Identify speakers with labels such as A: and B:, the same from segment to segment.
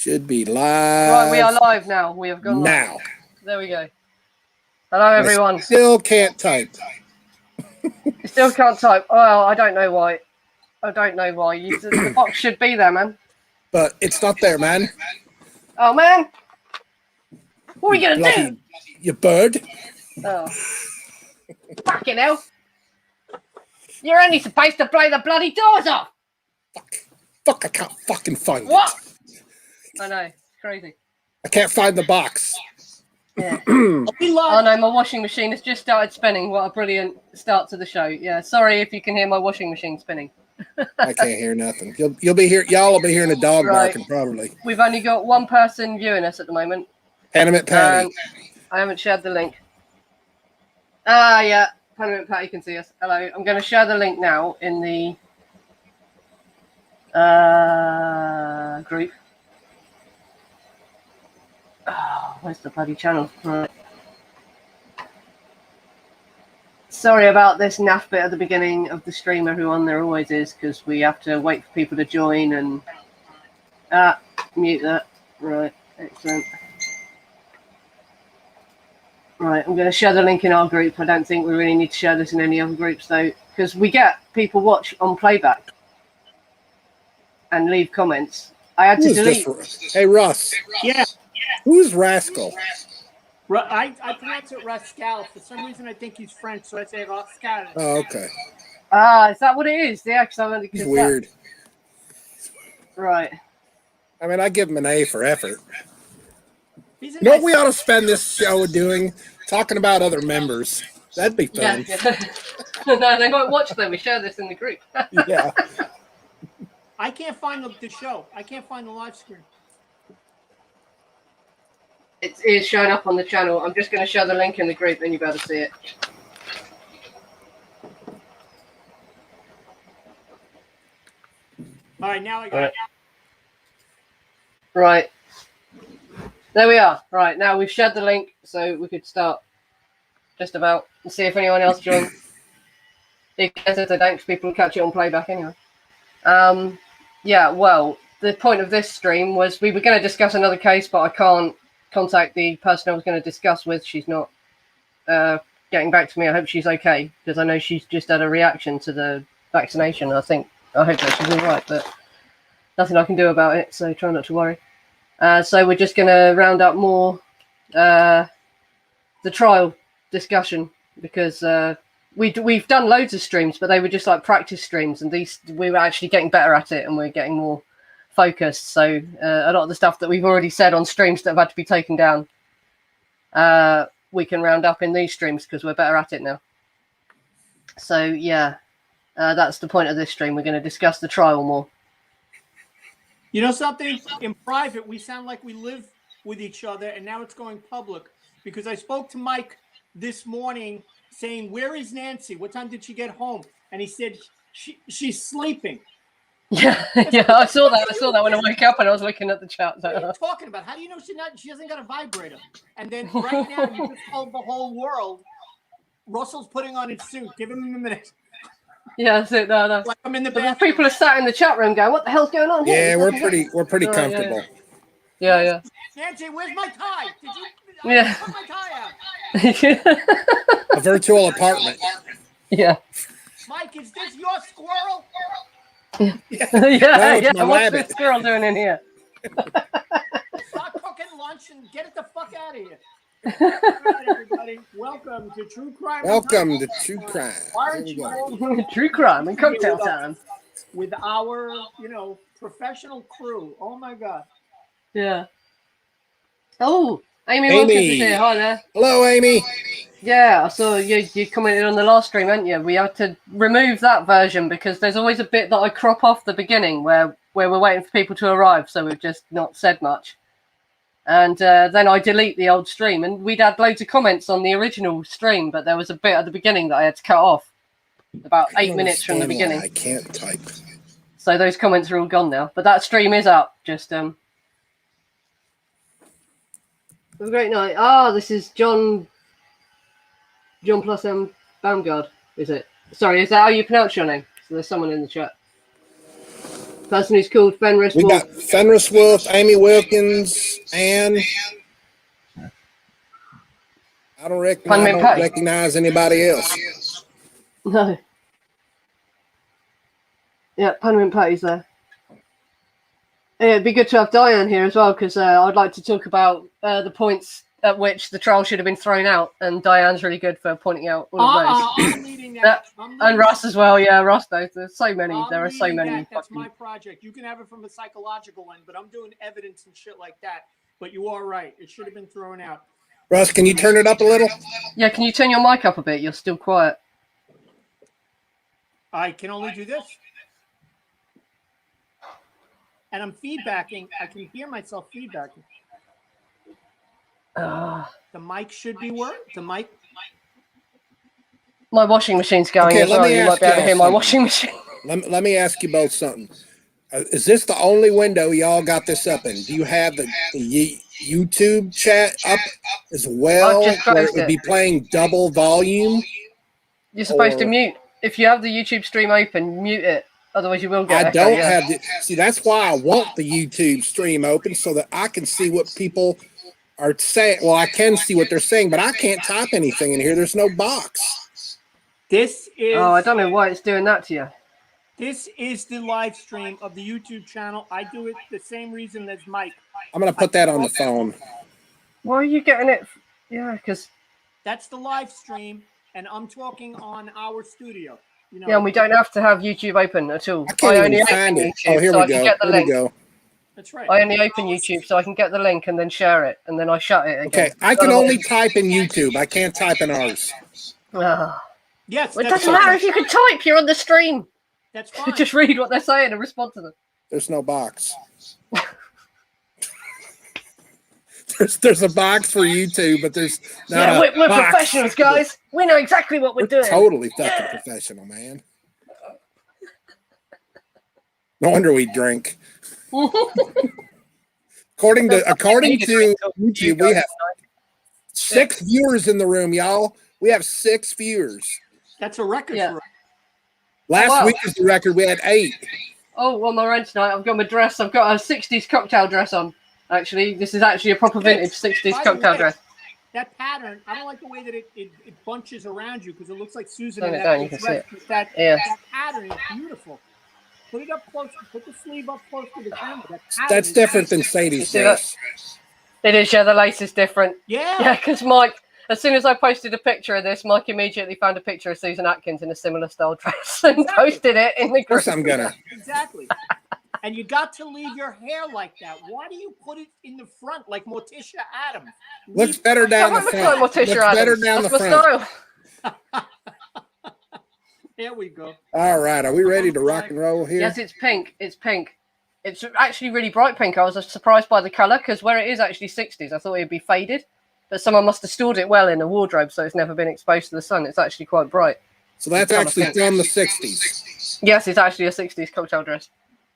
A: Should be live.
B: Right, we are live now. We have gone
A: now.
B: Live. There we go. Hello, everyone.
A: I still can't type.
B: You still can't type. Well, I don't know why. I don't know why. The box should be there, man.
A: But it's not there, man.
B: Oh, man. What are you going to do?
A: You bird.
B: Oh. Fucking hell. You're only supposed to play the bloody doors off.
A: Fuck, I can't fucking find
B: what?
A: it.
B: I know. It's crazy.
A: I can't find the box.
B: Yeah. Oh no, my washing machine has just started spinning. What a brilliant start to the show. Yeah, sorry if you can hear my washing machine spinning.
A: I can't hear nothing. You'll be here. Y'all will be hearing a dog barking probably.
B: We've only got one person viewing us at the moment.
A: Animate Patty.
B: I haven't shared the link. Ah, yeah. Animate Patty can see us. Hello. I'm going to share the link now in the group. Oh, where's the bloody channel? Right. Sorry about this naff bit at the beginning of the stream, everyone. There always is, because we have to wait for people to join and... mute that. Right, excellent. Right, I'm going to share the link in our group. I don't think we really need to share this in any other groups, though, because we get people watch on playback and leave comments. I had to delete...
A: Hey, Russ.
C: Yeah.
A: Who's Rascal?
C: I pronounce it Rascal. For some reason, I think he's French, so I say Rascal.
A: Oh, okay.
B: Ah, is that what it is? Yeah, because
A: he's weird.
B: Right.
A: I mean, I give him an A for effort. You know what we ought to spend this show doing? Talking about other members. That'd be fun.
B: Yeah. No, they won't watch them. We share this in the group.
A: Yeah.
C: I can't find the show. I can't find the live screen.
B: It is showing up on the channel. I'm just going to share the link in the group, and you better see it.
C: All right, now I got it.
B: Right. There we are. Right, now we've shared the link, so we could start just about and see if anyone else joins. If they don't, people will catch it on playback anyway. Yeah, well, the point of this stream was we were going to discuss another case, but I can't contact the person I was going to discuss with. She's not getting back to me. I hope she's okay, because I know she's just had a reaction to the vaccination. I hope that she's all right, but nothing I can do about it, so try not to worry. So we're just going to round up more the trial discussion, because we've done loads of streams, but they were just like practice streams, and we were actually getting better at it, and we're getting more focused. So a lot of the stuff that we've already said on streams that have had to be taken down, we can round up in these streams because we're better at it now. So yeah, that's the point of this stream. We're going to discuss the trial more.
C: You know something? In private, we sound like we live with each other, and now it's going public, because I spoke to Mike this morning saying, "Where is Nancy? What time did she get home?" And he said, she's sleeping.
B: Yeah, yeah, I saw that when I woke up and I was looking at the chat.
C: What are you talking about? How do you know she hasn't got a vibrator? And then right now, you just told the whole world, Russell's putting on his suit. Give him a minute.
B: Yeah, that's it. No.
C: Like I'm in the bathroom.
B: People are sat in the chat room going, "What the hell's going on here?"
A: Yeah, we're pretty comfortable.
B: Yeah.
C: Nancy, where's my tie? Did you?
B: Yeah.
C: Put my tie out.
A: A virtual apartment.
B: Yeah.
C: Mike, is this your squirrel?
B: Yeah. What's this squirrel doing in here?
C: Start cooking lunch and get it the fuck out of here. All right, everybody. Welcome to True Crime.
A: Welcome to True Crime.
B: True Crime and cocktail time.
C: With our, professional crew. Oh my God.
B: Yeah. Oh, Amy Wilkins is here. Hi there.
A: Hello, Amy.
B: Yeah, I saw you commented on the last stream, hadn't you? We had to remove that version because there's always a bit that I crop off the beginning where we're waiting for people to arrive, so we've just not said much. And then I delete the old stream, and we'd had loads of comments on the original stream, but there was a bit at the beginning that I had to cut off, about 8 minutes from the beginning.
A: I can't type.
B: So those comments are all gone now, but that stream is up. Just have a great night. This is John plus M Baumgard, is it? Sorry, is that how you pronounce your name? So there's someone in the chat. person who's called Fenris
A: We
B: Wolf.
A: got Fenris Wolf, Amy Wilkins, and I don't recognize anybody else.
B: No. Yeah, Panamint Patty's there. Yeah, it'd be good to have Diane here as well, because I'd like to talk about the points at which the trial should have been thrown out, and Diane's really good for pointing out all of those.
C: I'm leading that.
B: And Russ as well, yeah, Russ knows. There's so many. There are so many.
C: That's my project. You can have it from a psychological end, but I'm doing evidence and shit like that. But you are right. It should have been thrown out.
A: Russ, can you turn it up a little?
B: Yeah, can you turn your mic up a bit? You're still quiet.
C: I can only do this. And I'm feedbacking. I can hear myself feedbacking. The mic should be working. The mic.
B: My washing machine's going as well. You might be able to hear my washing machine.
A: Let me ask you both something. Is this the only window y'all got this up in? Do you have the YouTube chat up as well, where it would be playing double volume?
B: You're supposed to mute. If you have the YouTube stream open, mute it. Otherwise, you will get.
A: I don't have the. See, that's why I want the YouTube stream open so that I can see what people are saying. Well, I can see what they're saying, but I can't type anything in here. There's no box.
C: This is.
B: Oh, I don't know why it's doing that to you.
C: This is the live stream of the YouTube channel. I do it the same reason as Mike.
A: I'm gonna put that on the phone.
B: Why are you getting it? Yeah, because
C: that's the live stream, and I'm talking on our studio. You know,
B: yeah, and we don't have to have YouTube open at all.
A: I can't even find it. Oh, here we go. Here we go.
C: That's right.
B: I only open YouTube so I can get the link and then share it, and then I shut it again.
A: Okay, I can only type in YouTube. I can't type in ours.
C: Yes,
B: well, it doesn't matter if you can type. You're on the stream.
C: That's fine.
B: Just read what they're saying and respond to them.
A: There's no box. There's a box for YouTube, but there's not
B: we're professionals, guys. We know exactly what we're doing.
A: Totally fucking professional, man. No wonder we drink. According to YouTube, we have 6 viewers in the room, y'all. We have 6 viewers.
C: That's a record for us.
A: Last week was the record. We had 8.
B: Oh, on my rent tonight, I've got my dress. I've got a 60s cocktail dress on. Actually, this is actually a proper vintage 60s cocktail dress.
C: That pattern, I don't like the way that it bunches around you because it looks like Susan
B: Turn
C: in
B: it down,
C: that
B: you can
C: dress.
B: see it.
C: That pattern is beautiful. Put it up close. Put the sleeve up close to the camera.
A: That's different than Sadie's dress.
B: It is, yeah. The lace is different.
C: Yeah.
B: Yeah, because Mike, as soon as I posted a picture of this, Mike immediately found a picture of Susan Atkins in a similar style dress and posted it in the group.
A: Of course I'm gonna.
C: Exactly. And you got to leave your hair like that. Why do you put it in the front like Morticia Adams?
A: Looks better down the front. Looks better down the front.
C: There we go.
A: All right, are we ready to rock and roll here?
B: Yes, it's pink. It's pink. It's actually really bright pink. I was surprised by the colour because where it is actually 60s, I thought it would be faded. But someone must have stored it well in a wardrobe so it's never been exposed to the sun. It's actually quite bright.
A: So that's actually from the 60s.
B: Yes, it's actually a 60s cocktail dress.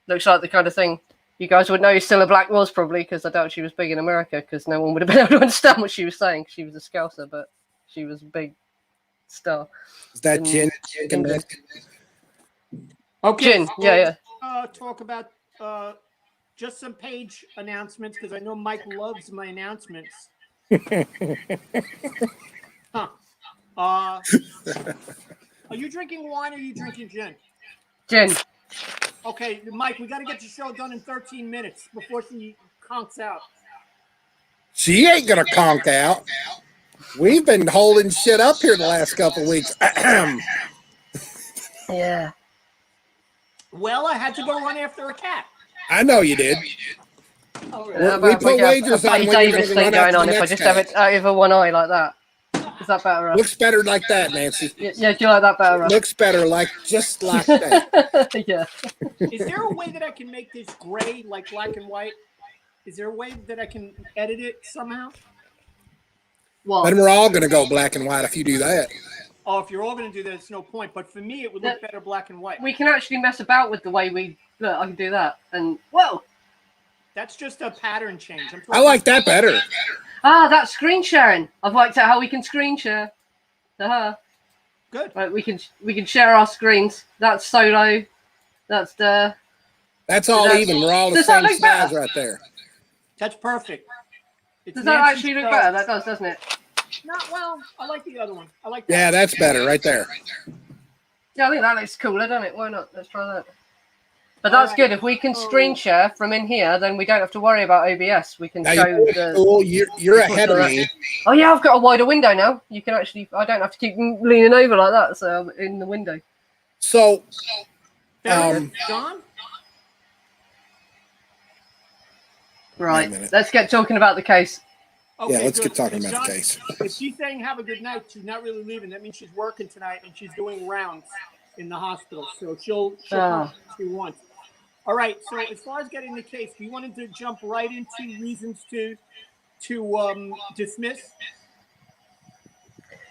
B: Looks like the kind of thing you guys would know Cilla Black was probably, because I doubt she was big in America because no one would have been able to understand what she was saying. She was a Scouser, but she was a big star.
A: Is that gin?
C: Okay.
B: Gin, yeah.
C: Talk about just some page announcements because I know Mike loves my announcements. Are you drinking wine or are you drinking gin?
B: Gin.
C: Okay, Mike, we got to get the show done in 13 minutes before she conks out.
A: She ain't gonna conk out. We've been holding shit up here the last couple of weeks.
B: Yeah.
C: Well, I had to go run after a cat.
A: I know you did. We put wagers on when you're
B: thing going on if I just have it over one eye like that. Is that better? Russ?
A: Looks better like that, Nancy.
B: Yeah, do you like that better? Russ?
A: Looks better just like that.
B: Yeah.
C: Is there a way that I can make this gray like black and white? Is there a way that I can edit it somehow?
B: Well,
A: then we're all going to go black and white if you do that.
C: Oh, if you're all going to do that, it's no point. But for me, it would look better black and white.
B: We can actually mess about with the way we look. I can do that. And, whoa.
C: That's just a pattern change.
A: I like that better.
B: That's screen sharing. I've worked out how we can screen share.
C: Good.
B: Right, we can share our screens. That's solo. That's
A: That's all even. We're all the
B: Does that
A: same
B: look
A: size
B: better?
A: right there.
C: That's perfect. It's
B: Does that
C: Nancy's,
B: actually look better? That does, doesn't it?
C: Not well. I like the other one. I like that.
A: Yeah, that's better right there.
B: Yeah, I think that looks cooler, doesn't it? Why not? Let's try that. But that's good. If we can screen share from in here, then we don't have to worry about OBS. We can
A: Now,
B: show
A: you know what's
B: the.
A: cool? You're ahead of me.
B: Oh yeah, I've got a wider window now. You can actually. I don't have to keep leaning over like that. So I'm in the window.
A: So,
C: John.
B: Right. Let's get talking about the case.
C: Okay,
A: yeah, let's
C: good.
A: get talking
C: John,
A: about the case.
C: If she's saying have a good night, she's not really leaving. That means she's working tonight and she's doing rounds in the hospital. So she'll come if she wants. All right. So as far as getting the case, do you want to jump right into reasons to dismiss?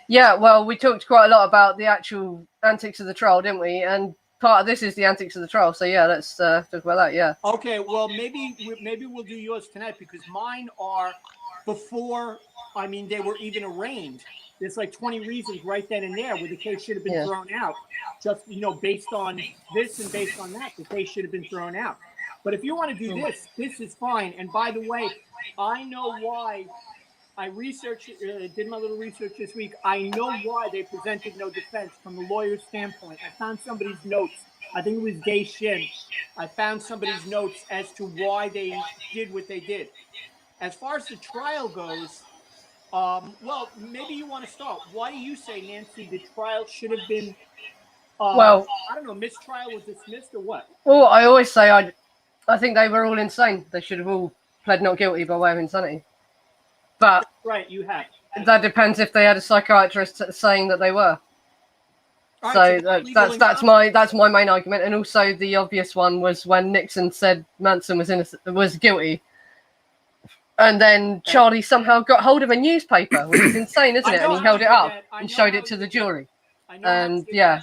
B: Yeah. Well, we talked quite a lot about the actual antics of the trial, didn't we? And part of this is the antics of the trial. So yeah, let's talk about that. Yeah.
C: Okay. Well, maybe we'll do yours tonight because mine are before. I mean, they were even arraigned. There's like 20 reasons right then and there where the case should have been thrown out. Just, based on this and based on that, the case should have been thrown out. But if you want to do this is fine. And by the way, I know why. I did my little research this week. I know why they presented no defense from the lawyer's standpoint. I found somebody's notes. I think it was Day Shin. I found somebody's notes as to why they did what they did. As far as the trial goes, well, maybe you want to start. Why do you say, Nancy, the trial should have been, I don't know, mistrial was dismissed or what?
B: Well, I always say I think they were all insane. They should have all pled not guilty by way of insanity. But
C: right, you have.
B: That depends if they had a psychiatrist saying that they were. Right, so that's my main argument, and also the obvious one was when Nixon said Manson was guilty. And then Charlie somehow got hold of a newspaper, which is insane, isn't it? And he held it up and showed it to the jury. And yeah,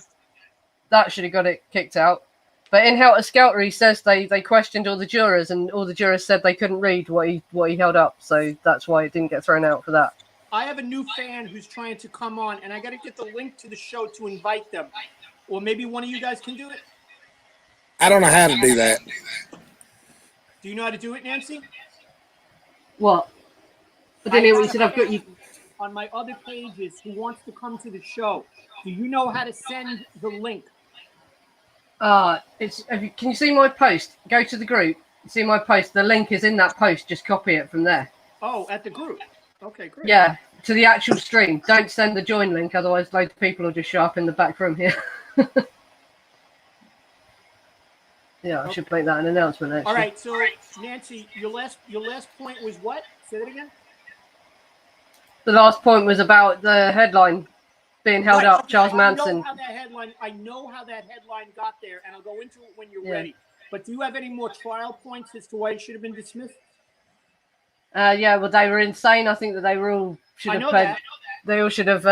B: that should have got it kicked out. But in Helter Skelter, he says they questioned all the jurors, and all the jurors said they couldn't read what he held up. So that's why it didn't get thrown out for that.
C: I have a new fan who's trying to come on, and I got to get the link to the show to invite them. Or maybe one of you guys can do it.
A: I don't know how to do that.
C: Do you know how to do it, Nancy?
B: What? I didn't hear what you said. I've got you
C: on my other pages. Who wants to come to the show? Do you know how to send the link?
B: Can you see my post? Go to the group. See my post. The link is in that post. Just copy it from there.
C: Oh, at the group. Okay, great.
B: Yeah, to the actual stream. Don't send the join link, otherwise loads of people will just show up in the back room here. Yeah, I should make that an announcement. Actually.
C: All right, so Nancy, your last point was what? Say that again.
B: The last point was about the headline being held up. Okay, Charles Manson.
C: I know how that headline got there, and I'll go into it when you're ready. But do you have any more trial points as to why it should have been dismissed?
B: Yeah, well, they were insane. I think that they were all should have pled. They all should have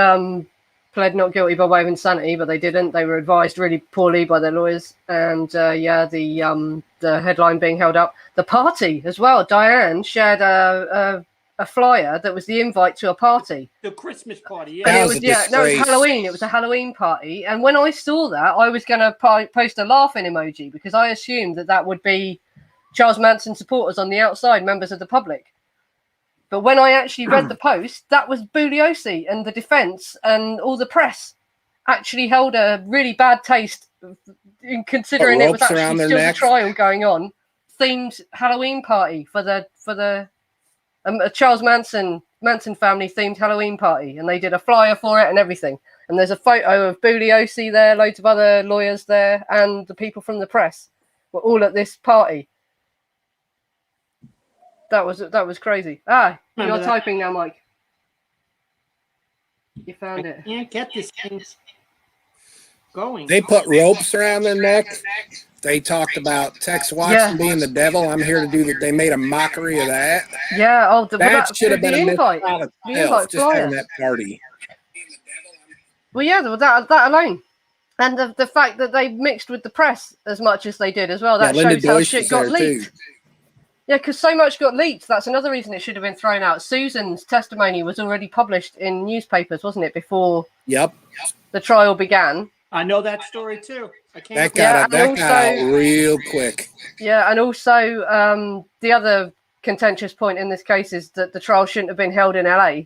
B: pled not guilty by way of insanity, but they didn't. They were advised really poorly by their lawyers. And the headline being held up. The party as well. Diane shared a flyer that was the invite to a party.
C: The Christmas party, yeah.
B: And it was Halloween. It was a Halloween party. And when I saw that, I was going to post a laughing emoji because I assumed that would be Charles Manson supporters on the outside, members of the public. But when I actually read the post, that was Bugliosi, and the defense and all the press actually held a really bad taste in considering it was actually still the trial going on. Themed Halloween party for the Charles Manson family themed Halloween party, and they did a flyer for it and everything. And there's a photo of Bugliosi there, loads of other lawyers there, and the people from the press were all at this party. That was crazy. You're typing now, Mike. You found it.
C: I can't get this thing going.
A: They put ropes around their neck. They talked about Tex Watson being the devil. I'm here to do that. They made a mockery of that.
B: Yeah.
A: That should have been a invite. Just having that party.
B: Well, yeah, that alone. And the fact that they mixed with the press as much as they did as well. That shows how shit got leaked. Yeah, because so much got leaked. That's another reason it should have been thrown out. Susan's testimony was already published in newspapers, wasn't it, before the trial began?
C: I know that story too. I can't.
A: That got out real quick.
B: Yeah, and also the other contentious point in this case is that the trial shouldn't have been held in LA,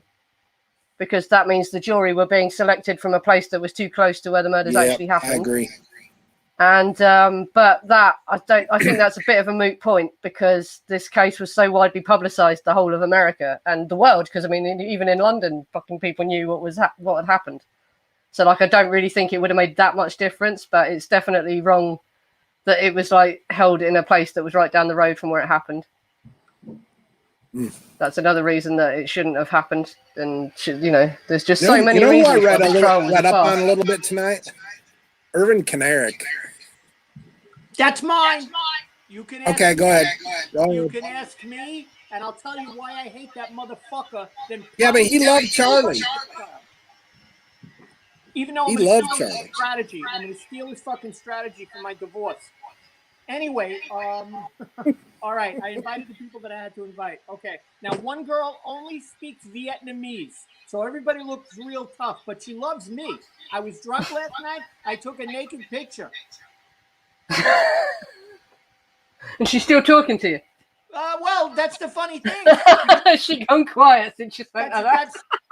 B: because that means the jury were being selected from a place that was too close to where the murders actually happened. I
A: agree.
B: And but that I think that's a bit of a moot point, because this case was so widely publicized, the whole of America and the world, because I mean even in London fucking people knew what had happened. So like I don't really think it would have made that much difference, but it's definitely wrong that it was like held in a place that was right down the road from where it happened. That's another reason that it shouldn't have happened. And there's just so many reasons.
A: I read up on a little bit tonight. Irvin Kanarick.
C: That's mine. You can ask
A: go ahead.
C: You can ask me, and I'll tell you why I hate that motherfucker.
A: Yeah, but he loved Charlie.
C: Even though he loved Charlie. I'm going to steal his fucking strategy for my divorce. Anyway, all right. I invited the people that I had to invite. Okay. Now, one girl only speaks Vietnamese, so everybody looks real tough, but she loves me. I was drunk last night. I took a naked picture.
B: And she's still talking to you?
C: Well, that's the funny thing.
B: She gone quiet since you spoke that.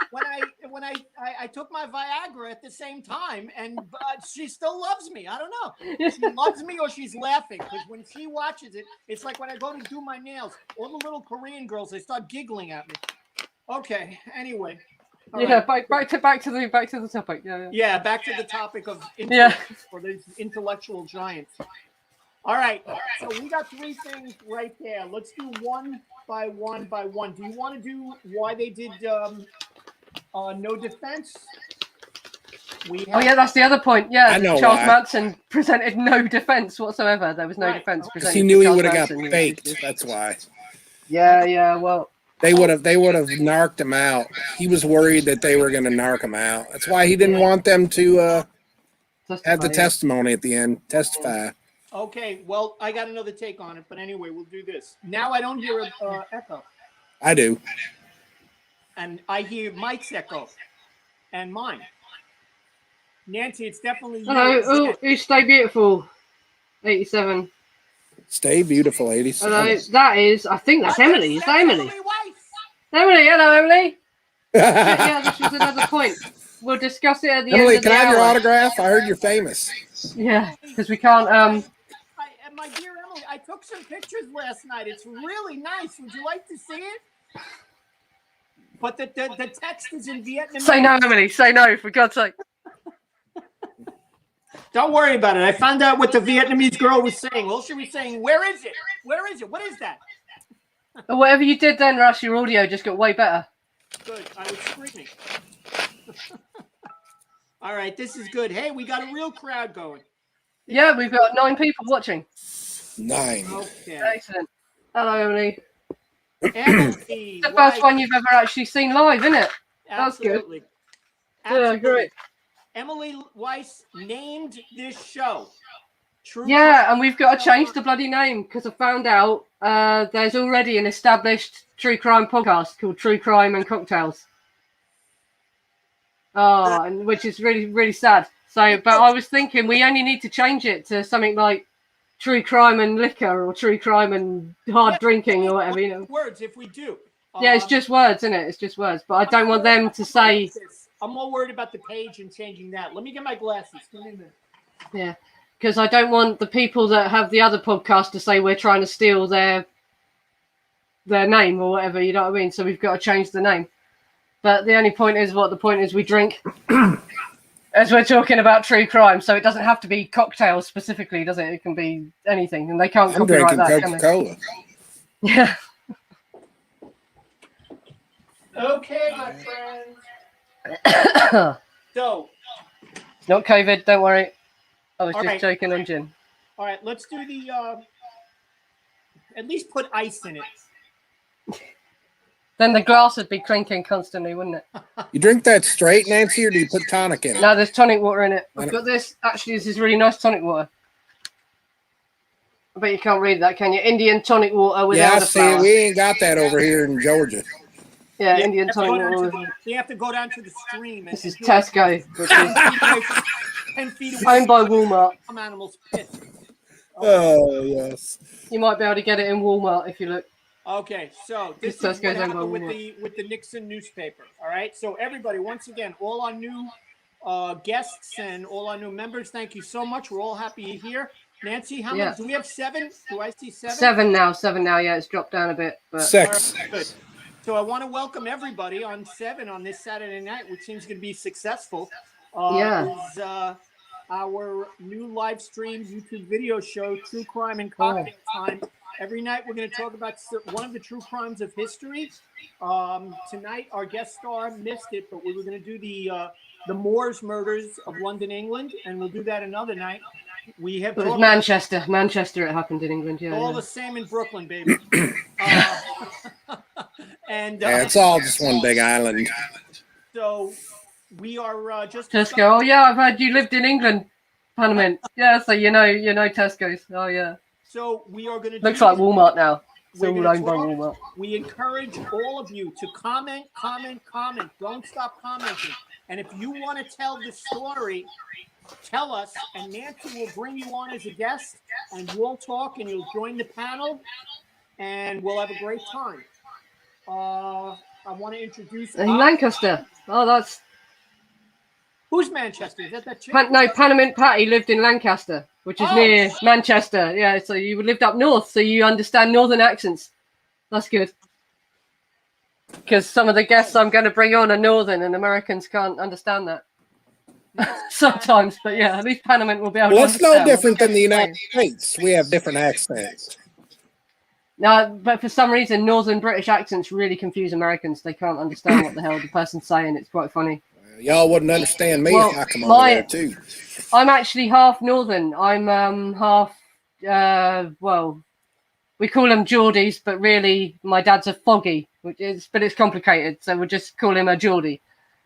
C: When I took my Viagra at the same time, and she still loves me. I don't know. She loves me or she's laughing, because when she watches it, it's like when I go to do my nails, all the little Korean girls, they start giggling at me. Okay. Anyway.
B: Back to the topic.
C: Yeah, back to the topic of for these intellectual giants. All right, so we got 3 things right there. Let's do one by one by one. Do you want to do why they did no defense?
B: That's the other point. Yeah,
A: I know
B: Charles
A: why.
B: Manson presented no defense whatsoever. There was no defense presented.
A: He knew he would have got faked. That's why.
B: Yeah. Well,
A: they would have narked him out. He was worried that they were going to narc him out. That's why he didn't want them to have the testimony at the end, testify.
C: Okay, well, I got another take on it, but anyway, we'll do this. Now I don't hear an echo.
A: I do.
C: And I hear Mike's echo and mine. Nancy, it's definitely you.
B: Hello, Stay Beautiful, 87.
A: Stay Beautiful, 87.
B: Hello, I think that's Emily. Is that Emily? Emily, hello, Emily. This was another point. We'll discuss it at the end of the hour. Emily,
A: can I have your autograph? I heard you're famous.
B: Yeah, because we can't...
C: My dear Emily, I took some pictures last night. It's really nice. Would you like to see it? But the text is in Vietnamese.
B: Say no, Emily. Say no, for God's sake.
C: Don't worry about it. I found out what the Vietnamese girl was saying. Well, she was saying, where is it? Where is it? What is that?
B: Whatever you did then, Rush, your audio just got way better.
C: Good. I was screaming. All right, this is good. Hey, we got a real crowd going.
B: Yeah, we've got 9 people watching.
A: 9.
C: Okay.
B: Excellent. Hello, Emily.
C: Emily,
B: the first one you've ever actually seen live, isn't it?
C: Absolutely.
B: That's good. Yeah, great.
C: Emily Weiss named this show.
B: And we've got to change the bloody name, because I found out there's already an established true crime podcast called True Crime and Cocktails. And which is really, really sad. So, but I was thinking we only need to change it to something like True Crime and Liquor, or True Crime and Hard Drinking, or whatever,
C: Words, if we do.
B: It's just words, isn't it? It's just words. But I don't want them to say...
C: I'm more worried about the page and changing that. Let me get my glasses. Give me a minute.
B: Yeah, because I don't want the people that have the other podcast to say we're trying to steal their name or whatever, you know what I mean? So we've got to change the name. But the only point is we drink... As we're talking about true crime, so it doesn't have to be cocktails specifically, does it? It can be anything, and they can't copyright that.
A: I'm drinking Coca-Cola.
B: Yeah.
C: Okay, my friend. So.
B: It's not COVID, don't worry. I was just joking on gin.
C: All right, let's do the... at least put ice in it.
B: Then the glass would be clinking constantly, wouldn't it?
A: You drink that straight, Nancy, or do you put tonic in it?
B: No, there's tonic water in it. I've got this. Actually, this is really nice tonic water. I bet you can't read that, can you? Indian tonic water with elderflower.
A: We ain't got that over here in Georgia.
B: Yeah, Indian tonic water.
C: You have to go down to the stream.
B: This is Tesco.
C: 10 feet away.
B: Owned by Walmart.
C: Some animals pissed.
A: Oh, yes.
B: You might be able to get it in Walmart if you look.
C: Okay, so this is
B: Tesco's
C: what
B: owned by
C: happened
B: Walmart.
C: with the Nixon newspaper. All right, so everybody, once again, all our new guests and all our new members, thank you so much. We're all happy you're here. Nancy, how many? Do we have 7? Do I see 7?
B: 7 now. Yeah, it's dropped down a bit. But
A: 6.
C: All right, good. So I want to welcome everybody on 7 on this Saturday night, which seems going to be successful. Is our new live stream YouTube video show, True Crime and Cocktail Time. Every night we're going to talk about one of the true crimes of history. Tonight our guest star missed it, but we were going to do the Moors murders of London, England, and we'll do that another night. We have
B: it was Manchester. It happened in England. Yeah,
C: all the same in Brooklyn, baby. And
A: it's all just one big island.
C: So we are just
B: Tesco. Oh yeah, I've heard you lived in England, Parliament. Yeah, so you know Tesco's. Oh yeah.
C: So we are going to
B: looks like Walmart now. It's all owned by Walmart.
C: We encourage all of you to comment. Don't stop commenting. And if you want to tell the story, tell us, and Nancy will bring you on as a guest, and we'll talk, and you'll join the panel, and we'll have a great time. I want to introduce
B: in Lancaster. Oh, that's
C: who's Manchester? Is that chick?
B: No, Panamint Patty lived in Lancaster, which is near Manchester. Yeah, so you lived up north, so you understand northern accents. That's good. Because some of the guests I'm going to bring on are northern, and Americans can't understand that sometimes. But yeah, at least Panamint will be able to understand.
A: Well, it's no different than the United States. We have different accents.
B: No, but for some reason, northern British accents really confuse Americans. They can't understand what the hell the person's saying. It's quite funny.
A: Y'all wouldn't understand me if I come over there too.
B: I'm actually half northern. I'm half. Well, we call them Geordies, but really my dad's a Foggy, but it's complicated. So we'll just call him a Geordie,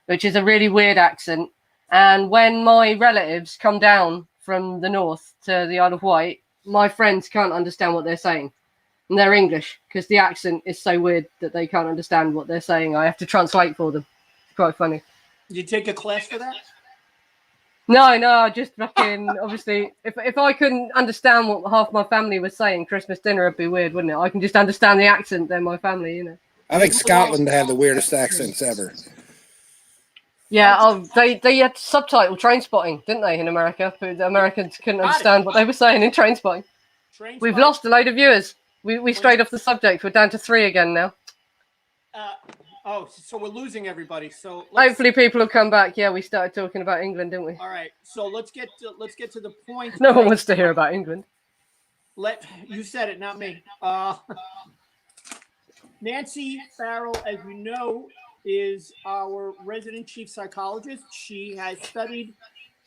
B: which is a really weird accent. And when my relatives come down from the north to the Isle of Wight, my friends can't understand what they're saying. And they're English because the accent is so weird that they can't understand what they're saying. I have to translate for them. It's quite funny.
C: Did you take a class for that?
B: No, just fucking obviously if I couldn't understand what half my family was saying, Christmas dinner would be weird, wouldn't it? I can just understand the accent, they're my family, you know.
A: I think Scotland had the weirdest accents ever.
B: Yeah, they had subtitle Train Spotting, didn't they, in America? But the Americans couldn't understand what they were saying in Train Spotting. We've lost a load of viewers. We strayed off the subject. We're down to 3 again now.
C: So we're losing everybody. So
B: hopefully people will come back. Yeah, we started talking about England, didn't we?
C: All right. So let's get to the point.
B: No one wants to hear about England.
C: You said it, not me. Nancy Farrell, as you know, is our resident chief psychologist. She has studied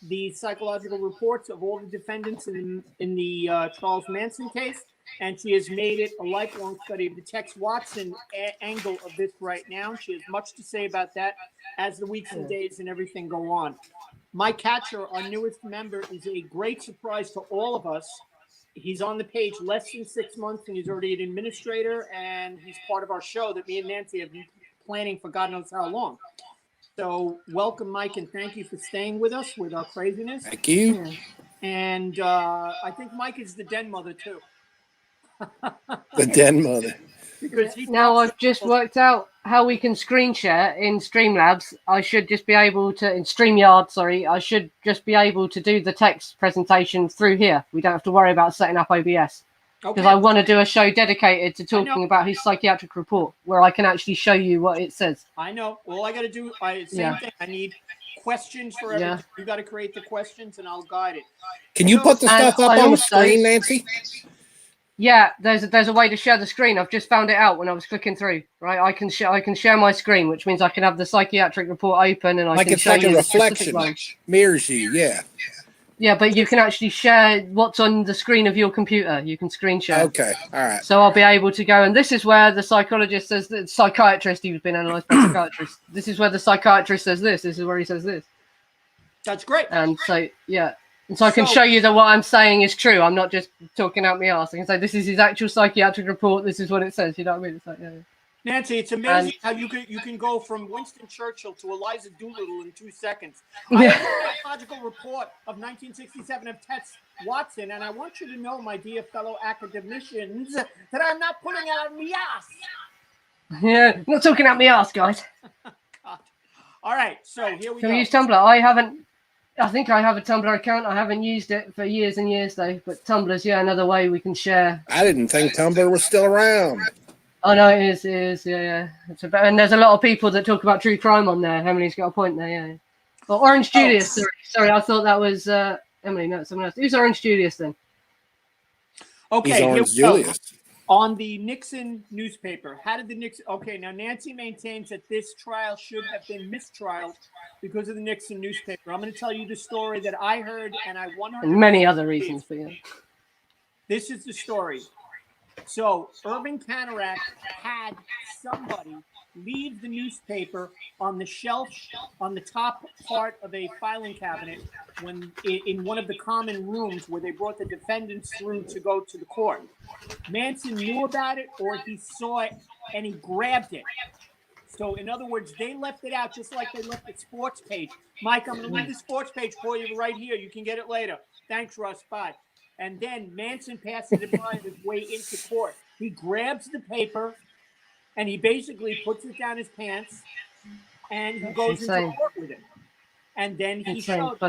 C: the psychological reports of all the defendants in the Charles Manson case. And she has made it a lifelong study of the Tex Watson angle of this right now. She has much to say about that as the weeks and days and everything go on. Mike Catcher, our newest member, is a great surprise to all of us. He's on the page less than 6 months, and he's already an administrator, and he's part of our show that me and Nancy have been planning for God knows how long. So welcome, Mike, and thank you for staying with us with our craziness.
A: Thank you.
C: And I think Mike is the den mother, too.
A: The den mother.
B: Now I've just worked out how we can screen share in Streamlabs. I should just be able to, in StreamYard, sorry, I should just be able to do the text presentation through here. We don't have to worry about setting up OBS. Because I want to do a show dedicated to talking about his psychiatric report, where I can actually show you what it says.
C: I know. All I got to do, same thing. I need questions for everything. Yeah. You got to create the questions, and I'll guide it.
A: Can you put the stuff up on the screen, Nancy?
B: Yeah, there's a way to share the screen. I've just found it out when I was clicking through. Right, I can share my screen, which means I can have the psychiatric report open, and I can show you
A: a reflection, mirrors you. Yeah.
B: Yeah, but you can actually share what's on the screen of your computer. You can screen share.
A: Okay, all right.
B: So I'll be able to go, and this is where the psychologist says, the psychiatrist, he's been analysed by psychiatrist. This is where the psychiatrist says this. This is where he says this.
C: That's great.
B: And so, yeah. And so I can show you that what I'm saying is true. I'm not just talking out my arse. I can say this is his actual psychiatric report. This is what it says. You know what I mean? It's like, yeah.
C: Nancy, it's amazing how you can go from Winston Churchill to Eliza Doolittle in 2 seconds. I have a psychological report of 1967 of Tess Watson, and I want you to know, my dear fellow academicians, that I'm not pulling out of my ass.
B: Yeah, not talking out my ass, guys.
C: God. All right, so here we go.
B: Can we use Tumblr? I think I have a Tumblr account. I haven't used it for years and years, though. But Tumblr's, another way we can share.
A: I didn't think Tumblr was still around.
B: Oh, no, it is, yeah. And there's a lot of people that talk about true crime on there. Emily's got a point there, yeah. Well, Orange Julius, sorry, I thought that was Emily, no, someone else. Who's Orange Julius, then?
C: Okay,
A: he's Orange Julius.
C: On the Nixon newspaper, how did the Nixon... Okay, now Nancy maintains that this trial should have been mistrialed because of the Nixon newspaper. I'm going to tell you the story that I heard, and I 100%...
B: And many other reasons for you.
C: This is the story. So, Irving Canarak had somebody leave the newspaper on the shelf on the top part of a filing cabinet when in one of the common rooms where they brought the defendants through to go to the court. Manson knew about it, or he saw it and he grabbed it. So in other words, they left it out just like they left the sports page. Mike, I'm going to leave the sports page for you right here. You can get it later. Thanks, Russ. Bye. And then Manson passes it by his way into court. He grabs the paper and he basically puts it down his pants and he goes into court with it. And then he showed.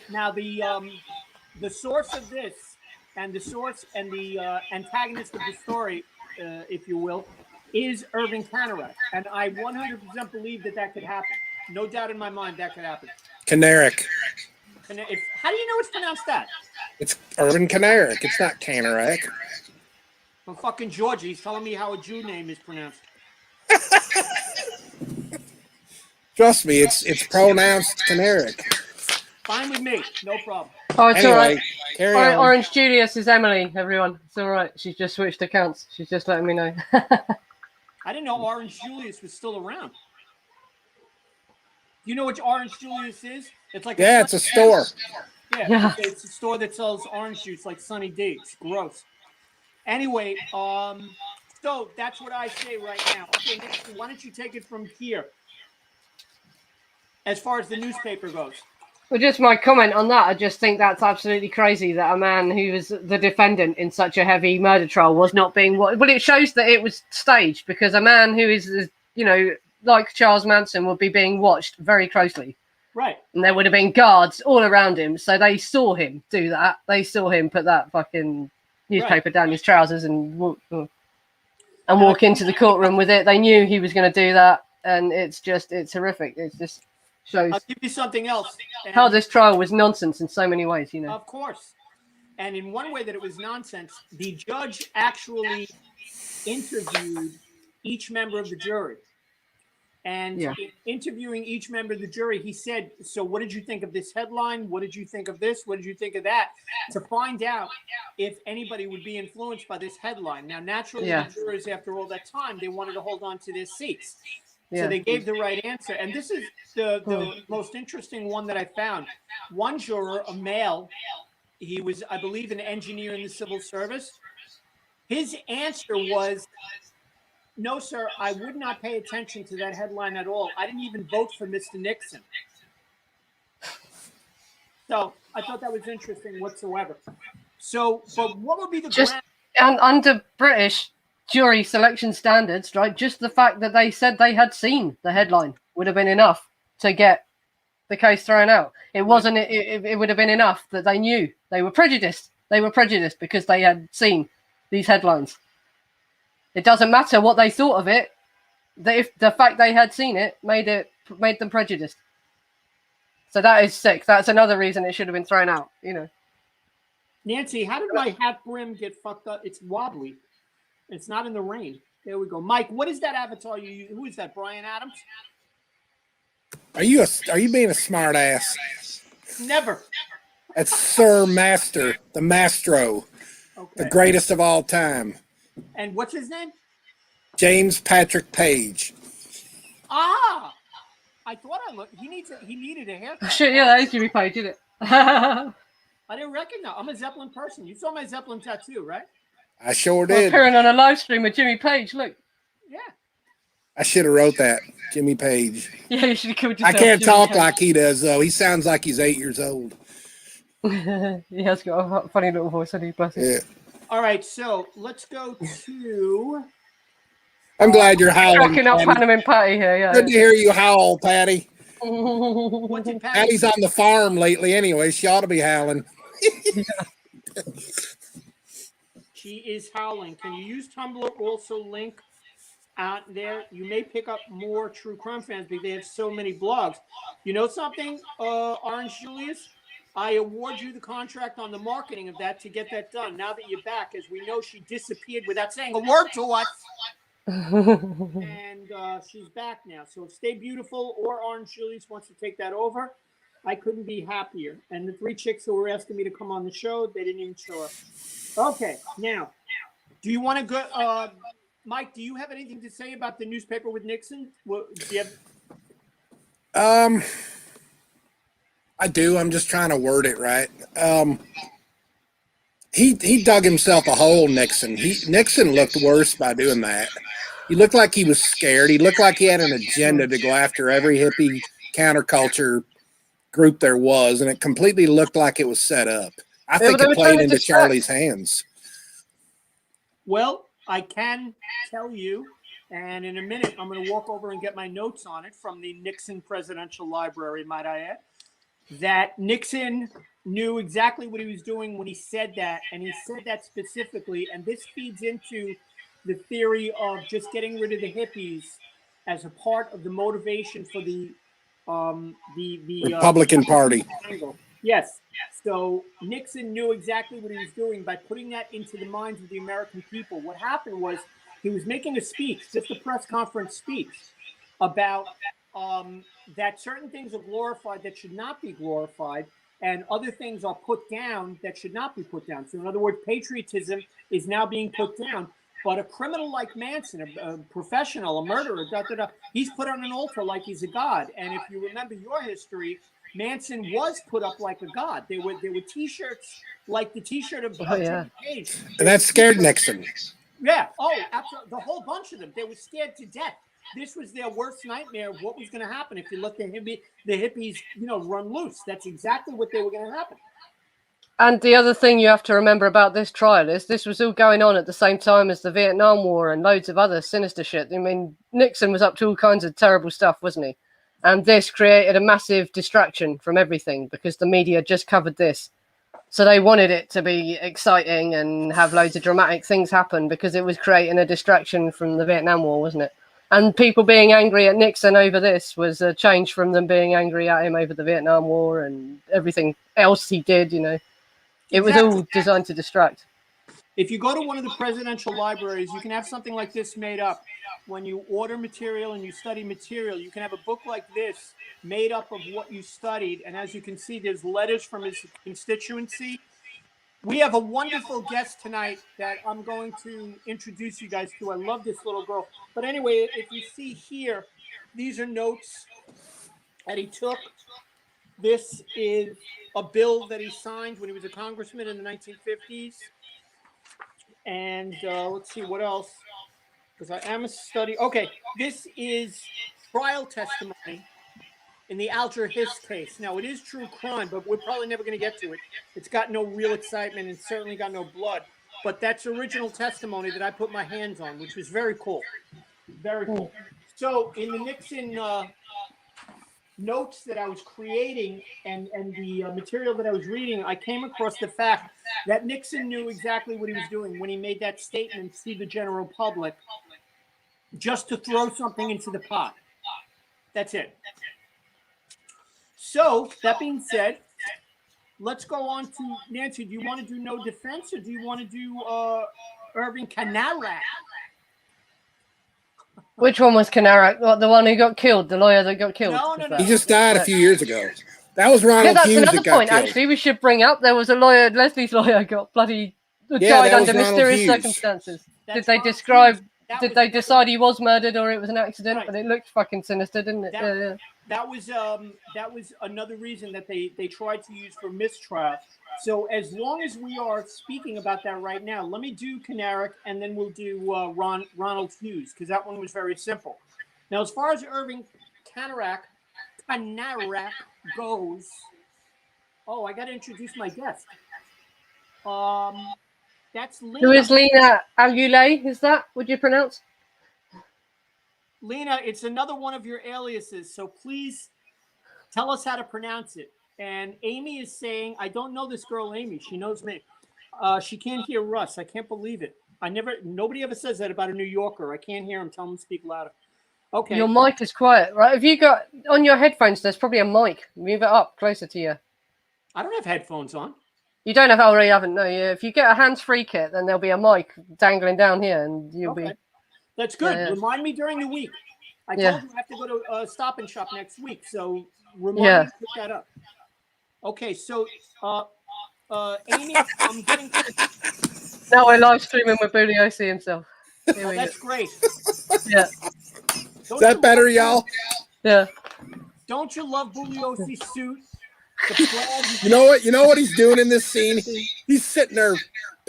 C: Now the source of this and the antagonist of the story, if you will, is Irving Canarak. And I 100% believe that could happen. No doubt in my mind that could happen.
A: Canarak.
C: How do you know it's pronounced that?
A: It's Irving Canarak. It's not Canarak.
C: From fucking Georgia. He's telling me how a Jew name is pronounced.
A: Trust me, it's pronounced Canarak.
C: Fine with me. No problem.
B: Oh, it's
A: anyway,
B: all right.
A: Carry on.
B: Orange Julius is Emily, everyone. It's all right. She's just switched accounts. She's just letting me know.
C: I didn't know Orange Julius was still around. You know what Orange Julius is? It's like
A: it's a store.
C: Yeah, it's a store that sells orange juice like Sunny D. It's gross. Anyway, so that's what I say right now. Okay, Nick, why don't you take it from here? As far as the newspaper goes.
B: Well, just my comment on that. I just think that's absolutely crazy that a man who was the defendant in such a heavy murder trial was not being watched. Well, it shows that it was staged because a man who is, like Charles Manson would be being watched very closely.
C: Right.
B: And there would have been guards all around him. So they saw him do that. They saw him put that fucking newspaper down his trousers and walk into the courtroom with it. They knew he was going to do that. And it's horrific. It just shows.
C: I'll give you something else.
B: How this trial was nonsense in so many ways,
C: Of course. And in one way that it was nonsense, the judge actually interviewed each member of the jury. And in interviewing each member of the jury, he said, so what did you think of this headline? What did you think of this? What did you think of that? To find out if anybody would be influenced by this headline. Now, naturally, the jurors, after all that time, they wanted to hold on to their seats. So they gave the right answer. And this is the most interesting one that I found. One juror, a male, he was, I believe, an engineer in the civil service. His answer was, no, sir, I would not pay attention to that headline at all. I didn't even vote for Mr. Nixon. So I thought that was interesting whatsoever. So, but what would be the
B: and under British jury selection standards, right? Just the fact that they said they had seen the headline would have been enough to get the case thrown out. It wasn't. It would have been enough that they knew they were prejudiced. They were prejudiced because they had seen these headlines. It doesn't matter what they thought of it. If the fact they had seen it made them prejudiced. So that is sick. That's another reason it should have been thrown out.
C: Nancy, how did my hat brim get fucked up? It's wobbly. It's not in the rain. There we go. Mike, what is that avatar you use? Who is that? Brian Adams?
A: Are you being a smart ass?
C: Never.
A: That's Sir Master, the Mastro, the greatest of all time.
C: And what's his name?
A: James Patrick Page.
C: Ah, I thought I looked. He needed a haircut.
B: Shit, yeah, that is Jimmy Page, isn't it?
C: I didn't recognize. I'm a Zeppelin person. You saw my Zeppelin tattoo, right?
A: I sure did.
B: Appearing on a live stream with Jimmy Page. Look.
C: Yeah.
A: I should have wrote that. Jimmy Page.
B: Yeah, you should have killed
A: I
B: yourself.
A: can't talk like he does, though. He sounds like he's 8 years old.
B: He has got a funny little voice, hasn't he? Bless him.
A: Yeah.
C: All right, so let's go to.
A: I'm glad you're howling.
B: Cracking up
A: Patty.
B: Panama and Patty here, yeah.
A: Good to hear you howl, Patty.
C: What did Patty
A: Patty's on the farm lately anyway. She ought to be howling.
C: She is howling. Can you use Tumblr also link out there? You may pick up more true crime fans because they have so many blogs. You know something, Orange Julius? I award you the contract on the marketing of that to get that done. Now that you're back, as we know, she disappeared without saying a word to us. And she's back now. So Stay Beautiful or Orange Julius wants to take that over. I couldn't be happier. And the 3 chicks who were asking me to come on the show, they didn't even show up. Okay, now, do you want to go, Mike? Do you have anything to say about the newspaper with Nixon? Do you have...
A: I do. I'm just trying to word it right. He dug himself a hole, Nixon. Nixon looked worse by doing that. He looked like he was scared. He looked like he had an agenda to go after every hippie counterculture group there was, and it completely looked like it was set up. I think it played into Charlie's hands.
C: Well, I can tell you, and in a minute, I'm going to walk over and get my notes on it from the Nixon Presidential Library, might I add, that Nixon knew exactly what he was doing when he said that, and he said that specifically, and this feeds into the theory of just getting rid of the hippies as a part of the motivation for the
A: Republican Party.
C: Yes. So Nixon knew exactly what he was doing by putting that into the minds of the American people. What happened was he was making a speech, just a press conference speech, about that certain things are glorified that should not be glorified, and other things are put down that should not be put down. So in other words, patriotism is now being put down. But a criminal like Manson, a professional, a murderer, he's put on an altar like he's a god. And if you remember your history, Manson was put up like a god. There were T-shirts like the T-shirt of Jimmy Page.
A: And that scared Nixon.
C: Yeah. Oh, absolutely. The whole bunch of them. They were scared to death. This was their worst nightmare of what was going to happen if you let the hippies, run loose. That's exactly what they were going to happen.
B: And the other thing you have to remember about this trial is this was all going on at the same time as the Vietnam War and loads of other sinister shit. I mean, Nixon was up to all kinds of terrible stuff, wasn't he? And this created a massive distraction from everything because the media just covered this. So they wanted it to be exciting and have loads of dramatic things happen because it was creating a distraction from the Vietnam War, wasn't it? And people being angry at Nixon over this was a change from them being angry at him over the Vietnam War and everything else he did, It was all designed to distract.
C: If you go to one of the presidential libraries, you can have something like this made up. When you order material and you study material, you can have a book like this made up of what you studied. And as you can see, there's letters from his constituency. We have a wonderful guest tonight that I'm going to introduce you guys to. I love this little girl. But anyway, if you see here, these are notes that he took. This is a bill that he signed when he was a congressman in the 1950s. And let's see what else, because I am a study. Okay, this is trial testimony in the Alger Hiss case. Now, it is true crime, but we're probably never going to get to it. It's got no real excitement and certainly got no blood. But that's original testimony that I put my hands on, which was very cool. Very cool. So in the Nixon notes that I was creating and the material that I was reading, I came across the fact that Nixon knew exactly what he was doing when he made that statement to the general public just to throw something into the pot. That's it. So, that being said, let's go on to Nancy. Do you want to do no defense or do you want to do Irving Canarak?
B: Which one was Canarak? What, the one who got killed? The lawyer that got killed?
C: No.
A: He just died a few years ago. That was Ronald
B: that's
A: Hughes
B: another
A: that got
B: point,
A: killed.
B: actually, we should bring up. There was a lawyer, Leslie's lawyer, got bloody died under mysterious circumstances. Did they describe did they decide he was murdered or it was an accident?
C: Right.
B: But it looked fucking sinister, didn't it? Yeah.
C: That was another reason that they tried to use for mistrial. So as long as we are speaking about that right now, let me do Canaric and then we'll do Ronald Hughes, because that one was very simple. Now, as far as Irving Canarac goes, oh, I got to introduce my guest. That's Lena.
B: Who is Lena Alule? Is that? Would you pronounce?
C: Lena, it's another one of your aliases, so please tell us how to pronounce it. And Amy is saying, I don't know this girl, Amy. She knows me. She can't hear Russ. I can't believe it. Nobody ever says that about a New Yorker. I can't hear him. Tell him to speak louder. Okay.
B: Your mic is quiet, right? Have you got on your headphones? There's probably a mic. Move it up closer to you.
C: I don't have headphones on.
B: You don't have already, haven't? No. Yeah. If you get a hands-free kit, then there'll be a mic dangling down here, and you'll be.
C: That's good. Yeah. Remind me during the week. I told you I have to go to Stop and Shop next week, so remind me to pick that up. Okay, so Amy, I'm getting.
B: Now we're live streaming with Bugliosi himself.
C: That's great.
B: Yeah.
A: Is that better, y'all?
B: Yeah.
C: Don't you love Bugliosi's suit?
A: You know what? You know what he's doing in this scene? He's sitting there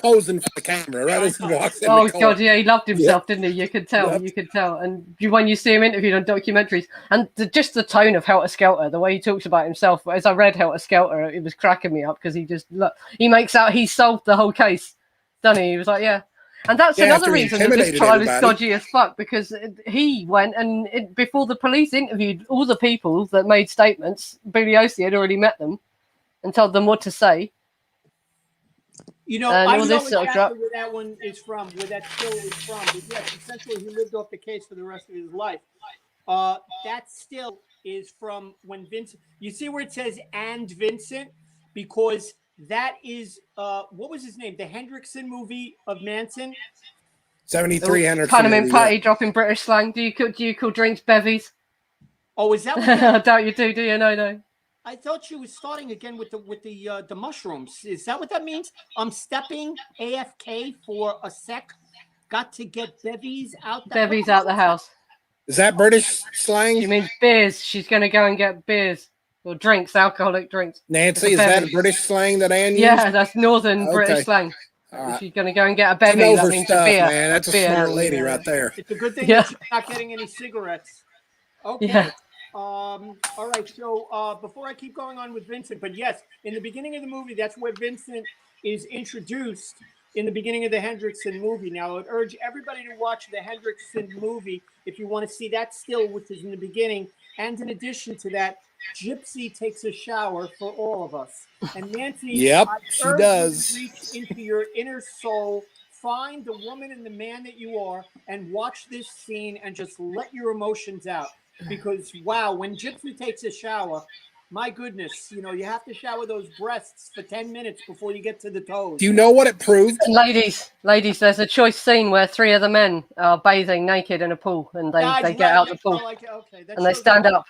A: posing for the camera right as he walks in.
B: Oh God, yeah, he loved himself, didn't he? You could tell. Yep. You could tell. And when you see him interviewed on documentaries, and just the tone of Helter Skelter, the way he talks about himself. As I read Helter Skelter, it was cracking me up because he makes out he solved the whole case, doesn't he? He was like, yeah. And that's another reason that this trial is dodgy as fuck, because he went and before the police interviewed all the people that made statements, Bugliosi had already met them and told them what to say.
C: You know, I know exactly where that one is from, where that still is from. But yes, essentially he lived off the case for the rest of his life. That still is from when Vincent, you see where it says "and Vincent," because that is what was his name? The Hendrickson movie of Manson.
A: 73 Hendrickson.
B: Panamint Patty dropping British slang. Do you call drinks bevies?
C: Oh, is that what
B: I doubt you do you? No.
C: I thought she was starting again with the mushrooms. Is that what that means? I'm stepping AFK for a sec. Got to get bevies out
B: the house.
A: Is that British slang?
B: She means beers. She's going to go and get beers. Or drinks, alcoholic drinks.
A: Nancy, is that a British slang that Ann used?
B: Yeah, that's northern British slang. If she's going to go and get a bevy, that means a beer.
A: Man. That's a smart lady right there.
C: It's a good thing that she's not getting any cigarettes. Okay.
B: Yeah.
C: All right. So before I keep going on with Vincent, but yes, in the beginning of the movie, that's where Vincent is introduced in the beginning of the Hendrickson movie. Now, I would urge everybody to watch the Hendrickson movie if you want to see that still, which is in the beginning. And in addition to that, Gypsy takes a shower for all of us. And Nancy,
A: she does.
C: Reach into your inner soul, find the woman and the man that you are, and watch this scene and just let your emotions out. Because, wow, when Gypsy takes a shower, my goodness, you have to shower those breasts for 10 minutes before you get to the toes.
A: Do you know what it proved?
B: Ladies, there's a choice scene where 3 of the men are bathing naked in a pool, and they get out the pool, and they stand up,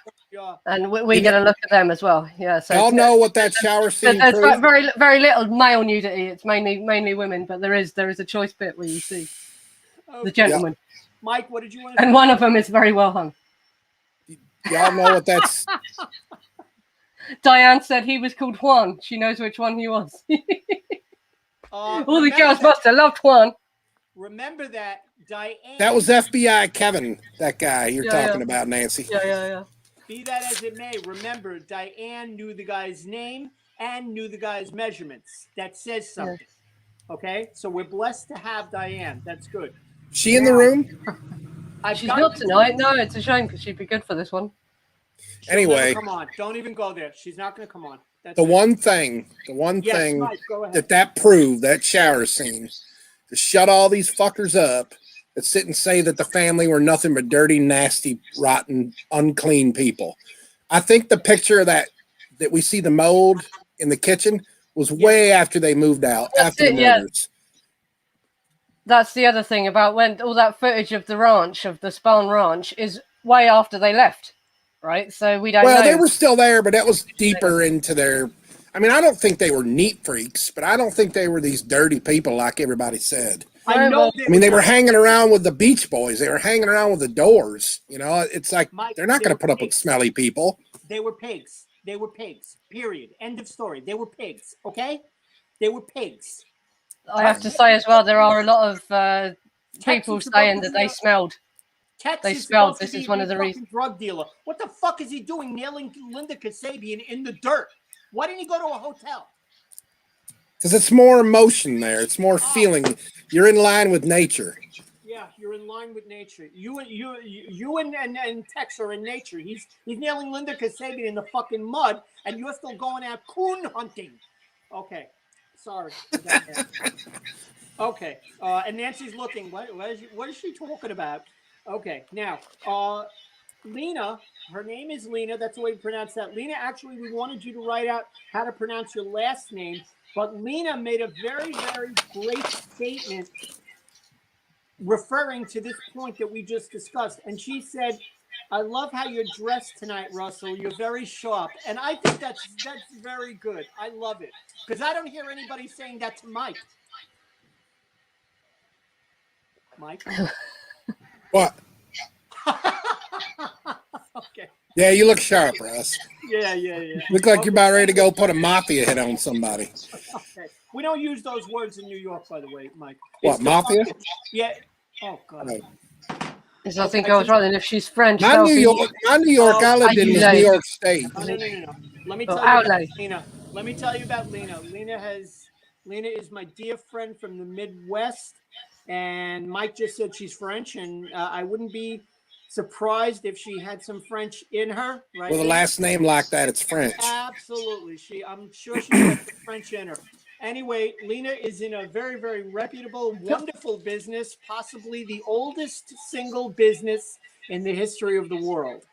B: and we're going to look at them as well. Yeah, so
A: y'all know what that shower scene
B: there's
A: proved?
B: very, very little male nudity. It's mainly women, but there is a choice bit where you see the gentleman.
C: Yeah. Mike, what did you want to say?
B: And one of them is very well hung.
A: Y'all know what that's...
B: Diane said he was called Juan. She knows which one he was. All the girls must have loved Juan.
C: Remember that Diane...
A: That was FBI Kevin, that guy you're talking about, Nancy.
B: Yeah.
C: Be that as it may, remember, Diane knew the guy's name and knew the guy's measurements. That says something. Yeah. Okay? So we're blessed to have Diane. That's good.
A: She in the room?
B: She's not tonight. No, it's a shame because she'd be good for this one.
A: Anyway,
C: come on, don't even go there. She's not going to come on.
A: That's the one thing
C: Mike,
A: that proved, that shower scene, to shut all these fuckers up that sit and say that the family were nothing but dirty, nasty, rotten, unclean people. I think the picture of that we see the mold in the kitchen was way after they moved out, after the murders.
B: That's the other thing about when all that footage of the ranch, of the Spahn Ranch, is way after they left. Right, so we don't know.
A: Well, they were still there, but that was deeper into their... I mean, I don't think they were neat freaks, but I don't think they were these dirty people like everybody said.
C: I know.
A: I mean, they were hanging around with the Beach Boys. They were hanging around with the Doors. You know, it's like
C: Mike,
A: they're not going to put up with smelly people.
C: They were pigs. They were pigs. Period. End of story. They were pigs. Okay? They were pigs.
B: I have to say as well, there are a lot of people saying that they smelled. They smelled. This is one of the reasons.
C: Drug dealer. What the fuck is he doing nailing Linda Kasabian in the dirt? Why didn't he go to a hotel?
A: Because it's more emotion there. It's more feeling. You're in line with nature.
C: Yeah, you're in line with nature. You and Tex are in nature. He's nailing Linda Kasabian in the fucking mud, and you're still going out coon hunting. Okay, sorry. Okay, and Nancy's looking. What is she talking about? Okay, now, Lena. Her name is Lena. That's the way you pronounce that. Lena, actually, we wanted you to write out how to pronounce your last name, but Lena made a very, very great statement referring to this point that we just discussed. And she said, I love how you're dressed tonight, Russell. You're very sharp. And I think that's very good. I love it. Because I don't hear anybody saying that to Mike. Mike?
A: What?
C: Okay.
A: Yeah, you look sharp, Russ.
C: Yeah.
A: Look like you're about ready to go put a mafia hit on somebody.
C: Okay. We don't use those words in New York, by the way, Mike.
A: What, mafia?
C: Yeah. Oh, God.
B: Yes, I think I was right. And if she's French,
A: not New York. I lived in New York State.
C: No. Let me tell you about Lena. Let me tell you about Lena. Lena is my dear friend from the Midwest, and Mike just said she's French, and I wouldn't be surprised if she had some French in her. Right?
A: With a last name like that, it's French.
C: Absolutely. I'm sure she has some French in her. Anyway, Lena is in a very, very reputable, wonderful business, possibly the oldest single business in the history of the world.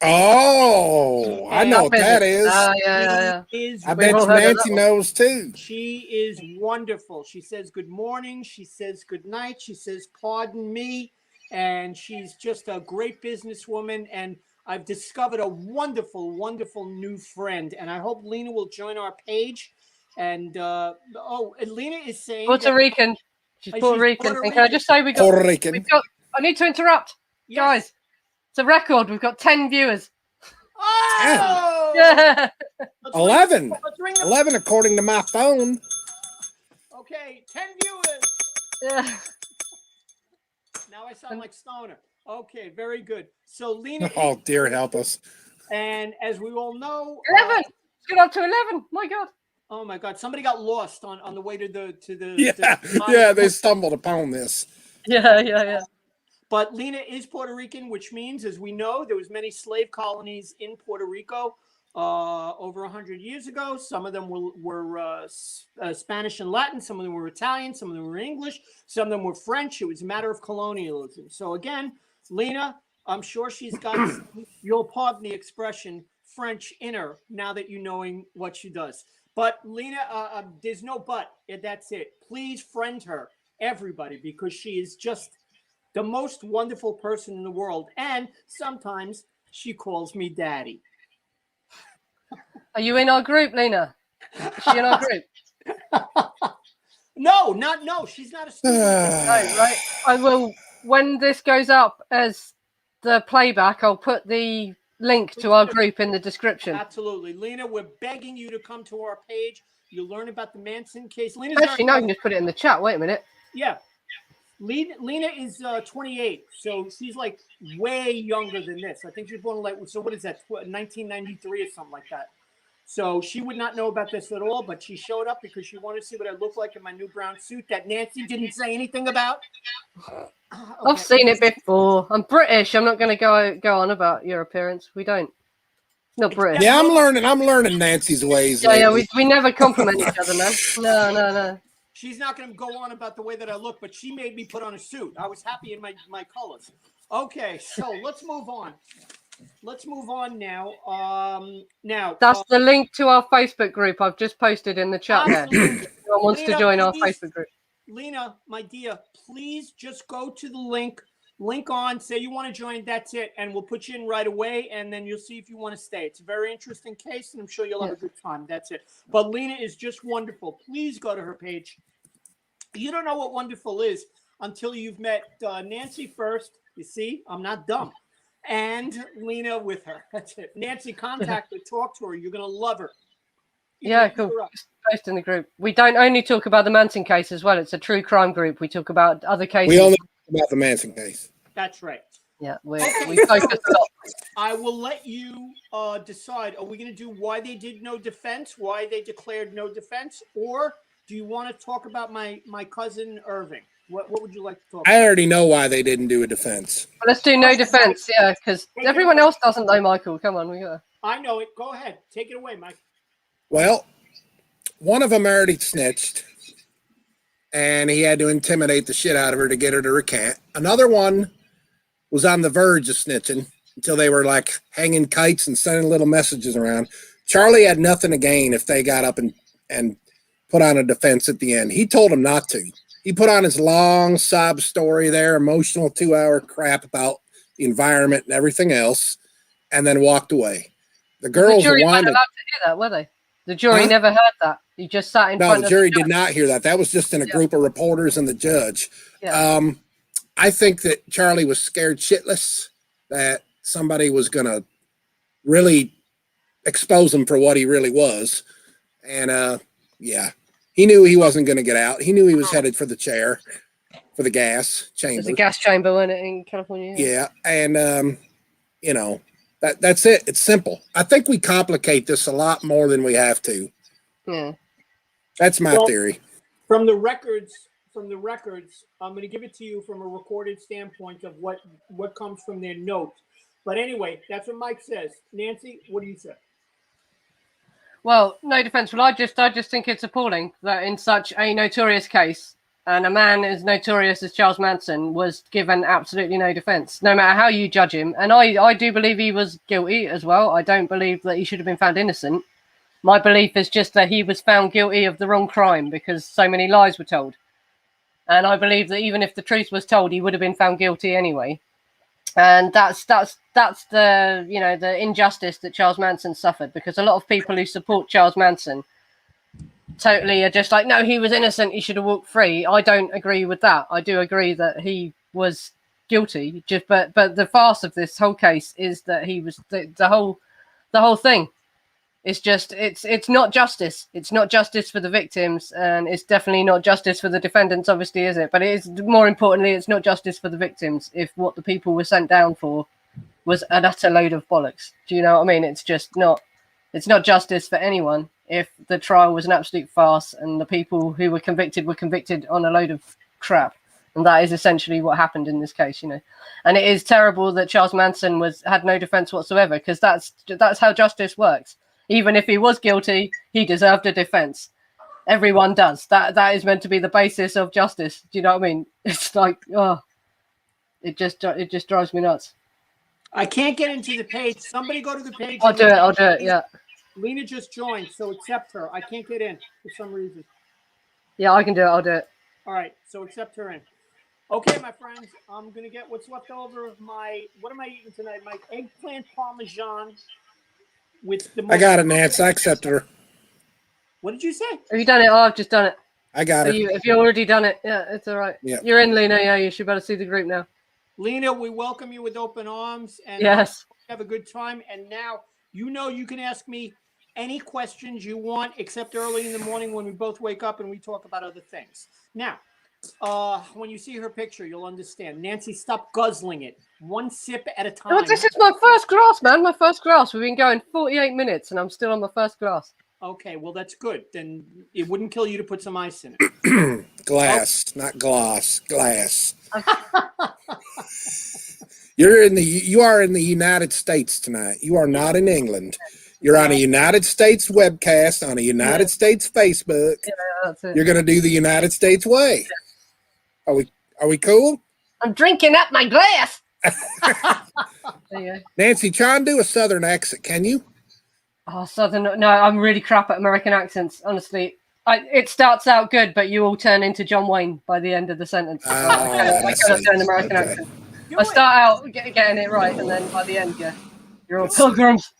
A: Oh, I know what that is.
B: Yeah.
A: I bet Nancy knows too.
C: She is wonderful. She says good morning. She says good night. She says pardon me. And she's just a great businesswoman. And I've discovered a wonderful, wonderful new friend. And I hope Lena will join our page. And and Lena is saying
B: Puerto Rican. She's Puerto Rican. And can I just say we got
A: Puerto Rican.
B: I need to interrupt, guys. It's a record. We've got 10 viewers.
C: Oh!
B: Yeah.
A: 11 according to my phone.
C: Okay, 10 viewers.
B: Yeah.
C: Now I sound like Stoner. Okay, very good. So Lena.
A: Oh dear, help us.
C: And as we all know,
B: 11. Let's get up to 11. My God.
C: Oh my God! Somebody got lost on the way to the.
A: Yeah. They stumbled upon this.
B: Yeah.
C: But Lena is Puerto Rican, which means, as we know, there was many slave colonies in Puerto Rico over 100 years ago. Some of them were Spanish and Latin. Some of them were Italian. Some of them were English. Some of them were French. It was a matter of colonialism. So again, Lena, I'm sure she's got, you'll pardon the expression, French in her now that you're knowing what she does. But Lena, there's no but. That's it. Please friend her, everybody, because she is just the most wonderful person in the world. And sometimes she calls me daddy.
B: Are you in our group, Lena? Is she in our group?
C: No, she's not a student.
B: Right. I will, when this goes up as the playback, I'll put the link to our group in the description.
C: Absolutely. Lena, we're begging you to come to our page. You'll learn about the Manson case.
B: Actually, no, I can just put it in the chat. Wait a minute.
C: Yeah. Lena is 28, so she's like way younger than this. I think she's born like, so what is that, 1993 or something like that. So she would not know about this at all, but she showed up because she wanted to see what I look like in my new brown suit that Nancy didn't say anything about. Okay.
B: I've seen it before. I'm British. I'm not going to go on about your appearance. We don't. Not British.
A: Yeah, I'm learning Nancy's ways.
B: Yeah, we never compliment each other, man. No.
C: She's not going to go on about the way that I look, but she made me put on a suit. I was happy in my colors. Okay, so let's move on. Let's move on now. That's
B: the link to our Facebook group. I've just posted in the chat there. If anyone wants to join our Facebook group.
C: Lena, my dear, please just go to the link on, say you want to join, that's it, and we'll put you in right away, and then you'll see if you want to stay. It's a very interesting case, and I'm sure you'll have a good time. That's it. But Lena is just wonderful. Please go to her page. You don't know what wonderful is until you've met Nancy first. You see, I'm not dumb. And Lena with her. That's it. Nancy, contact her, talk to her. You're going to love her.
B: Yeah, cool. Post in the group. We don't only talk about the Manson case as well. It's a true crime group. We talk about other cases.
A: We only talk about the Manson case.
C: That's right.
B: Yeah, we focus a lot.
C: I will let you decide. Are we going to do why they did no defense, why they declared no defense, or do you want to talk about my cousin Irving? What would you like to talk about?
A: I already know why they didn't do a defense.
B: Well, let's do no defense, yeah, because everyone else doesn't know, Michael. Come on, we got.
C: I know it. Go ahead. Take it away, Mike.
A: Well, one of them already snitched, and he had to intimidate the shit out of her to get her to recant. Another one was on the verge of snitching until they were like hanging kites and sending little messages around. Charlie had nothing to gain if they got up and put on a defense at the end. He told them not to. He put on his long sob story there, emotional 2-hour crap about the environment and everything else, and then walked away. The girls
B: weren't
A: wanted
B: allowed to hear that, were they? The jury never heard that. You just sat in front of
A: the jury did not hear that. That was just in a group of reporters and the judge.
B: Yeah.
A: I think that Charlie was scared shitless that somebody was going to really expose him for what he really was. And, he knew he wasn't going to get out. He knew he was headed for the chair, for the gas chamber.
B: There's a gas chamber, wasn't it, in California?
A: Yeah. And, that's it. It's simple. I think we complicate this a lot more than we have to.
B: Yeah.
A: That's my theory.
C: From the records, I'm going to give it to you from a recorded standpoint of what comes from their notes. But anyway, that's what Mike says. Nancy, what do you say?
B: Well, no defense. Well, I just think it's appalling that in such a notorious case, and a man as notorious as Charles Manson was given absolutely no defense, no matter how you judge him. And I do believe he was guilty as well. I don't believe that he should have been found innocent. My belief is just that he was found guilty of the wrong crime because so many lies were told. And I believe that even if the truth was told, he would have been found guilty anyway. And that's the the injustice that Charles Manson suffered, because a lot of people who support Charles Manson totally are just like, no, he was innocent, he should have walked free. I don't agree with that. I do agree that he was guilty. But the farce of this whole case is that he was the whole thing. It's just it's not justice. It's not justice for the victims, and it's definitely not justice for the defendants, obviously, is it? But it is, more importantly, it's not justice for the victims if what the people were sent down for was an utter load of bollocks. Do you know what I mean? It's just not. It's not justice for anyone if the trial was an absolute farce and the people who were convicted on a load of crap. And that is essentially what happened in this case, And it is terrible that Charles Manson had no defense whatsoever, because that's how justice works. Even if he was guilty, he deserved a defense. Everyone does. That is meant to be the basis of justice. Do you know what I mean? It's like, it just drives me nuts.
C: I can't get into the page. Somebody go to the page.
B: I'll do it. Yeah.
C: Lena just joined, so accept her. I can't get in for some reason.
B: Yeah, I can do it. I'll do it.
C: All right, so accept her in. Okay, my friends, I'm gonna get what's left over of my. What am I eating tonight? My eggplant parmesan.
A: I got it, Nance. I accepted her.
C: What did you say?
B: Have you done it? Oh, I've just done it.
A: I got it.
B: If you already done it, yeah, it's all right.
A: Yeah.
B: You're in, Lena. Yeah, you should better see the group now.
C: Lena, we welcome you with open arms. And
B: yes.
C: Have a good time. And now, you can ask me any questions you want, except early in the morning when we both wake up and we talk about other things. Now, when you see her picture, you'll understand. Nancy, stop guzzling it. One sip at a time.
B: Well, this is my first glass, man. My first glass. We've been going 48 minutes and I'm still on my first glass.
C: Okay, well, that's good. Then it wouldn't kill you to put some ice in it.
A: Glass, not gloss. Glass. You are in the United States tonight. You are not in England. You're on a United States webcast, on a United States Facebook.
B: Yeah, that's it.
A: You're going to do the United States way. Are we cool?
B: I'm drinking up my glass. There you go.
A: Nancy, try and do a Southern accent, can you?
B: Oh, Southern. No, I'm really crap at American accents, honestly. It starts out good, but you all turn into John Wayne by the end of the sentence. I cannot do an American accent. I start out getting it right, and then by the end, you're all pilgrims.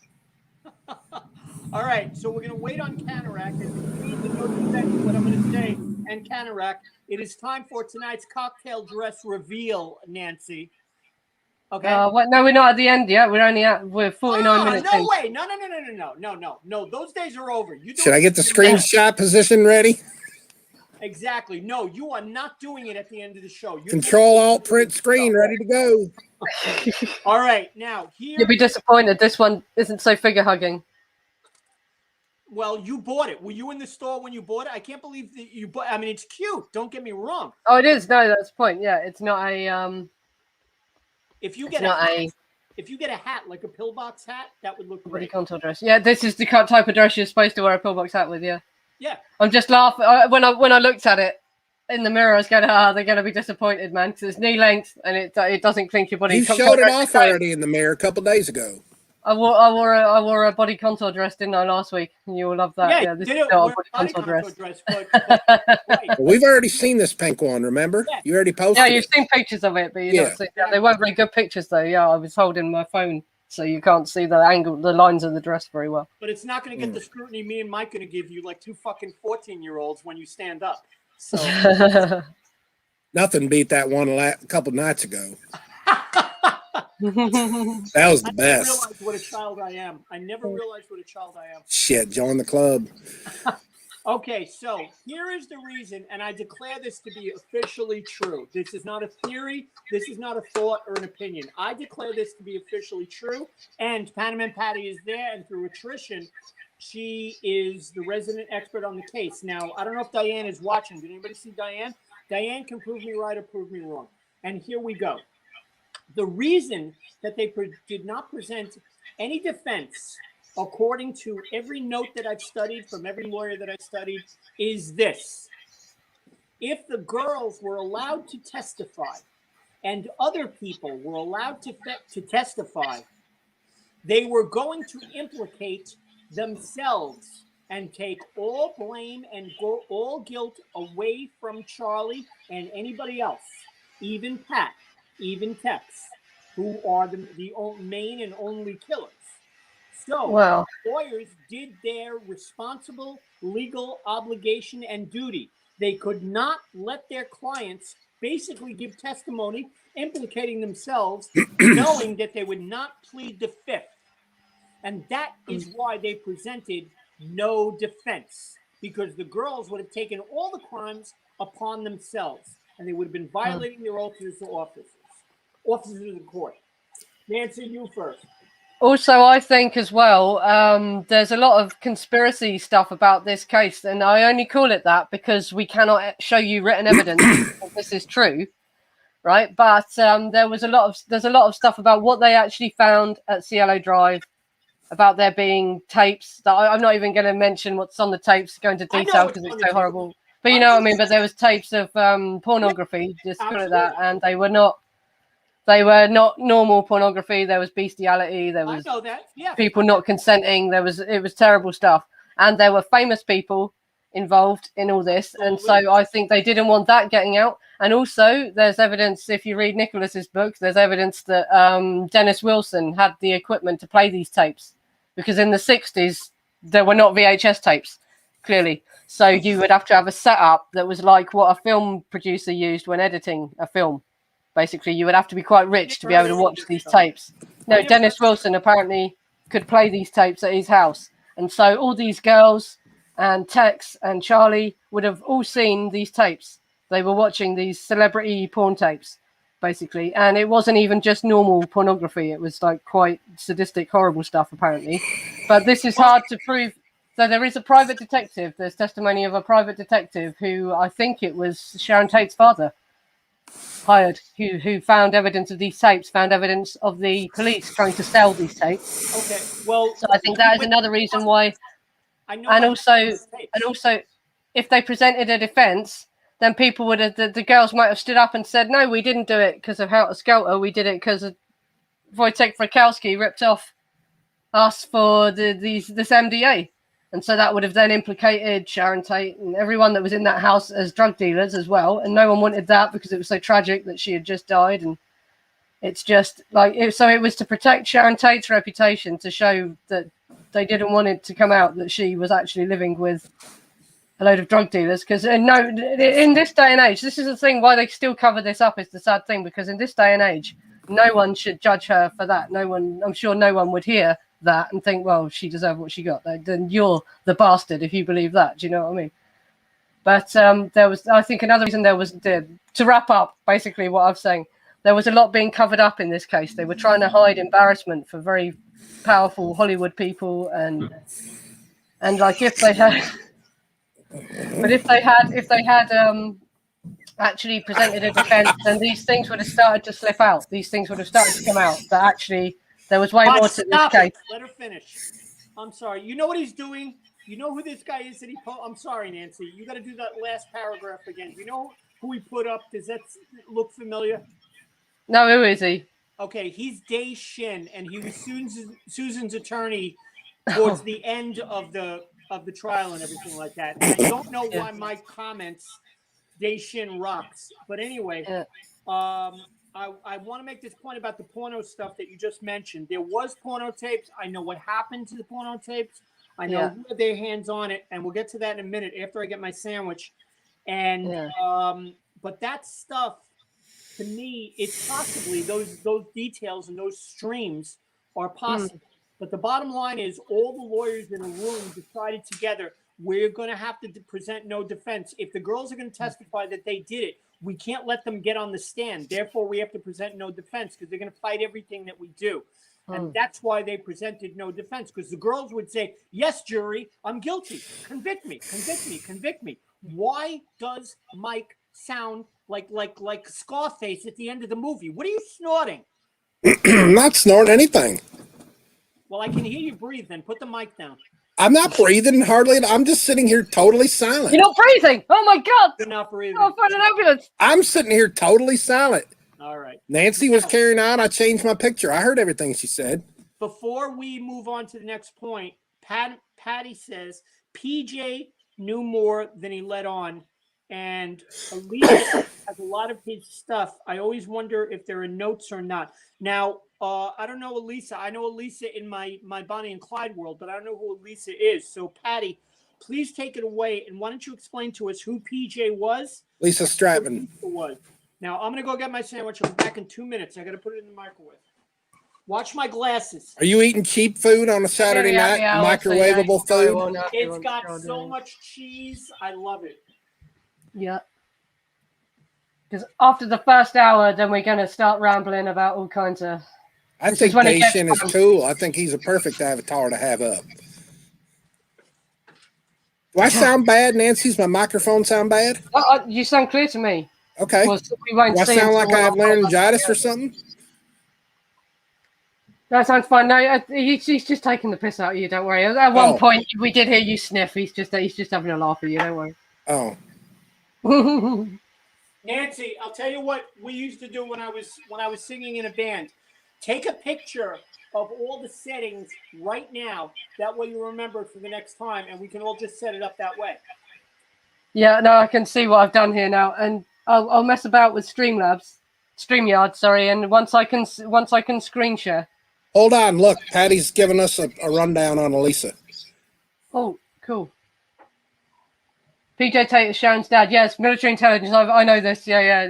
C: All right, so we're going to wait on Canarak, and between the no defense, what I'm going to say, and Canarak, it is time for tonight's cocktail dress reveal, Nancy. Okay.
B: No, we're not at the end yet. We're 49 minutes
C: no
B: in.
C: way. No. Those days are over.
A: Should I get the screenshot position ready?
C: Exactly. No, you are not doing it at the end of the show.
A: Control Alt print screen ready to go.
C: All right. Now here.
B: You'll be disappointed. This one isn't so figure hugging.
C: Well, you bought it. Were you in the store when you bought it? I can't believe that you bought. I mean, it's cute. Don't get me wrong.
B: Oh, it is. No, that's the point. Yeah, it's not a
C: If you get a hat like a pillbox hat, that would look great.
B: Contour dress. Yeah, this is the type of dress you're supposed to wear a pillbox hat with. Yeah.
C: Yeah.
B: I'm just laughing when I looked at it in the mirror. I was going, they're going to be disappointed, man, because it's knee length and it doesn't clink your body.
A: You showed it off already in the mirror a couple days ago.
B: I wore a body contour dress, didn't I, last week? And you will love that. Yeah, this is not a body contour dress.
C: Right.
A: We've already seen this pink one, remember? Yeah. You already posted
B: Yeah, you've seen pictures of it, but you've not seen it. They weren't very good pictures, though. Yeah, I was holding my phone, so you can't see the lines of the dress very well.
C: But it's not going to get the scrutiny me and Mike going to give you like two fucking 14-year-olds when you stand up. So
A: nothing beat that one a couple nights ago. That was the best.
C: I never realized what a child I am.
A: Shit, join the club.
C: Okay, so here is the reason, and I declare this to be officially true. This is not a theory. This is not a thought or an opinion. I declare this to be officially true, and Panaman Patty is there, and through attrition, she is the resident expert on the case. Now, I don't know if Diane is watching. Did anybody see Diane? Diane can prove me right or prove me wrong. And here we go. The reason that they did not present any defense, according to every note that I've studied from every lawyer that I've studied, is this. If the girls were allowed to testify and other people were allowed to testify, they were going to implicate themselves and take all blame and all guilt away from Charlie and anybody else, even Pat, even Tex, who are the main and only killers. So lawyers did their responsible legal obligation and duty. They could not let their clients basically give testimony implicating themselves, knowing that they would not plead the fifth. And that is why they presented no defense, because the girls would have taken all the crimes upon themselves, and they would have been violating their oaths as officers of the court. Nancy, you first.
B: Also, I think as well, there's a lot of conspiracy stuff about this case, and I only call it that because we cannot show you written evidence that this is true, right? But there's a lot of stuff about what they actually found at Cielo Drive, about there being tapes that I'm not even going to mention what's on the tapes, go into detail because it's so horrible. But you know what I mean. But there was tapes of pornography, just call it that, and they were not normal pornography. There was bestiality. There was people not consenting. It was terrible stuff, and there were famous people involved in all this, and so I think they didn't want that getting out. And also, there's evidence, if you read Nicholas's book, there's evidence that Dennis Wilson had the equipment to play these tapes, because in the 60s there were not VHS tapes, clearly. So you would have to have a setup that was like what a film producer used when editing a film. Basically, you would have to be quite rich to be able to watch these tapes. No, Dennis Wilson apparently could play these tapes at his house. And so all these girls and Tex and Charlie would have all seen these tapes. They were watching these celebrity porn tapes, basically. And it wasn't even just normal pornography. It was like quite sadistic, horrible stuff, apparently. But this is hard to prove. So there is a private detective. There's testimony of a private detective who, I think it was Sharon Tate's father, hired, who found evidence of these tapes, found evidence of the police trying to sell these tapes.
C: Okay, well,
B: so I think that is another reason why. And also, if they presented a defense, then people would have, the girls might have stood up and said, no, we didn't do it because of Helter Skelter. We did it because Wojciech Frykowski ripped off us for this MDA. And so that would have then implicated Sharon Tate and everyone that was in that house as drug dealers as well. And no one wanted that because it was so tragic that she had just died. And it's just like, so it was to protect Sharon Tate's reputation, to show that they didn't want it to come out that she was actually living with a load of drug dealers. Because no, in this day and age, this is the thing why they still cover this up. Is the sad thing, because in this day and age, no one should judge her for that. No one, I'm sure, no one would hear that and think, well, she deserved what she got. Then you're the bastard if you believe that. Do you know what I mean? But there was, I think, another reason there was, to wrap up basically what I'm saying, there was a lot being covered up in this case. They were trying to hide embarrassment for very powerful Hollywood people, and like if they had, but if they had actually presented a defense, then these things would have started to slip out. These things would have started to come out. That actually there was way more to this case.
C: Let her finish. I'm sorry. You know what he's doing? You know who this guy is that I'm sorry, Nancy. You got to do that last paragraph again. You know who he put up? Does that look familiar?
B: No, who is he?
C: Okay, he's Day Shin, and he was Susan's attorney towards the end of the trial and everything like that. And I don't know why Mike comments Day Shin rocks, but anyway, I want to make this point about the porno stuff that you just mentioned. There was porno tapes. I know what happened to the porno tapes. I know who had their hands on it, and we'll get to that in a minute after I get my sandwich. And but that stuff, to me, it's possibly those details and those streams are possible. But the bottom line is, all the lawyers in the room decided together, we're going to have to present no defense. If the girls are going to testify that they did it, we can't let them get on the stand. Therefore, we have to present no defense because they're going to fight everything that we do. And that's why they presented no defense, because the girls would say, yes, jury, I'm guilty. Convict me, convict me, convict me. Why does Mike sound like Scarface at the end of the movie? What are you snorting?
A: Not snorting anything.
C: Well, I can hear you breathe. Then put the mic down.
A: I'm not breathing hardly. I'm just sitting here totally silent.
B: You're not breathing. Oh my God!
C: You're not breathing.
B: I'll find an ambulance.
A: I'm sitting here totally silent.
C: All right.
A: Nancy was carrying on. I changed my picture. I heard everything she said.
C: Before we move on to the next point, Patty says PJ knew more than he let on, and Elisa has a lot of his stuff. I always wonder if there are notes or not. Now, I don't know Elisa. I know Elisa in my Bonnie and Clyde world, but I don't know who Elisa is. So, Patty, please take it away, and why don't you explain to us who PJ was?
A: Lisa Stratton.
C: Now, I'm going to go get my sandwich. I'll be back in 2 minutes. I got to put it in the microwave. Watch my glasses.
A: Are you eating cheap food on a Saturday night? Microwavable food?
C: It's got so much cheese. I love it.
B: Yeah. Because after the first hour, then we're going to start rambling about all kinds of...
A: I think Nation is cool. I think he's a perfect avatar to have up. Do I sound bad, Nancy? Does my microphone sound bad?
B: You sound clear to me.
A: Okay.
B: Well, we won't
A: do I sound like I have laryngitis or something?
B: That sounds fine. No, he's just taking the piss out of you. Don't worry. At one point, we did hear you sniff. He's just having a laugh at you. Don't worry.
A: Oh.
C: Nancy, I'll tell you what we used to do when I was singing in a band. Take a picture of all the settings right now. That way you remember it for the next time, and we can all just set it up that way.
B: Yeah, no, I can see what I've done here now, and I'll mess about with StreamYard, sorry, and once I can screen share.
A: Hold on, look, Patty's giving us a rundown on Elisa.
B: Oh, cool. PJ Tate is Sharon's dad. Yes, military intelligence. I know this. Yeah.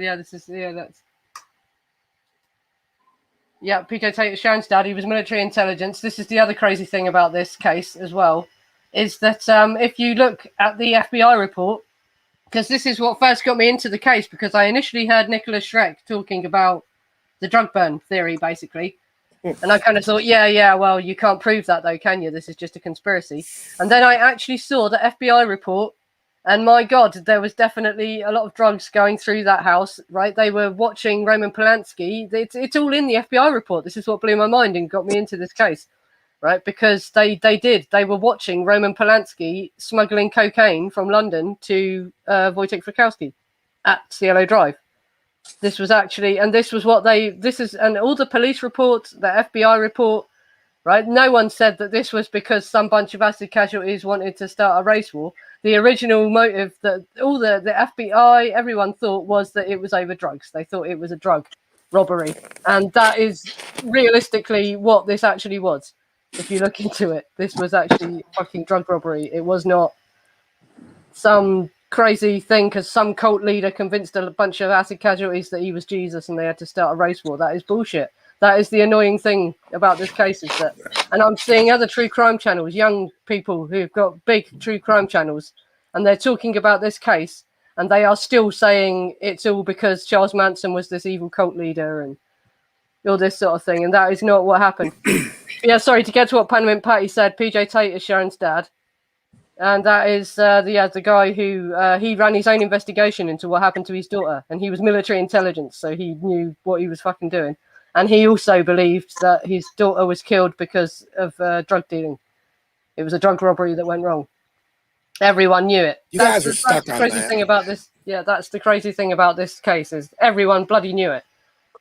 B: PJ Tate is Sharon's dad. He was military intelligence. This is the other crazy thing about this case as well, is that if you look at the FBI report, because this is what first got me into the case, because I initially heard Nicholas Schreck talking about the drug burn theory, basically. And I kind of thought, well, you can't prove that though, can you? This is just a conspiracy. And then I actually saw the FBI report, and my God, there was definitely a lot of drugs going through that house, right? They were watching Roman Polanski. It's all in the FBI report. This is what blew my mind and got me into this case, right? Because they were watching Roman Polanski smuggling cocaine from London to Wojciech Frykowski at Cielo Drive. This was actually, and this was what and all the police reports, the FBI report, right? No one said that this was because some bunch of acid casualties wanted to start a race war. The original motive that all the FBI, everyone thought was that it was over drugs. They thought it was a drug robbery. And that is realistically what this actually was. If you look into it, this was actually fucking drug robbery. It was not some crazy thing because some cult leader convinced a bunch of acid casualties that he was Jesus and they had to start a race war. That is bullshit. That is the annoying thing about this case is that, and I'm seeing other true crime channels, young people who've got big true crime channels, and they're talking about this case, and they are still saying it's all because Charles Manson was this evil cult leader and all this sort of thing, and that is not what happened. Yeah, sorry, to get to what Panamint Patty said, PJ Tate is Sharon's dad. And that is the guy who he ran his own investigation into what happened to his daughter, and he was military intelligence, so he knew what he was fucking doing. And he also believed that his daughter was killed because of drug dealing. It was a drug robbery that went wrong. Everyone knew it.
A: You guys are stuck on
B: crazy
A: that.
B: thing about this. Yeah, that's the crazy thing about this case is everyone bloody knew it.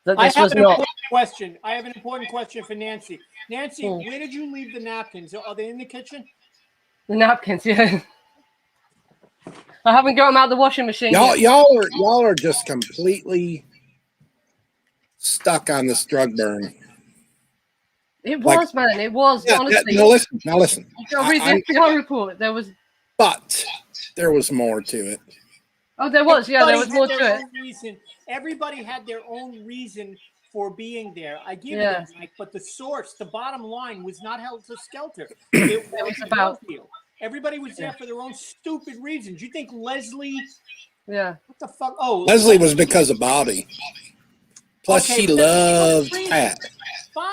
B: That this was not.
C: Question. I have an important question for Nancy. Nancy, where did you leave the napkins? Are they in the kitchen?
B: The napkins, yeah. I haven't got them out of the washing machine.
A: Y'all are just completely stuck on this drug burn.
B: It was, man. It was, honestly.
A: Now listen.
B: You got to read the FBI report. There was...
A: But there was more to it.
B: Oh, there was. Yeah, there was more to it.
C: Reason. Everybody had their own reason for being there. I give you that, Mike, but the source, the bottom line, was not held to skelter. It was about... Everybody was there for their own stupid reasons. You think Leslie...
B: Yeah.
C: What the fuck? Oh,
A: Leslie was because of Bobby. Plus, she loved Pat.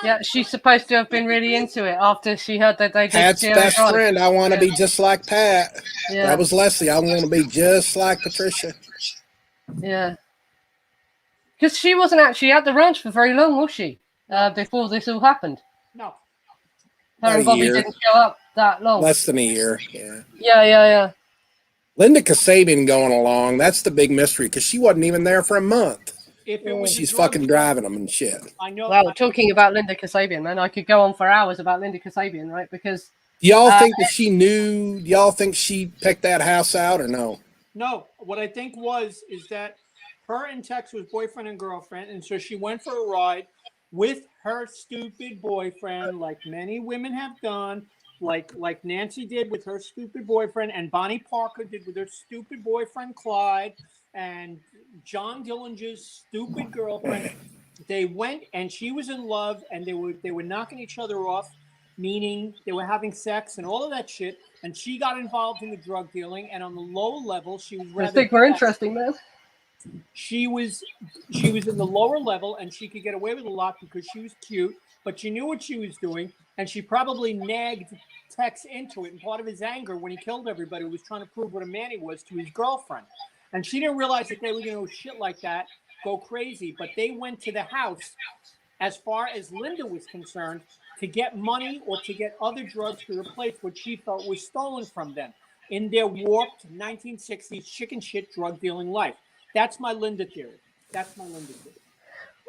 B: Yeah, she's supposed to have been really into it after she heard that they did.
A: Pat's best friend. I want to be just like Pat.
B: Yeah.
A: That was Leslie. I want to be just like Patricia.
B: Yeah. Because she wasn't actually at the ranch for very long, was she? Before this all happened.
C: No.
B: Her and Bobby didn't show up that long.
A: Less than a year. Yeah.
B: Yeah.
A: Linda Kasabian going along. That's the big mystery because she wasn't even there for a month.
C: If it was
A: She's fucking driving them and shit.
C: I know.
B: Well, talking about Linda Kasabian, man, I could go on for hours about Linda Kasabian, right? Because
A: y'all think that she knew? Y'all think she picked that house out or no?
C: No. What I think is that her and Tex was boyfriend and girlfriend, and so she went for a ride with her stupid boyfriend, like many women have done, like Nancy did with her stupid boyfriend, and Bonnie Parker did with her stupid boyfriend Clyde, and John Dillinger's stupid girlfriend. They went, and she was in love, and they were knocking each other off, meaning they were having sex and all of that shit. And she got involved in the drug dealing, and on the low level, she was rather.
B: I think we're interesting, man.
C: She was in the lower level, and she could get away with a lot because she was cute, but she knew what she was doing, and she probably nagged Tex into it. And part of his anger when he killed everybody was trying to prove what a man he was to his girlfriend. And she didn't realize that they were going to do shit like that, go crazy. But they went to the house, as far as Linda was concerned, to get money or to get other drugs to replace what she felt was stolen from them in their warped 1960s chicken shit drug dealing life. That's my Linda theory.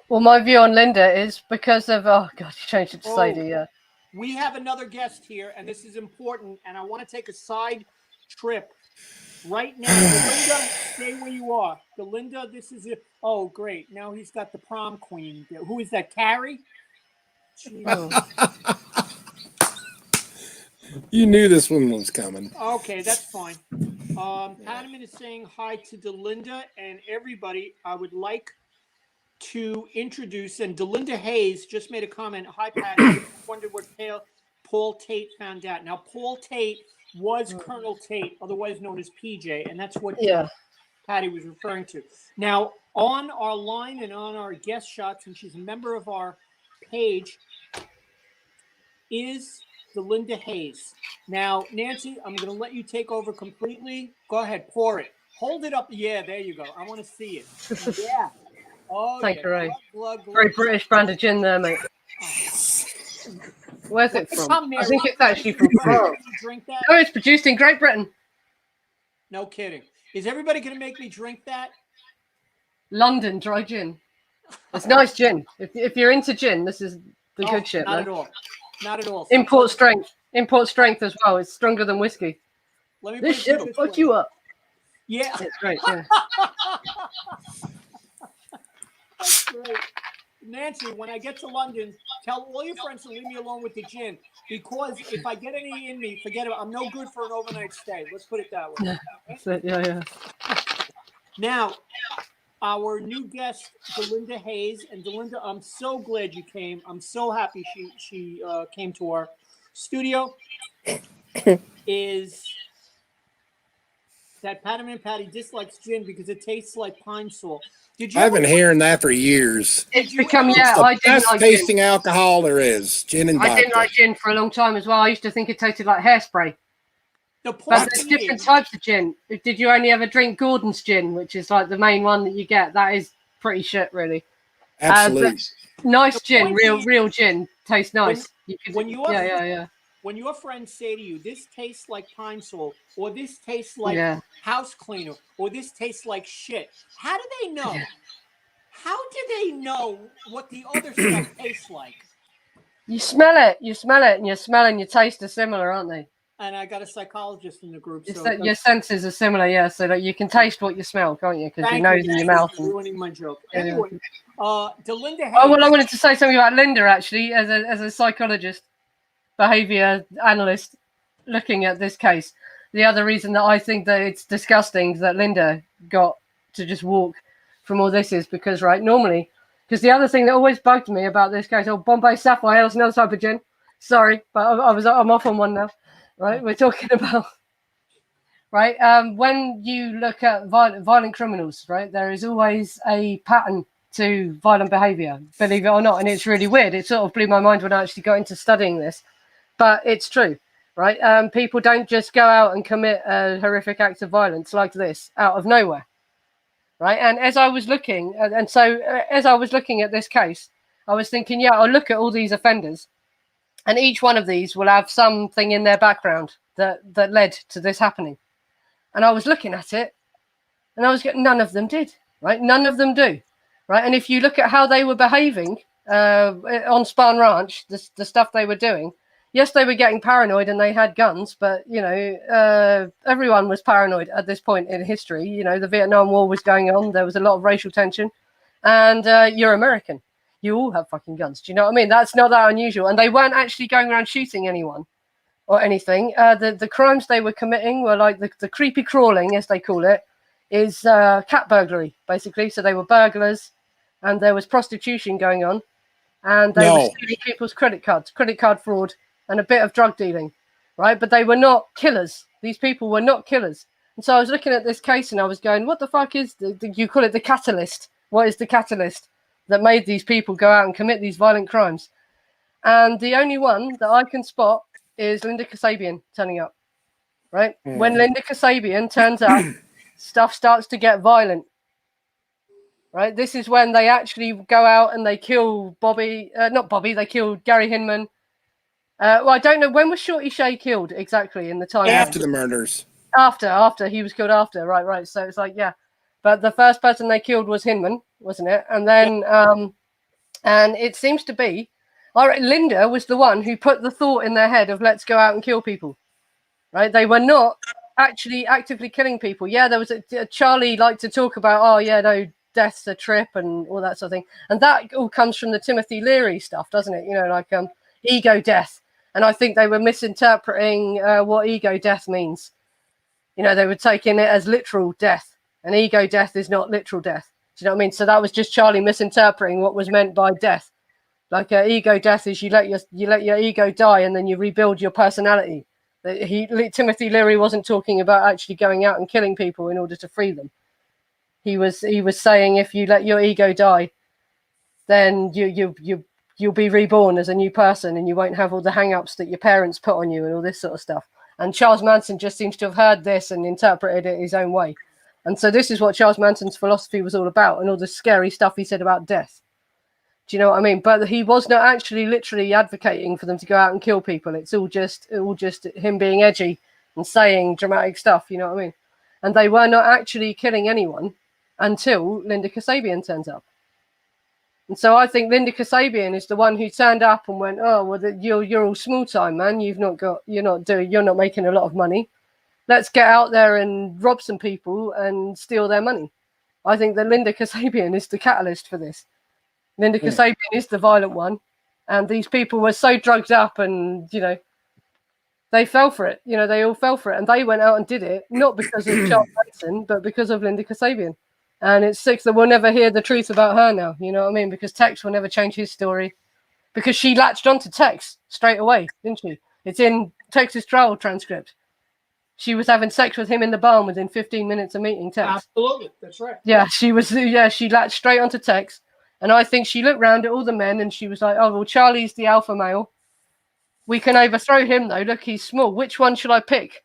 B: Well, my view on Linda is because of... Oh, God, you changed it to Sadie, yeah.
C: We have another guest here, and this is important, and I want to take a side trip right now. Delinda, stay where you are. Delinda, this is it. Oh, great. Now he's got the prom queen. Who is that, Carrie?
A: You knew this one was coming.
C: Okay, that's fine. Patterman is saying hi to Delinda and everybody. I would like to introduce, and Delinda Hayes just made a comment. Hi, Patty. Wondered what Paul Tate found out. Now, Paul Tate was Colonel Tate, otherwise known as PJ, and that's what Patty was referring to. Now, on our line and on our guest shots, and she's a member of our page, is Delinda Hayes. Now, Nancy, I'm going to let you take over completely. Go ahead, pour it. Hold it up. Yeah, there you go. I want to see it. Yeah. Oh,
B: thank you, Ray. Very British brand of gin there, mate. Where's it from? I think it's actually from France. Oh, it's produced in Great Britain.
C: No kidding. Is everybody going to make me drink that?
B: London dry gin. It's nice gin. If you're into gin, this is the good shit,
C: not
B: man.
C: At all. Not at all.
B: Import strength as well. It's stronger than whiskey. This shit will fuck you up.
C: Yeah.
B: It's great, yeah.
C: That's great. Nancy, when I get to London, Tell all your friends to leave me alone with the gin, because if I get any in me, forget it. I'm no good for an overnight stay. Let's put it that way.
B: Yeah, that's it. Yeah.
C: Now, our new guest, Delinda Hayes, and Delinda, I'm so glad you came. I'm so happy she came to our studio. Is that Patty dislikes gin because it tastes like pine salt. Did you?
A: I've been hearing that for years.
B: It's become
A: It's
B: I
A: the
B: didn't
A: best
B: like
A: tasting
B: gin.
A: alcohol there is. Gin and vodka.
B: I didn't like gin for a long time as well. I used to think it tasted like hairspray.
C: But
B: there's different types of gin. Did you only ever drink Gordon's gin, which is like the main one that you get? That is pretty shit, really.
A: Absolutely.
B: Nice gin, real gin, tastes nice.
C: When your friends say to you, "This tastes like pine salt," or "This tastes like house cleaner," or "This tastes like shit," how do they know?
B: Yeah.
C: How do they know what the other stuff tastes like?
B: You smell it, and your smell and your taste are similar, aren't they?
C: And I got a psychologist in the group. So
B: your senses are similar, yeah, so that you can taste what you smell, can't you? Because your nose and your mouth.
C: Ruining my joke. Anyway, Delinda Hayes.
B: Oh, well, I wanted to say something about Linda, actually, as a psychologist, behavior analyst, looking at this case. The other reason that I think that it's disgusting that Linda got to just walk from all this is because, normally, because the other thing that always bugged me about this case, Bombay Sapphire, that's another type of gin. Sorry, but I'm off on one now. Right, we're talking about when you look at violent criminals, there is always a pattern to violent behavior, believe it or not, and it's really weird. It sort of blew my mind when I actually got into studying this, but it's true, people don't just go out and commit a horrific act of violence like this out of nowhere, and as I was looking at this case, I was thinking, I'll look at all these offenders. And each one of these will have something in their background that led to this happening. And I was looking at it, and I was getting, none of them did, None of them do, And if you look at how they were behaving on Spahn Ranch, the stuff they were doing, yes, they were getting paranoid and they had guns, but, everyone was paranoid at this point in history. The Vietnam War was going on. There was a lot of racial tension. And you're American. You all have fucking guns. Do you know what I mean? That's not that unusual. And they weren't actually going around shooting anyone or anything. The crimes they were committing were like the creepy crawling, as they call it, is cat burglary, basically. So they were burglars and there was prostitution going on. And they were stealing people's credit card fraud, and a bit of drug dealing, But they were not killers. These people were not killers. And so I was looking at this case and I was going, what the fuck is you call it the catalyst? What is the catalyst that made these people go out and commit these violent crimes? And the only one that I can spot is Linda Kasabian turning up, When Linda Kasabian turns up, stuff starts to get violent, This is when they actually go out and they kill they killed Gary Hinman. Well, I don't know, when was Shorty Shay killed exactly in the time?
A: After the murders.
B: After, he was killed after, right. So it's like, But the first person they killed was Hinman, wasn't it? And then, and it seems to be, Linda was the one who put the thought in their head of let's go out and kill people, They were not actually actively killing people. Yeah, there was Charlie liked to talk about, death's a trip and all that sort of thing. And that all comes from the Timothy Leary stuff, doesn't it? Ego death. And I think they were misinterpreting what ego death means. They were taking it as literal death. And ego death is not literal death. Do you know what I mean? So that was just Charlie misinterpreting what was meant by death. Like ego death is you let your ego die and then you rebuild your personality. Timothy Leary wasn't talking about actually going out and killing people in order to free them. He was saying if you let your ego die, then you'll be reborn as a new person and you won't have all the hang-ups that your parents put on you and all this sort of stuff. And Charles Manson just seems to have heard this and interpreted it his own way. And so this is what Charles Manson's philosophy was all about, and all the scary stuff he said about death. Do you know what I mean? But he was not actually literally advocating for them to go out and kill people. It's all just him being edgy and saying dramatic stuff, you know what I mean? And they were not actually killing anyone until Linda Kasabian turns up. And so I think Linda Kasabian is the one who turned up and went, oh, well, you're all small time, man. You're not making a lot of money. Let's get out there and rob some people and steal their money. I think that Linda Kasabian is the catalyst for this. Linda Kasabian is the violent one. And these people were so drugged up, and they fell for it. They all fell for it, and they went out and did it not because of Charles Manson, but because of Linda Kasabian. And it's sick that we'll never hear the truth about her now. You know what I mean? Because Tex will never change his story, because she latched onto Tex straight away, didn't she? It's in Tex's trial transcript. She was having sex with him in the barn within 15 minutes of meeting Tex.
C: Absolutely, that's right.
B: Yeah, she was. Yeah, she latched straight onto Tex, and I think she looked round at all the men, and she was like, "Oh well, Charlie's the alpha male. We can overthrow him though. Look, he's small. Which one should I pick?"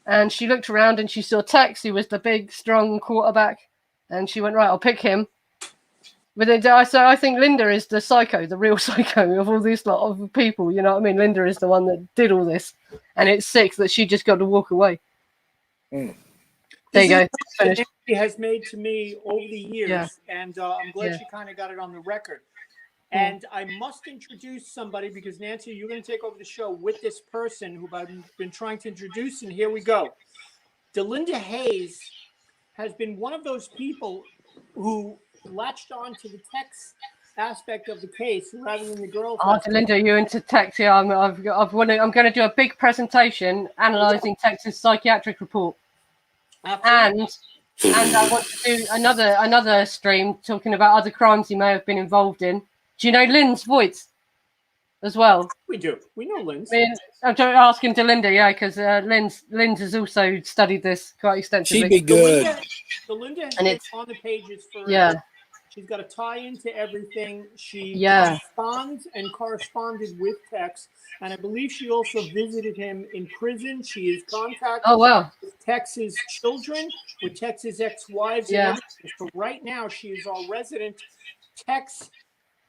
B: And she looked around and she saw Tex, who was the big, strong quarterback, and she went, "Right, I'll pick him." But I think Linda is the psycho, the real psycho of all this lot of people. You know what I mean? Linda is the one that did all this, and it's sick that she just got to walk away. There you go.
C: That Nancy has made to me over the years, and I'm glad she kind of got it on the record. And I must introduce somebody, because Nancy, you're going to take over the show with this person who I've been trying to introduce, and here we go. Delinda Hayes has been one of those people who latched on to the Tex aspect of the case rather than the girls.
B: Oh, Delinda, you're into Tex. Yeah, I'm going to do a big presentation analysing Tex's psychiatric report. And I want to do another stream talking about other crimes he may have been involved in. Do you know Lynn's voice as well?
C: We do. We know Lynn's.
B: I'm asking Delinda, yeah, because Lynn's has also studied this quite extensively.
A: She'd be good.
C: Delinda
B: and
C: it's on the pages for. She's got a tie into everything. She corresponds and corresponded with Tex, and I believe she also visited him in prison. She is contacted with Tex's children, with Tex's ex-wives. And so right now, she is our resident Tex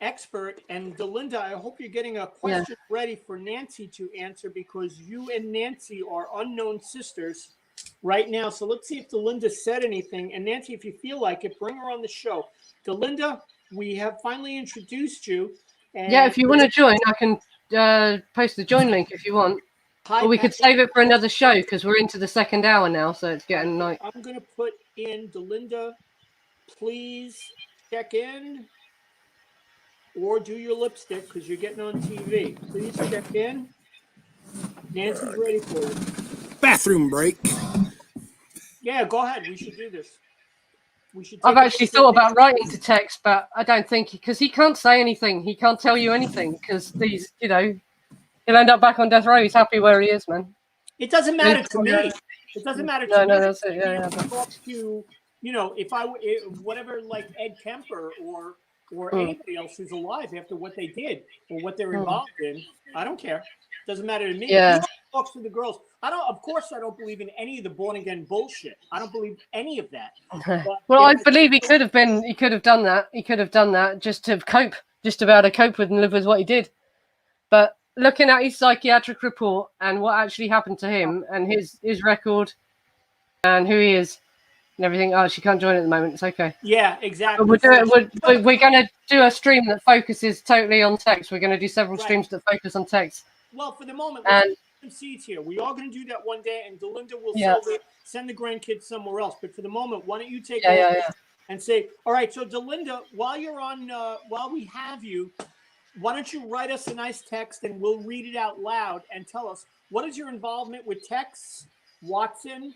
C: expert. And Delinda, I hope you're getting a question ready for Nancy to answer, because you and Nancy are unknown sisters right now. So let's see if Delinda said anything. And Nancy, if you feel like it, bring her on the show. Delinda, we have finally introduced you. And
B: if you want to join, I can post the join link if you want. Or we could save it for another show, because we're into the second hour now, so it's getting night.
C: I'm going to put in Delinda, please check in, or do your lipstick, because you're getting on TV. Please check in. Nancy's ready for you.
A: Bathroom break.
C: Yeah, go ahead. We should do this.
B: I've actually thought about writing to Tex, but I don't think, because he can't say anything. He can't tell you anything, because these, he'll end up back on death row. He's happy where he is, man.
C: It doesn't matter to me. It doesn't matter to me. No, that's it. Talk to, if I whatever, like Ed Kemper or anybody else who's alive after what they did or what they're involved in, I don't care. Doesn't matter to me.
B: Yeah.
C: Talk to the girls. Of course, I don't believe in any of the born again bullshit. I don't believe any of that.
B: Well, I believe he could have done that. He could have done that just to cope, just to be able to cope with and live with what he did. But looking at his psychiatric report and what actually happened to him and his record and who he is and everything. Oh, she can't join at the moment. It's okay.
C: Yeah, exactly.
B: But we're going to do a stream that focuses totally on Tex. We're going to do several streams that focus on Tex.
C: Well, for the moment, let's put some seeds here. We are going to do that one day, and Delinda will send the grandkids somewhere else. But for the moment, why don't you take over and say, all right, so Delinda, while you're on, while we have you, why don't you write us a nice text, and we'll read it out loud and tell us, what is your involvement with Tex Watson,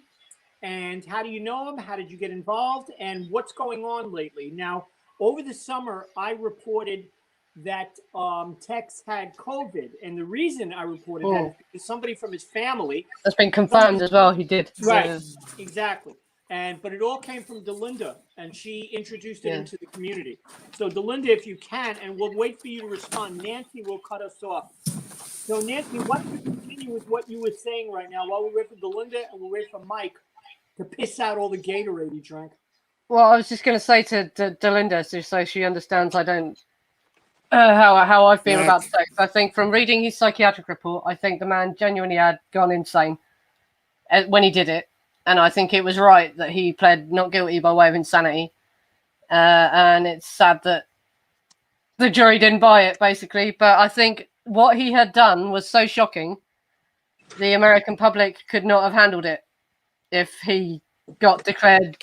C: and how do you know him? How did you get involved, and what's going on lately? Now, over the summer, I reported that Tex had COVID, and the reason I reported that is because somebody from his family
B: that's been confirmed as well. He did,
C: right? Exactly, but it all came from Delinda, and she introduced it into the community. So Delinda, if you can, and we'll wait for you to respond. Nancy will cut us off. So Nancy, why don't you continue with what you were saying right now while we wait for Delinda and we'll wait for Mike to piss out all the Gatorade he drank.
B: Well, I was just going to say to Delinda, so she understands I don't. How I feel about Tex. I think from reading his psychiatric report, I think the man genuinely had gone insane when he did it. And I think it was right that he pled not guilty by way of insanity. And it's sad that the jury didn't buy it, basically. But I think what he had done was so shocking, the American public could not have handled it if he got declared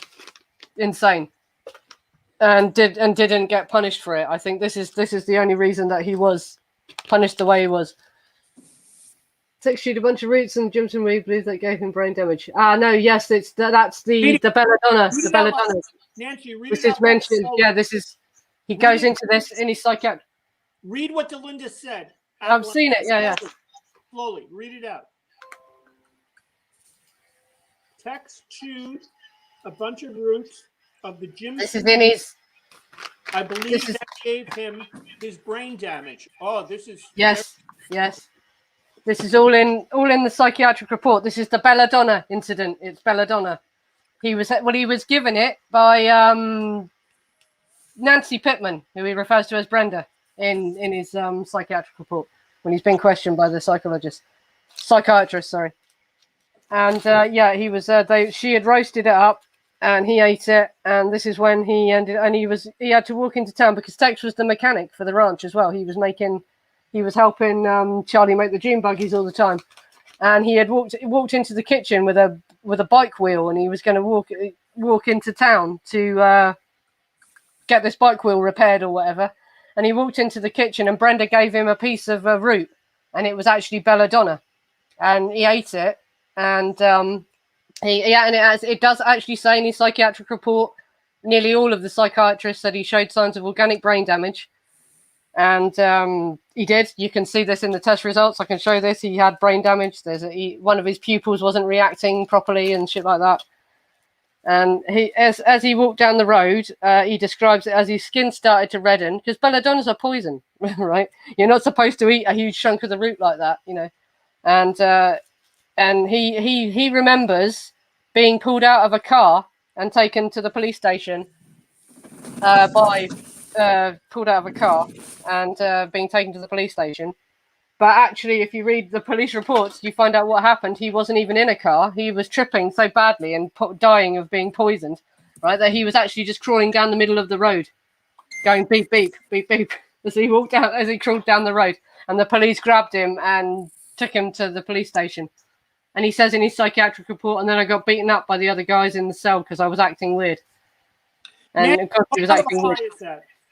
B: insane. And didn't get punished for it. I think this is the only reason that he was punished the way he was. Six chewed a bunch of roots and jumped and we believe that gave him brain damage. No, yes, that's the Belladonna. The Belladonna.
C: Nancy, read
B: this
C: it
B: is mentioned. Yeah, this is. He goes into this in his psychiatric.
C: Read what Delinda said.
B: I've seen it. Yeah, yeah.
C: Slowly, read it out. Tex chewed a bunch of roots of the gym.
B: This is in his.
C: I believe that gave him his brain damage. Oh, this is.
B: Yes, yes. This is all in the psychiatric report. This is the Belladonna incident. It's Belladonna. He was given it by Nancy Pittman, who he refers to as Brenda in his psychiatric report when he's been questioned by the psychiatrist. Sorry. And he was. She had roasted it up, and he ate it. And this is when he ended. And he had to walk into town because Tex was the mechanic for the ranch as well. He was helping Charlie make the dune buggies all the time, and he had walked into the kitchen with a bike wheel, and he was going to walk into town to get this bike wheel repaired or whatever. And he walked into the kitchen, and Brenda gave him a piece of root, and it was actually Belladonna, and he ate it, and it does actually say in his psychiatric report, nearly all of the psychiatrists said he showed signs of organic brain damage. And he did. You can see this in the test results. I can show this. He had brain damage. One of his pupils wasn't reacting properly and shit like that. And as he walked down the road, he describes it as his skin started to redden because belladonna's a poison, right? You're not supposed to eat a huge chunk of the root like that, you know. And he remembers being pulled out of a car and taken to the police station pulled out of a car and being taken to the police station. But actually, if you read the police reports, you find out what happened. He wasn't even in a car. He was tripping so badly and dying of being poisoned, right, that he was actually just crawling down the middle of the road, going beep, beep, beep, beep, as he crawled down the road. And the police grabbed him and took him to the police station. And he says in his psychiatric report, and then I got beaten up by the other guys in the cell because I was acting weird. And
C: Nancy,
B: of course, he was acting weird.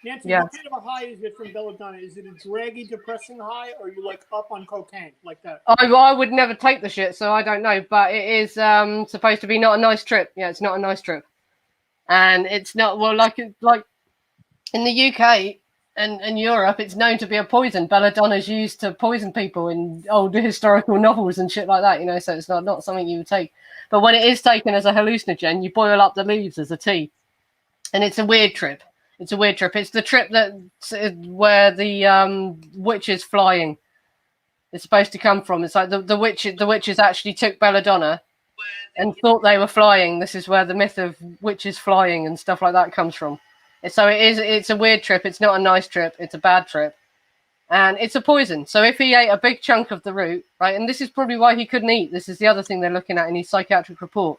C: Nancy, what kind of a high is it from Belladonna? Is it a draggy, depressing high, or are you like up on cocaine like that?
B: I would never take the shit, so I don't know. But it is supposed to be not a nice trip. Yeah, it's not a nice trip, and it's not like in the UK and Europe, it's known to be a poison. Belladonna's used to poison people in old historical novels and shit like that. You know, so it's not something you would take. But when it is taken as a hallucinogen, you boil up the leaves as a tea, and it's a weird trip. It's a weird trip. It's the trip where the witch is flying. It's supposed to come from. It's like the witches actually took Belladonna and thought they were flying. This is where the myth of witches flying and stuff like that comes from. So it's a weird trip. It's not a nice trip. It's a bad trip. And it's a poison. So if he ate a big chunk of the root, right, and this is probably why he couldn't eat. This is the other thing they're looking at in his psychiatric report.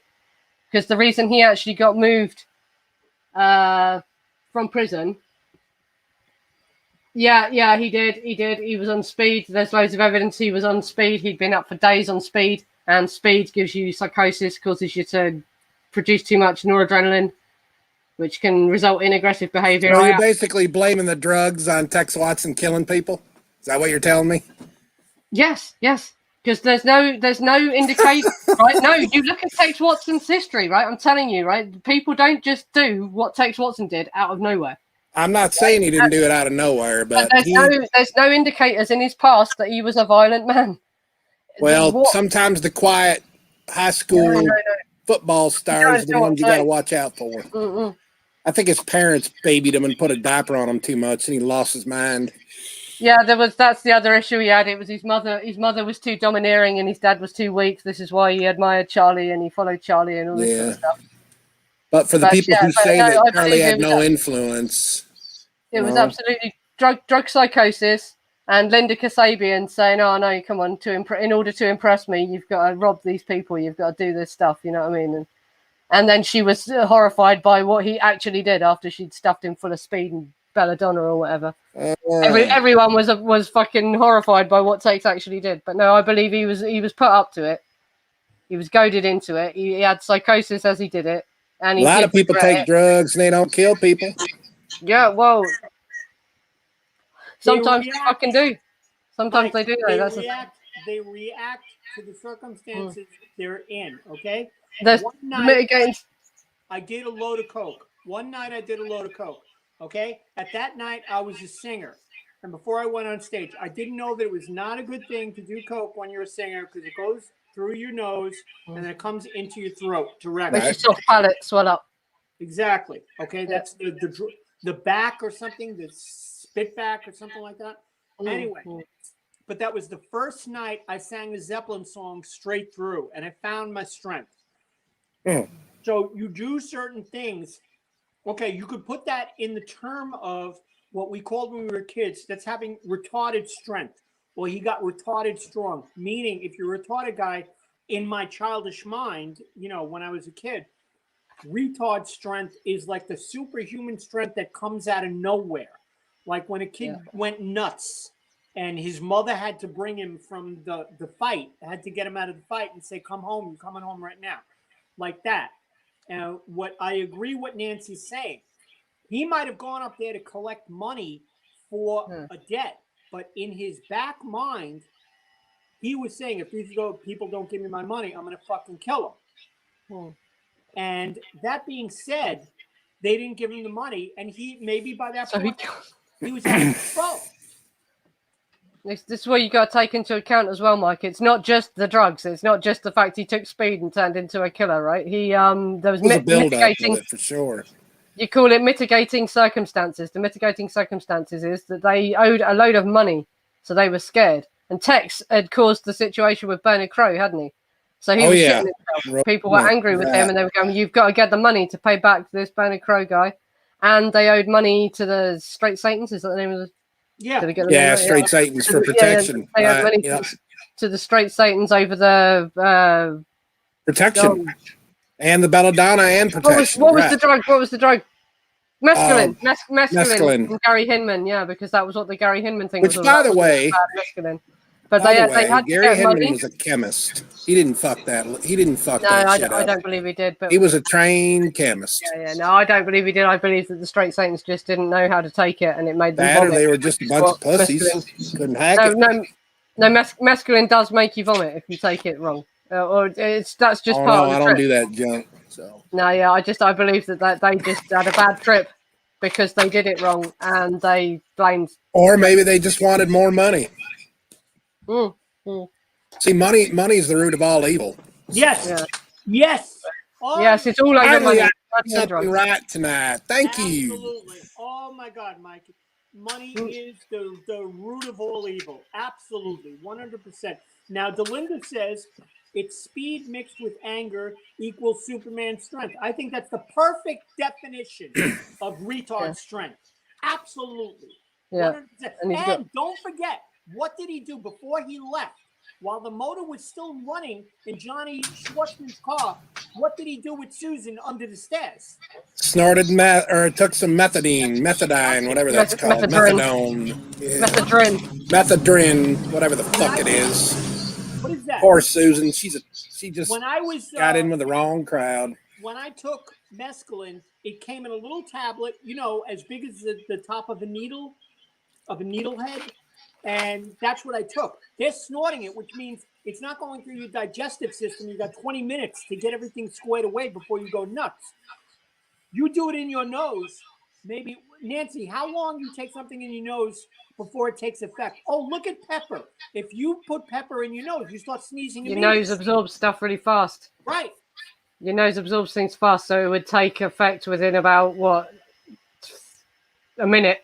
B: Because the reason he actually got moved from prison. Yeah, he did. He was on speed. There's loads of evidence he was on speed. He'd been up for days on speed, and speed gives you psychosis, causes you to produce too much noradrenaline, which can result in aggressive behavior.
A: So you're basically blaming the drugs on Tex Watson killing people? Is that what you're telling me?
B: Yes. Because there's no indication, right? No, you look at Tex Watson's history, right? I'm telling you, right? People don't just do what Tex Watson did out of nowhere.
A: I'm not saying he didn't do it out of nowhere, but
B: there's no indicators in his past that he was a violent man.
A: Well, sometimes the quiet high school football stars are the ones you got to watch out for.
B: Mm-mm.
A: I think his parents babied him and put a diaper on him too much, and he lost his mind.
B: Yeah, that's the other issue he had. It was his mother. His mother was too domineering and his dad was too weak. This is why he admired Charlie and he followed Charlie and all this sort of stuff.
A: But for the people who say that Charlie had no influence.
B: It was absolutely drug psychosis and Linda Kasabian saying, oh, no, come on, in order to impress me, you've got to rob these people. You've got to do this stuff, you know what I mean? And then she was horrified by what he actually did after she'd stuffed him full of speed and belladonna or whatever. Everyone was fucking horrified by what Tex actually did. But no, I believe he was put up to it. He was goaded into it. He had psychosis as he did it. And
A: a lot of people take drugs and they don't kill people.
B: Yeah, well, sometimes they fucking do. Sometimes they do.
C: They react to the circumstances they're in. Okay.
B: There's
C: One night,
B: mitigating.
C: I did a load of coke. One night I did a load of coke. Okay. At that night, I was a singer. And before I went on stage, I didn't know that it was not a good thing to do coke when you're a singer because it goes through your nose and then it comes into your throat directly.
B: Makes your soft palate swell up.
C: Exactly. Okay. That's the back or something, the spit back or something like that. Anyway, but that was the first night I sang a Zeppelin song straight through and I found my strength. So you do certain things. Okay, you could put that in the term of what we called when we were kids, that's having retarded strength. Well, he got retarded strong, meaning if you're a retarded guy, in my childish mind, you know, when I was a kid, retard strength is like the superhuman strength that comes out of nowhere. Like when a kid went nuts and his mother had to bring him from the fight, had to get him out of the fight and say, come home, you're coming home right now. Like that. And what I agree what Nancy's saying. He might have gone up there to collect money for a debt, but in his back mind, he was saying, if these people don't give me my money, I'm going to fucking kill them. And that being said, they didn't give him the money, and he maybe by that point he was out of control.
B: This is what you got to take into account as well, Mike. It's not just the drugs. It's not just the fact he took speed and turned into a killer, right? He there was
A: a build up to it for sure.
B: You call it mitigating circumstances. The mitigating circumstances is that they owed a load of money, so they were scared. And Tex had caused the situation with Bernard Crowe, hadn't he? So he was shitting himself. People were angry with him, and they were going, "You've got to get the money to pay back this Bernard Crowe guy." And they owed money to the Straight Satans. Is that the name of the?
A: Straight Satans for protection.
B: They owed money to the Straight Satans over the
A: protection and the Belladonna and protection.
B: What was the drug? What was the drug? Mescaline.
A: Mescaline.
B: From Gary Hinman, because that was what the Gary Hinman thing
A: was.
B: Which,
A: by the way,
B: mescaline. But they had
A: Gary Hinman was a chemist. He didn't fuck that. He didn't fuck that shit up.
B: I don't believe he did. But
A: he was a trained chemist.
B: No, I don't believe he did. I believe that the Straight Satans just didn't know how to take it, and it made them vomit.
A: Or they were just a bunch of pussies. Couldn't hack it.
B: No, mescaline does make you vomit if you take it wrong, that's just part of the trip.
A: I don't do that junk. So
B: no, I believe that they just had a bad trip because they did it wrong and they blamed.
A: Or maybe they just wanted more money. See, money is the root of all evil.
C: Yes. Yes.
B: Yes, it's all over money.
A: Something right tonight. Thank you.
C: Absolutely. Oh my God, Mike. Money is the root of all evil. Absolutely. 100%. Now, Delinda says it's speed mixed with anger equals Superman strength. I think that's the perfect definition of retard strength. Absolutely. 100%. And don't forget, what did he do before he left? While the motor was still running in Johnny Schwartzman's car, what did he do with Susan under the stairs?
A: Snorted took some methadone, whatever that's called. Methadone. Yeah. Methadone, whatever the fuck it is.
C: What is that?
A: Poor Susan. She just got in with the wrong crowd.
C: When I took mescaline, it came in a little tablet, as big as the top of a needle head. And that's what I took. They're snorting it, which means it's not going through your digestive system. You got 20 minutes to get everything squared away before you go nuts. You do it in your nose. Maybe, Nancy, how long you take something in your nose before it takes effect? Oh, look at pepper. If you put pepper in your nose, you start sneezing.
B: Your nose absorbs stuff really fast.
C: Right.
B: Your nose absorbs things fast, so it would take effect within about, a minute?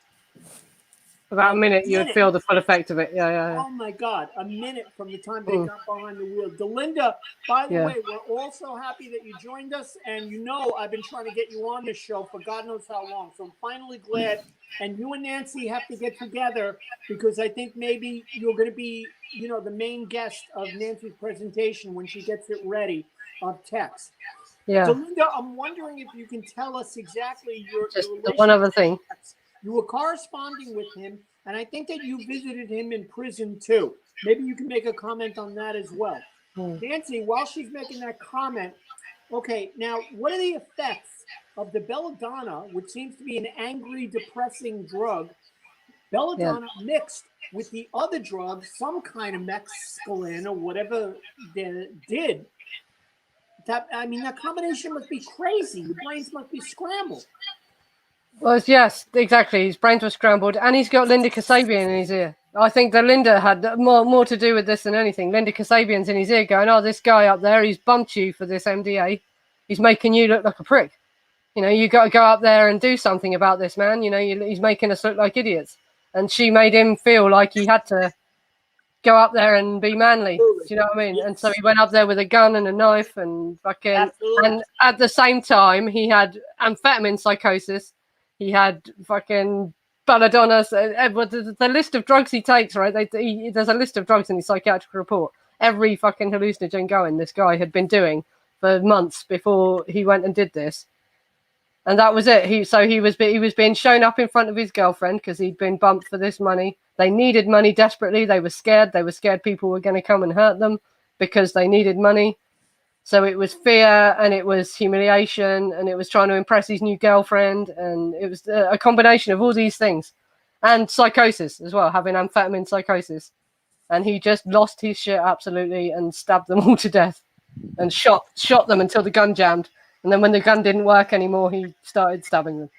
B: About a minute, you would feel the full effect of it. Yeah.
C: Oh my God, a minute from the time they got behind the wheel. Delinda, by the way, we're all so happy that you joined us. And I've been trying to get you on this show for God knows how long. So I'm finally glad. And you and Nancy have to get together because I think maybe you're going to be, the main guest of Nancy's presentation when she gets it ready on text.
B: Yeah.
C: Delinda, I'm wondering if you can tell us exactly your
B: one other thing.
C: You were corresponding with him, and I think that you visited him in prison too. Maybe you can make a comment on that as well. Nancy, while she's making that comment, okay, now what are the effects of the Belladonna, which seems to be an angry, depressing drug, Belladonna mixed with the other drug, some kind of mescaline or whatever they did. That combination must be crazy. Your brains must be scrambled.
B: Well, yes, exactly. His brains were scrambled, and he's got Linda Kasabian in his ear. I think that Linda had more to do with this than anything. Linda Kasabian's in his ear going, "Oh, this guy up there, he's bumped you for this MDA. He's making you look like a prick. You know, you got to go up there and do something about this, man. You know, he's making us look like idiots." And she made him feel like he had to go up there and be manly. Do you know what I mean? Yes. And so he went up there with a gun and a knife and fucking. Absolutely. And at the same time, he had amphetamine psychosis. He had fucking belladonna. The list of drugs he takes, right? There's a list of drugs in his psychiatric report. Every fucking hallucinogen going this guy had been doing for months before he went and did this. And that was it. He was being shown up in front of his girlfriend because he'd been bumped for this money. They needed money desperately. They were scared. They were scared people were going to come and hurt them because they needed money. So it was fear and it was humiliation and it was trying to impress his new girlfriend. And it was a combination of all these things and psychosis as well, having amphetamine psychosis. And he just lost his shit absolutely and stabbed them all to death and shot them until the gun jammed. And then when the gun didn't work anymore, he started stabbing them.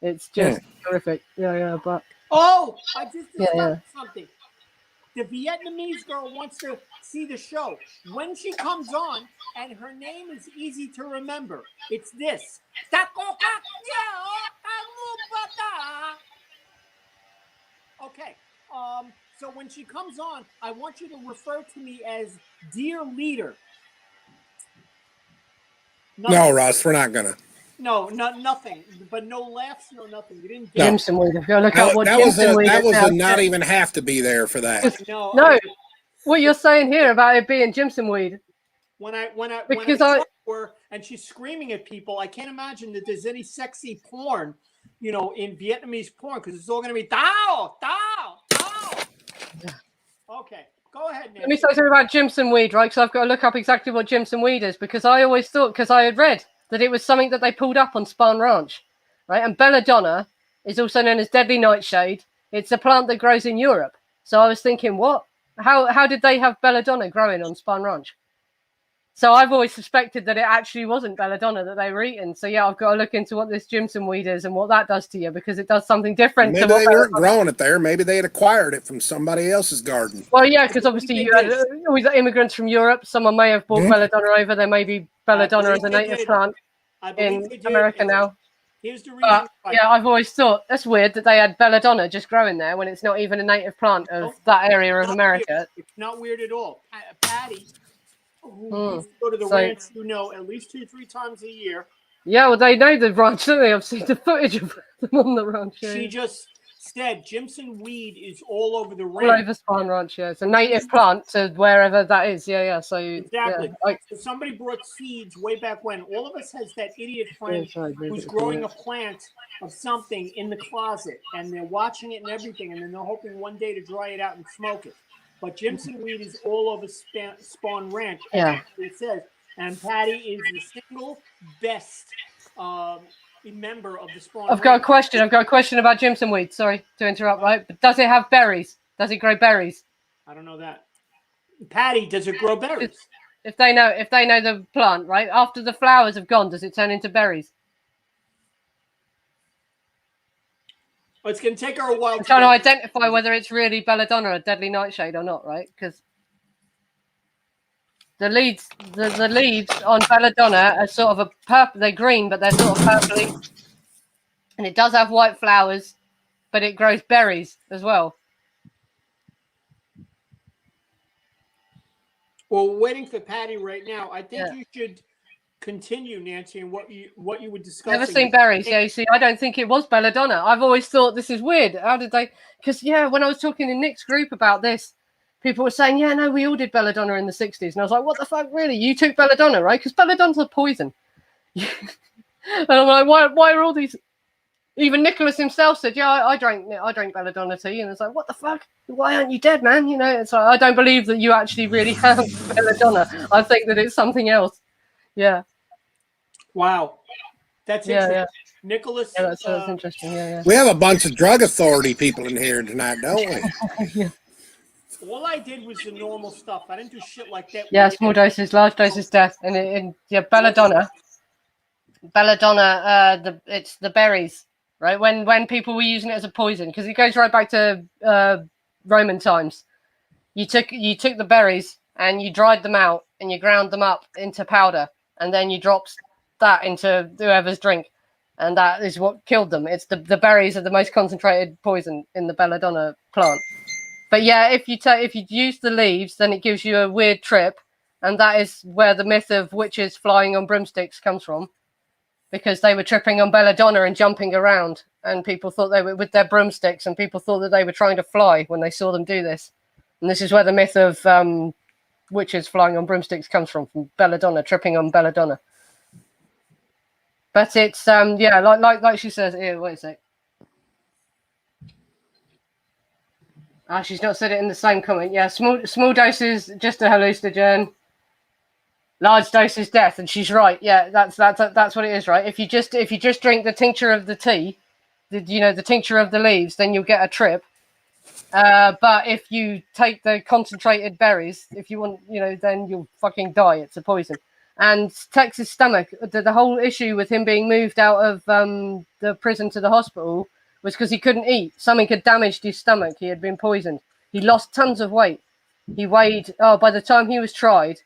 B: It's just horrific. Yeah, but...
C: Oh, I just discovered something. The Vietnamese girl wants to see the show. When she comes on, and her name is easy to remember, it's this. Okay, so when she comes on, I want you to refer to me as Dear Leader.
A: Nothing. No, Russ, we're not gonna.
C: No, nothing. But no laughs, no nothing. You didn't.
B: Jimson Weed.
A: That was a not even have to be there for that.
B: No, what you're saying here about it being Jimson Weed.
C: When I saw her and she's screaming at people, I can't imagine that there's any sexy porn, in Vietnamese porn because it's all going to be Tao. Okay. Go ahead, Nancy.
B: Let me say something about Jimson Weed, right? Because I've got to look up exactly what Jimson Weed is because I always thought, because I had read that it was something that they pulled up on Spahn Ranch, right? And belladonna is also known as deadly nightshade. It's a plant that grows in Europe. So I was thinking, what? How did they have belladonna growing on Spahn Ranch? So I've always suspected that it actually wasn't belladonna that they were eating. So yeah, I've got to look into what this Jimson Weed is and what that does to you because it does something different.
A: Maybe they weren't growing it there. Maybe they had acquired it from somebody else's garden.
B: Well, yeah, because obviously you had always immigrants from Europe. Someone may have brought belladonna over. There may be belladonna as a native plant in America now.
C: Here's the reason.
B: Yeah, I've always thought that's weird that they had belladonna just growing there when it's not even a native plant of that area of America.
C: Weird. It's not weird at all. Patty, who used to go to the ranch, at least 2-3 times a year.
B: Yeah, well, they know the ranch, don't they? I've seen the footage of them on the ranch. Yeah.
C: She just said Jimson Weed is all over the ranch.
B: All over Spahn Ranch, yeah. It's a native plant to wherever that is. Yeah. So
C: exactly.
B: Yeah,
C: so somebody brought seeds way back when. All of us has that idiot friend who's growing a plant of something in the closet, and they're watching it and everything, and then they're hoping one day to dry it out and smoke it. But Jimson Weed is all over Spahn Ranch, as it says. And Patty is the single best member of the Spahn Ranch.
B: I've got a question about Jimson Weed. Sorry to interrupt, right? But does it have berries? Does it grow berries?
C: I don't know that. Patty, does it grow berries?
B: If they know the plant, right? After the flowers have gone, does it turn into berries?
C: It's going to take her a while.
B: I'm trying to identify whether it's really belladonna or deadly nightshade or not, right? Because the leaves on belladonna are sort of a purple. They're green, but they're sort of purpley. And it does have white flowers, but it grows berries as well.
C: Well, we're waiting for Patty right now. I think you should continue, Nancy, and what you were discussing.
B: Never seen berries. Yeah, you see, I don't think it was belladonna. I've always thought this is weird. How did they? Because when I was talking in Nick's group about this, people were saying, "Yeah, no, we all did belladonna in the '60s," and I was like, "What the fuck, really? You took belladonna, right? Because belladonna's a poison." And I'm like, "Why are all these?" Even Nicholas himself said, "Yeah, I drank belladonna tea," and it's like, "What the fuck? Why aren't you dead, man?" It's like I don't believe that you actually really have belladonna. I think that it's something else. Yeah.
C: Wow. That's interesting. Nicholas.
B: Yeah, that's interesting. Yeah,
A: We have a bunch of drug authority people in here tonight, don't we?
B: yeah.
C: All I did was the normal stuff. I didn't do shit like that.
B: Yeah, small doses, large doses, death, and yeah, belladonna. Belladonna, it's the berries, right? When people were using it as a poison, because it goes right back to Roman times. You took the berries and you dried them out and you ground them up into powder, and then you dropped that into whoever's drink, and that is what killed them. It's the berries are the most concentrated poison in the belladonna plant. But yeah, if you use the leaves, then it gives you a weird trip, and that is where the myth of witches flying on broomsticks comes from, because they were tripping on belladonna and jumping around, and people thought they were with their broomsticks, and people thought that they were trying to fly when they saw them do this. And this is where the myth of witches flying on broomsticks comes from belladonna, tripping on belladonna. But it's yeah, like she says. Here, wait a sec. She's not said it in the same comment. Yeah, small doses, just a hallucinogen. Large doses, death, and she's right. Yeah, that's what it is, right? If you just drink the tincture of the tea, the tincture of the leaves, then you'll get a trip. But if you take the concentrated berries, if you want, then you'll fucking die. It's a poison. And Tex's stomach, the whole issue with him being moved out of the prison to the hospital was because he couldn't eat. Something had damaged his stomach. He had been poisoned. He lost tons of weight. He weighed, by the time he was tried,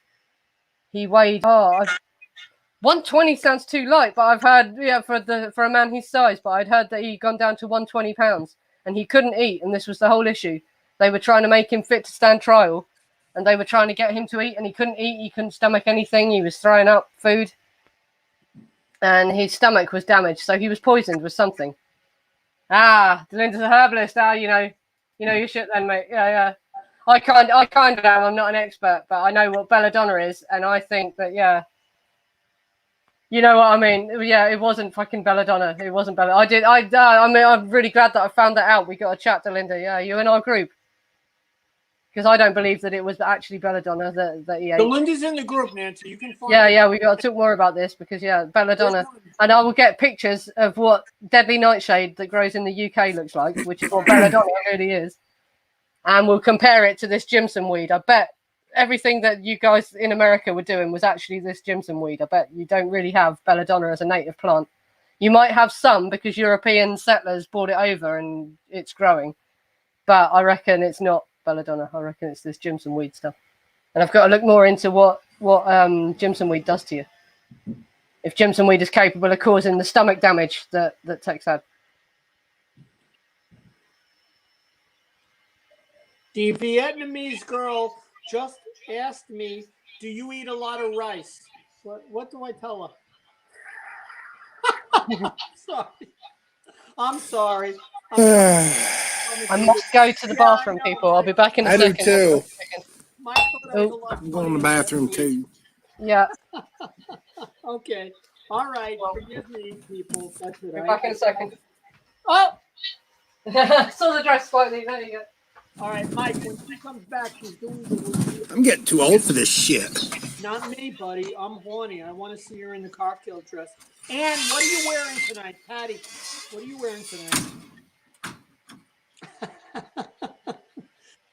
B: he weighed, 120 sounds too light, but I've heard, for a man his size, but I'd heard that he'd gone down to 120 pounds and he couldn't eat. And this was the whole issue. They were trying to make him fit to stand trial, and they were trying to get him to eat, and he couldn't eat. He couldn't stomach anything. He was throwing up food, and his stomach was damaged. So he was poisoned with something. Linda's a herbalist. You know your shit then, mate. Yeah. I kind of am. I'm not an expert, but I know what belladonna is, and I think that, yeah. You know what I mean? Yeah, it wasn't fucking belladonna. It wasn't belladonna. I'm really glad that I found that out. We got a chat to Linda. Yeah, you in our group. Because I don't believe that it was actually belladonna that he ate.
C: The Linda's in the group, Nancy. You can find
B: Yeah, we got to talk more about this, because, yeah, belladonna. And I will get pictures of what deadly nightshade that grows in the UK looks like, which is what belladonna really is. And we'll compare it to this Jimson weed. I bet everything that you guys in America were doing was actually this Jimson weed. I bet you don't really have belladonna as a native plant. You might have some because European settlers brought it over and it's growing. But I reckon it's not belladonna. I reckon it's this Jimson weed stuff. And I've got to look more into what Jimson weed does to you. If Jimson weed is capable of causing the stomach damage that Tex had.
C: The Vietnamese girl just asked me, "Do you eat a lot of rice?" What do I tell her? I'm sorry.
B: I must go to the bathroom, people. I'll be back in a second.
A: I do too.
C: I'm
A: going to the bathroom too.
B: Yeah.
C: Okay. All right. Forgive me, people. That's it.
B: Be back in a second.
C: Oh!
B: Saw the dress slightly. There you go.
C: All right, Mike, when she comes back, she's doing the...
A: I'm getting too old for this shit.
C: Not me, buddy. I'm horny. I want to see her in the cocktail dress. And what are you wearing tonight, Patty? What are you wearing tonight?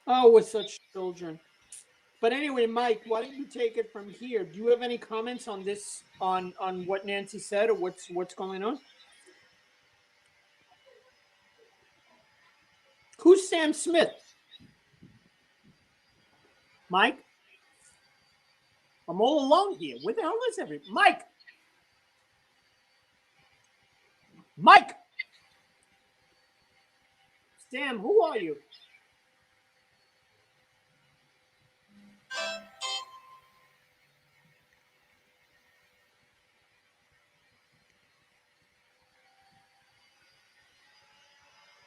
C: Oh, we're such children. But anyway, Mike, why don't you take it from here? Do you have any comments on this, on what Nancy said, or what's going on? Who's Sam Smith? Mike? I'm all alone here. Where the hell is everybody? Mike! Mike! Sam, who are you?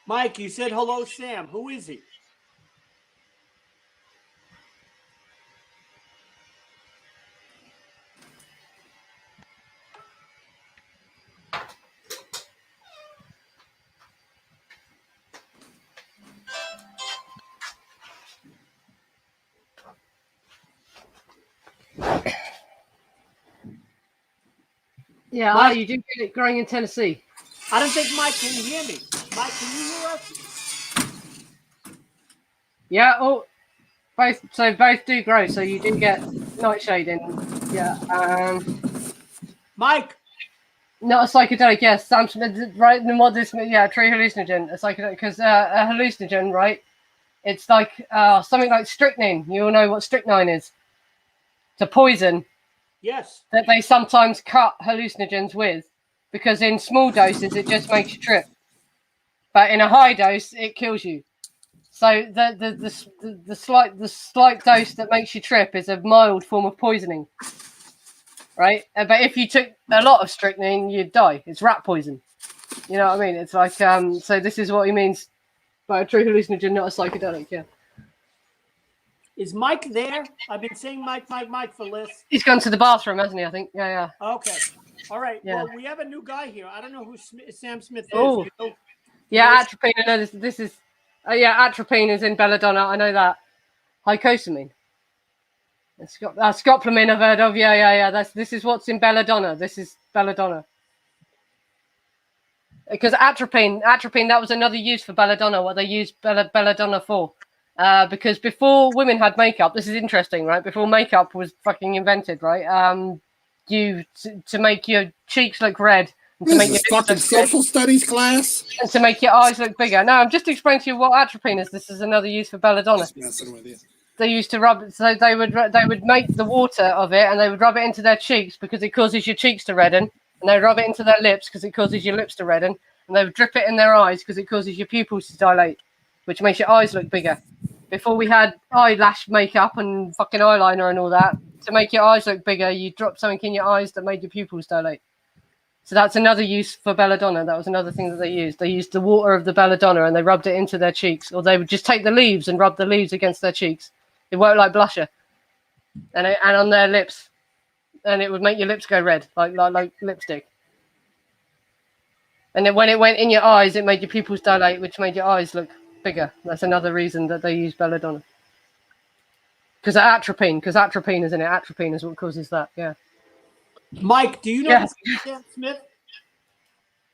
C: Mike, you said hello, Sam. Who is he?
B: Yeah, you do get it growing in Tennessee.
C: I don't think Mike can hear me. Mike, can you hear us?
B: Yeah. Oh, both do grow. So you do get nightshade in. Yeah.
C: Mike.
B: Not a psychedelic. Yes, Sam Smith. Right. And what this? Yeah, true hallucinogen. A psychedelic because a hallucinogen, right? It's like something like strychnine. You all know what strychnine is. It's a poison.
C: Yes.
B: That they sometimes cut hallucinogens with, because in small doses it just makes you trip, but in a high dose it kills you. So the slight dose that makes you trip is a mild form of poisoning, right? But if you took a lot of strychnine, you'd die. It's rat poison. You know what I mean? It's like So this is what he means by a true hallucinogen, not a psychedelic. Yeah.
C: Is Mike there? I've been saying Mike for Liz.
B: He's gone to the bathroom, hasn't he? I think. Yeah.
C: Okay. All right.
B: Yeah.
C: Well, we have a new guy here. I don't know who Sam Smith is.
B: Oh.
C: You know?
B: Yeah, atropine. I know this is. Yeah, atropine is in belladonna. I know that. Hycosamine. Scopolamine I've heard of. Yeah. This is what's in belladonna. This is belladonna. Because atropine, that was another use for belladonna. What they used belladonna for. Because before women had makeup, this is interesting, right? Before makeup was fucking invented, right? To make your cheeks look red.
A: What is this, fucking social studies class?
B: And to make your eyes look bigger. No, I'm just explaining to you what atropine is. This is another use for belladonna.
A: Just messing with you.
B: They used to rub it, so they would make the water of it, and they would rub it into their cheeks because it causes your cheeks to redden, and they would rub it into their lips because it causes your lips to redden, and they would drip it in their eyes because it causes your pupils to dilate, which makes your eyes look bigger. Before we had eyelash makeup and fucking eyeliner and all that, to make your eyes look bigger, you dropped something in your eyes that made your pupils dilate. So that's another use for belladonna. That was another thing that they used. They used the water of the belladonna and they rubbed it into their cheeks, or they would just take the leaves and rub the leaves against their cheeks. It worked like blusher, and on their lips, and it would make your lips go red, like lipstick. And then when it went in your eyes, it made your pupils dilate, which made your eyes look bigger. That's another reason that they use belladonna. Because atropine is in it. Atropine is what causes that. Yeah.
C: Mike, do you know Sam Smith?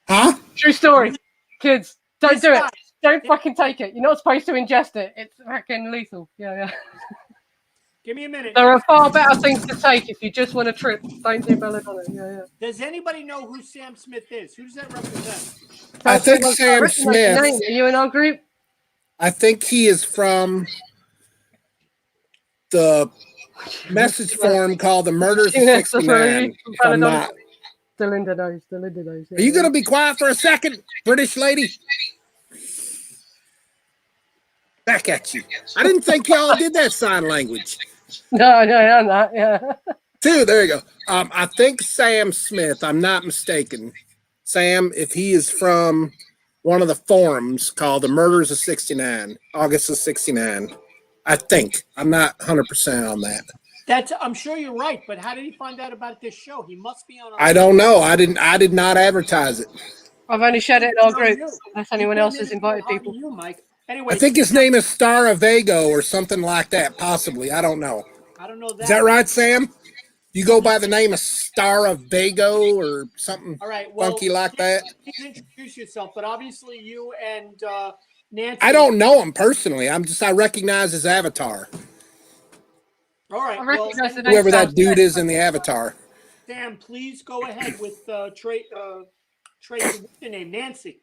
A: Huh?
B: True story. Kids, don't do it.
C: Guy.
B: Don't fucking take it. You're not supposed to ingest it. It's fucking lethal. Yeah.
C: Give me a minute.
B: There are far better things to take if you just want to trip. Don't do belladonna. Yeah.
C: Does anybody know who Sam Smith is? Who does that represent?
A: I think Sam Smith.
B: Are you in our group?
A: I think he is from the message forum called the Murders of 69. If I'm not.
B: Delinda knows. Yeah.
A: Are you going to be quiet for a second, British lady? Back at you. I didn't think y'all did that sign language.
B: No, I'm not. Yeah.
A: Two, there you go. I think Sam Smith, I'm not mistaken. Sam, if he is from one of the forums called the Murders of 69, August of 69. I think. I'm not 100% on that.
C: I'm sure you're right, but how did he find out about this show? He must be on.
A: I don't know. I did not advertise it.
B: I've only shared it in our group. Unless anyone else has invited people.
C: You, Mike. Anyway,
A: I think his name is Staravago or something like that. Possibly. I don't know.
C: I don't know that.
A: Is that right, Sam? You go by the name of Staravago or something funky like that?
C: Please introduce yourself, but obviously you and Nancy.
A: I don't know him personally. I recognize his avatar.
C: All right.
A: Whoever that dude is in the avatar.
C: Sam, please go ahead with Trey. What's your name? Nancy.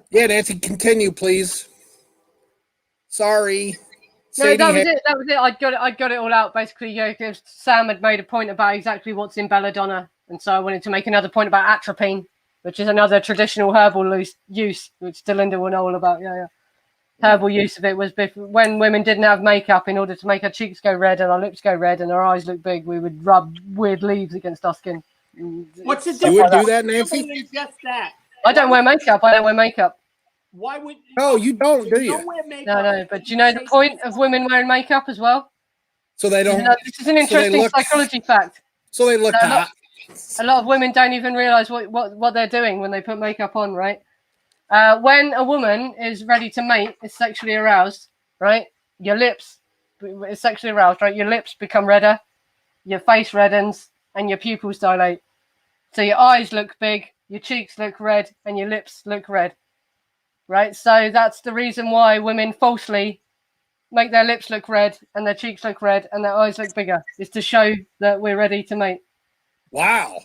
A: Yeah, Nancy, continue, please. Sorry.
B: No, that was it. I got it all out. Basically, Sam had made a point about exactly what's in belladonna, and so I wanted to make another point about atropine, which is another traditional herbal use, which Delinda will know all about. Yeah. Herbal use of it was when women didn't have makeup. In order to make our cheeks go red and our lips go red and our eyes look big, we would rub weird leaves against our skin.
C: What's the difference?
A: You would do that, Nancy?
C: Just that.
B: I don't wear makeup.
C: Why would?
A: Oh, you don't, do you?
C: Don't wear makeup.
B: No. But do you know the point of women wearing makeup as well?
A: So they don't.
B: This is an interesting psychology fact.
A: So they look hot.
B: A lot of women don't even realize what they're doing when they put makeup on, right? When a woman is ready to mate, is sexually aroused, right? Your lips is sexually aroused, right? Your lips become redder, your face reddens, and your pupils dilate. So your eyes look big, your cheeks look red and your lips look red, right? So that's the reason why women falsely make their lips look red and their cheeks look red and their eyes look bigger, is to show that we're ready to mate.
A: Wow.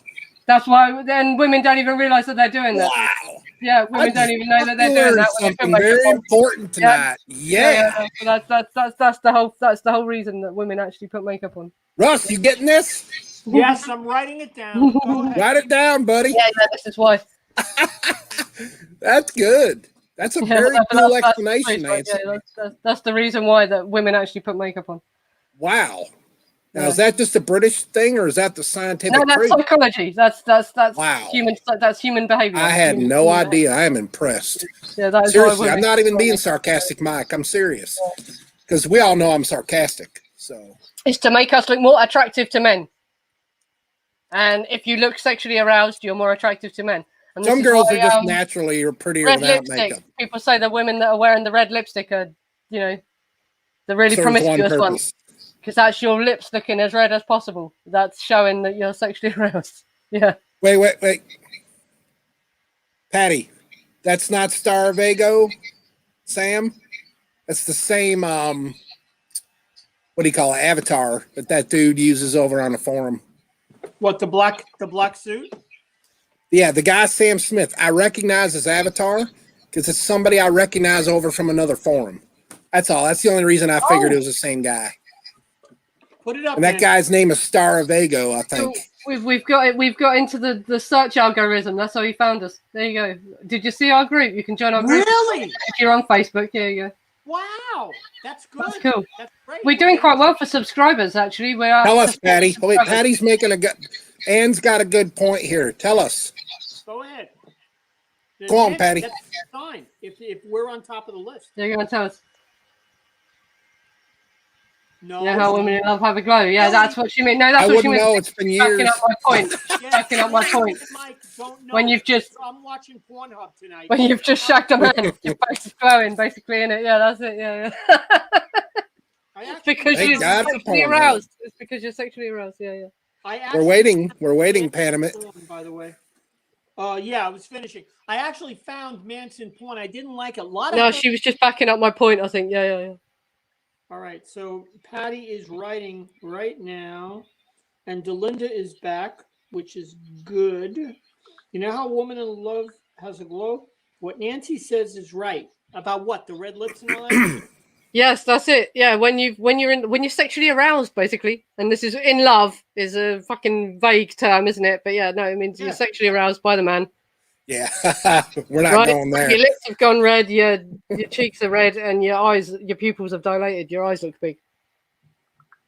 B: That's why then women don't even realize that they're doing that.
A: Wow.
B: Yeah, women don't even know that they're doing that.
A: Something very important tonight. Yeah.
B: That's the whole reason that women actually put makeup on.
A: Russ, you getting this?
C: Yes, I'm writing it down. Go ahead.
A: Write it down, buddy.
B: Yeah, this is why.
A: That's good. That's a very cool explanation, Nancy.
B: That's the reason why that women actually put makeup on.
A: Wow. Now, is that just a British thing, or is that the scientific?
B: No, that's
A: truth?
B: psychology. That's
A: wow.
B: human. That's human behavior.
A: I had no idea. I am impressed.
B: Yeah, that is
A: seriously. I'm not even being sarcastic, Mike. I'm serious, because we all know I'm sarcastic. So
B: it's to make us look more attractive to men. And if you look sexually aroused, you're more attractive to men. And
A: some girls are just naturally or prettier without makeup.
B: People say the women that are wearing the red lipstick are, the really promiscuous ones. Because that's your lips looking as red as possible. That's showing that you're sexually aroused. Yeah.
A: Wait. Patty, that's not Star Vago, Sam. That's the same, what do you call it, avatar that dude uses over on the forum.
C: What, the black suit?
A: Yeah, the guy Sam Smith. I recognize his avatar because it's somebody I recognize over from another forum. That's all. That's the only reason I figured it was the same guy.
C: Put it up.
A: And that guy's name is Star Vago, I think.
B: So we've got into the search algorithm. That's how he found us. There you go. Did you see our group? You can join our group.
C: Really?
B: If you're on Facebook, here you go.
C: Wow, that's good.
B: That's cool.
C: That's great.
B: We're doing quite well for subscribers, actually. We are.
A: Tell us, Patty. Wait, Patty's making a good. Anne's got a good point here. Tell us.
C: Go ahead.
A: Go on, Patty.
C: That's fine. If we're on top of the list.
B: You're going to tell us.
C: No.
B: Yeah, how women in love have a glow. Yeah, that's what she means. No, that's what she means.
A: I wouldn't know. It's been years.
B: Backing up my point. Backing up my point.
C: Mike, don't know.
B: When you've just.
C: I'm watching Pornhub tonight.
B: When you've just shagged a man, your face is glowing, basically, innit? Yeah, that's it. Yeah. It's because you're sexually aroused. It's because you're sexually aroused. Yeah.
A: We're waiting, Panama.
C: By the way. Yeah, I was finishing. I actually found Manson porn. I didn't like it.
B: She was just backing up my point, I think. Yeah.
C: All right, so Patty is writing right now, and Delinda is back, which is good. You know how a woman in love has a glow? What Nancy says is right. About what? The red lips and all that?
B: Yes, that's it. Yeah, when you're sexually aroused, basically, and this is in love is a fucking vague term, isn't it? But yeah, no, it means you're sexually aroused by the man.
A: Yeah, we're not going there.
B: Your lips have gone red, your cheeks are red, and your pupils have dilated. Your eyes look big.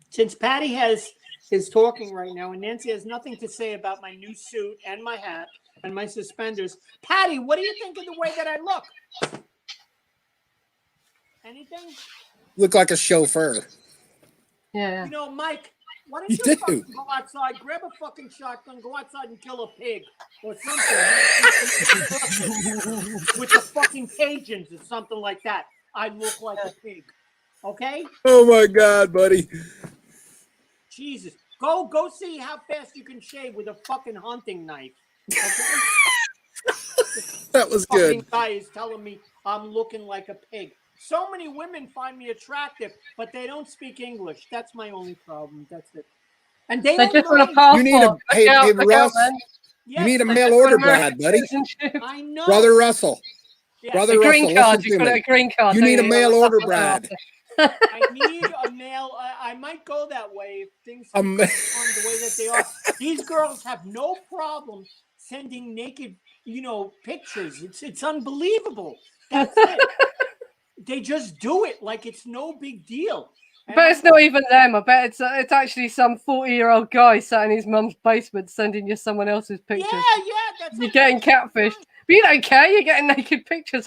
C: Since Patty is talking right now, and Nancy has nothing to say about my new suit and my hat and my suspenders, Patty, what do you think of the way that I look? Anything?
A: Look like a chauffeur.
B: Yeah.
C: You know, Mike, why don't you fucking go outside, grab a fucking shotgun, go outside and kill a pig or something with the fucking Cajuns or something like that. I look like a pig. Okay?
A: Oh my God, buddy.
C: Jesus. Go see how fast you can shave with a fucking hunting knife. Okay?
A: That was good.
C: Fucking guy is telling me I'm looking like a pig. So many women find me attractive, but they don't speak English. That's my only problem. That's it. And they don't
B: just want a passport.
A: You need Russ. You need a mail order bride, buddy.
C: I know.
A: Brother Russell.
C: Yeah.
A: Brother Russell, listen to me.
B: A green card.
A: You need a mail order bride.
C: I need a mail. I might go that way if things are on the way that they are. These girls have no problem sending naked, pictures. It's unbelievable. That's it. They just do it like it's no big deal.
B: But it's not even them. I bet it's actually some 40-year-old guy sat in his mum's basement sending you someone else's pictures.
C: Yeah.
B: You're getting catfished. But you don't care. You're getting naked pictures.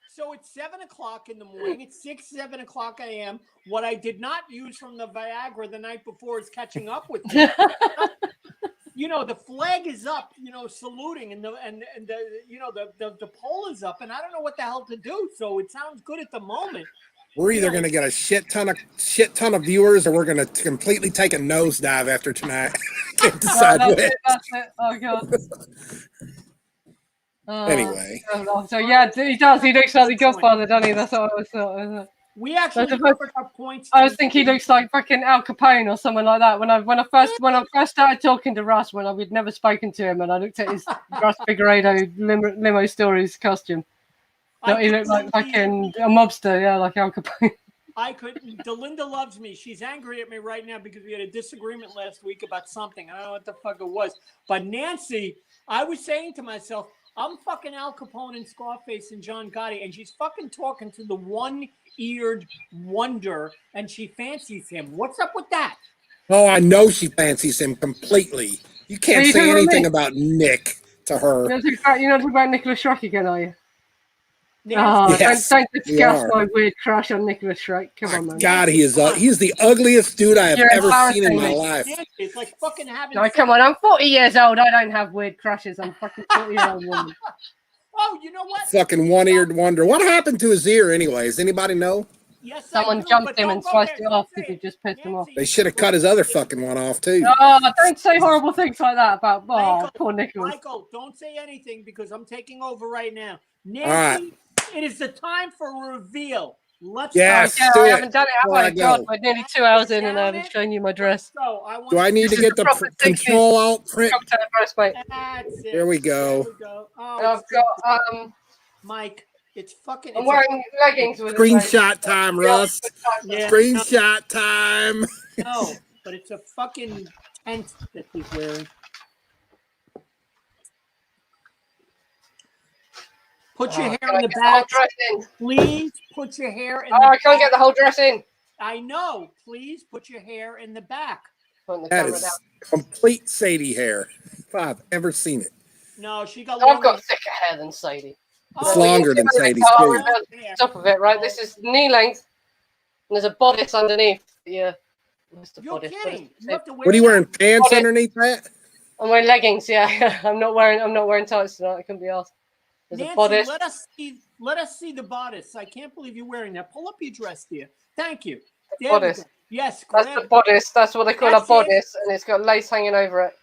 C: So it's 7 o'clock in the morning. It's 7 o'clock a.m. What I did not use from the Viagra the night before is catching up with me. The flag is up, saluting, and the pole is up, and I don't know what the hell to do. So it sounds good at the moment.
A: We're either going to get a shit ton of viewers, or we're going to completely take a nosedive after tonight. Can't decide which.
B: That's it. Oh God.
A: Anyway.
B: So yeah, he does. He looks like the Godfather, doesn't he? That's what I was thought.
C: We actually covered our points.
B: I was thinking he looks like fucking Al Capone or someone like that. When I first started talking to Russ, when we'd never spoken to him, and I looked at his Russ Figueredo limo stories costume. So he looked like fucking a mobster, yeah, like Al Capone.
C: I couldn't. Delinda loves me. She's angry at me right now because we had a disagreement last week about something. I don't know what the fuck it was. But Nancy, I was saying to myself, I'm fucking Al Capone and Scarface and John Gotti, and she's fucking talking to the one-eared wonder, and she fancies him. What's up with that?
A: Oh, I know she fancies him completely. You can't say anything about Nick to her.
B: You're not talking about Nicholas Shrek again, are you?
A: Yes,
B: don't discuss my weird crush on Nicholas Shrek. Come on, man.
A: God, he's the ugliest dude I have ever seen in my life.
C: It's like fucking having.
B: No, come on, I'm 40 years old. I don't have weird crushes. I'm fucking 40-year-old woman.
C: Oh, you know what?
A: Fucking one-eared wonder. What happened to his ear, anyways? Anybody know?
C: Yes,
B: someone jumped him and sliced it off because he just pissed him off.
A: They should have cut his other fucking one off too.
B: Oh, don't say horrible things like that about poor Nicholas.
C: Michael, don't say anything because I'm taking over right now. Nancy, it is the time for a reveal. Let's
A: go.
B: I haven't done it. Oh my God, we're nearly 2 hours in and I haven't shown you my dress.
A: Do I need to get the control alt print? There we go.
B: I've got
C: Mike. It's fucking.
B: I'm wearing leggings with
A: screenshot time, Russ. Screenshot time.
C: No, but it's a fucking tent that he's wearing. Put your hair in the back. Please put your hair in the back.
B: I can't get the whole dress in.
C: I know. Please put your hair in the back.
A: That is complete Sadie hair. If I've ever seen it.
C: No, she got.
B: I've got thicker hair than Sadie.
A: It's longer than Sadie's too.
B: Top of it, right? This is knee length, and there's a bodice underneath. Yeah.
C: You're kidding.
A: What are you wearing? Pants underneath that?
B: I'm wearing leggings. Yeah. I'm not wearing tights tonight. I couldn't be asked. There's
C: Nancy,
B: a bodice.
C: let us see the bodice. I can't believe you're wearing that. Pull up your dress, dear. Thank you.
B: Bodice.
C: Yes,
B: that's the bodice. That's what they call a bodice, and it's got lace hanging over it.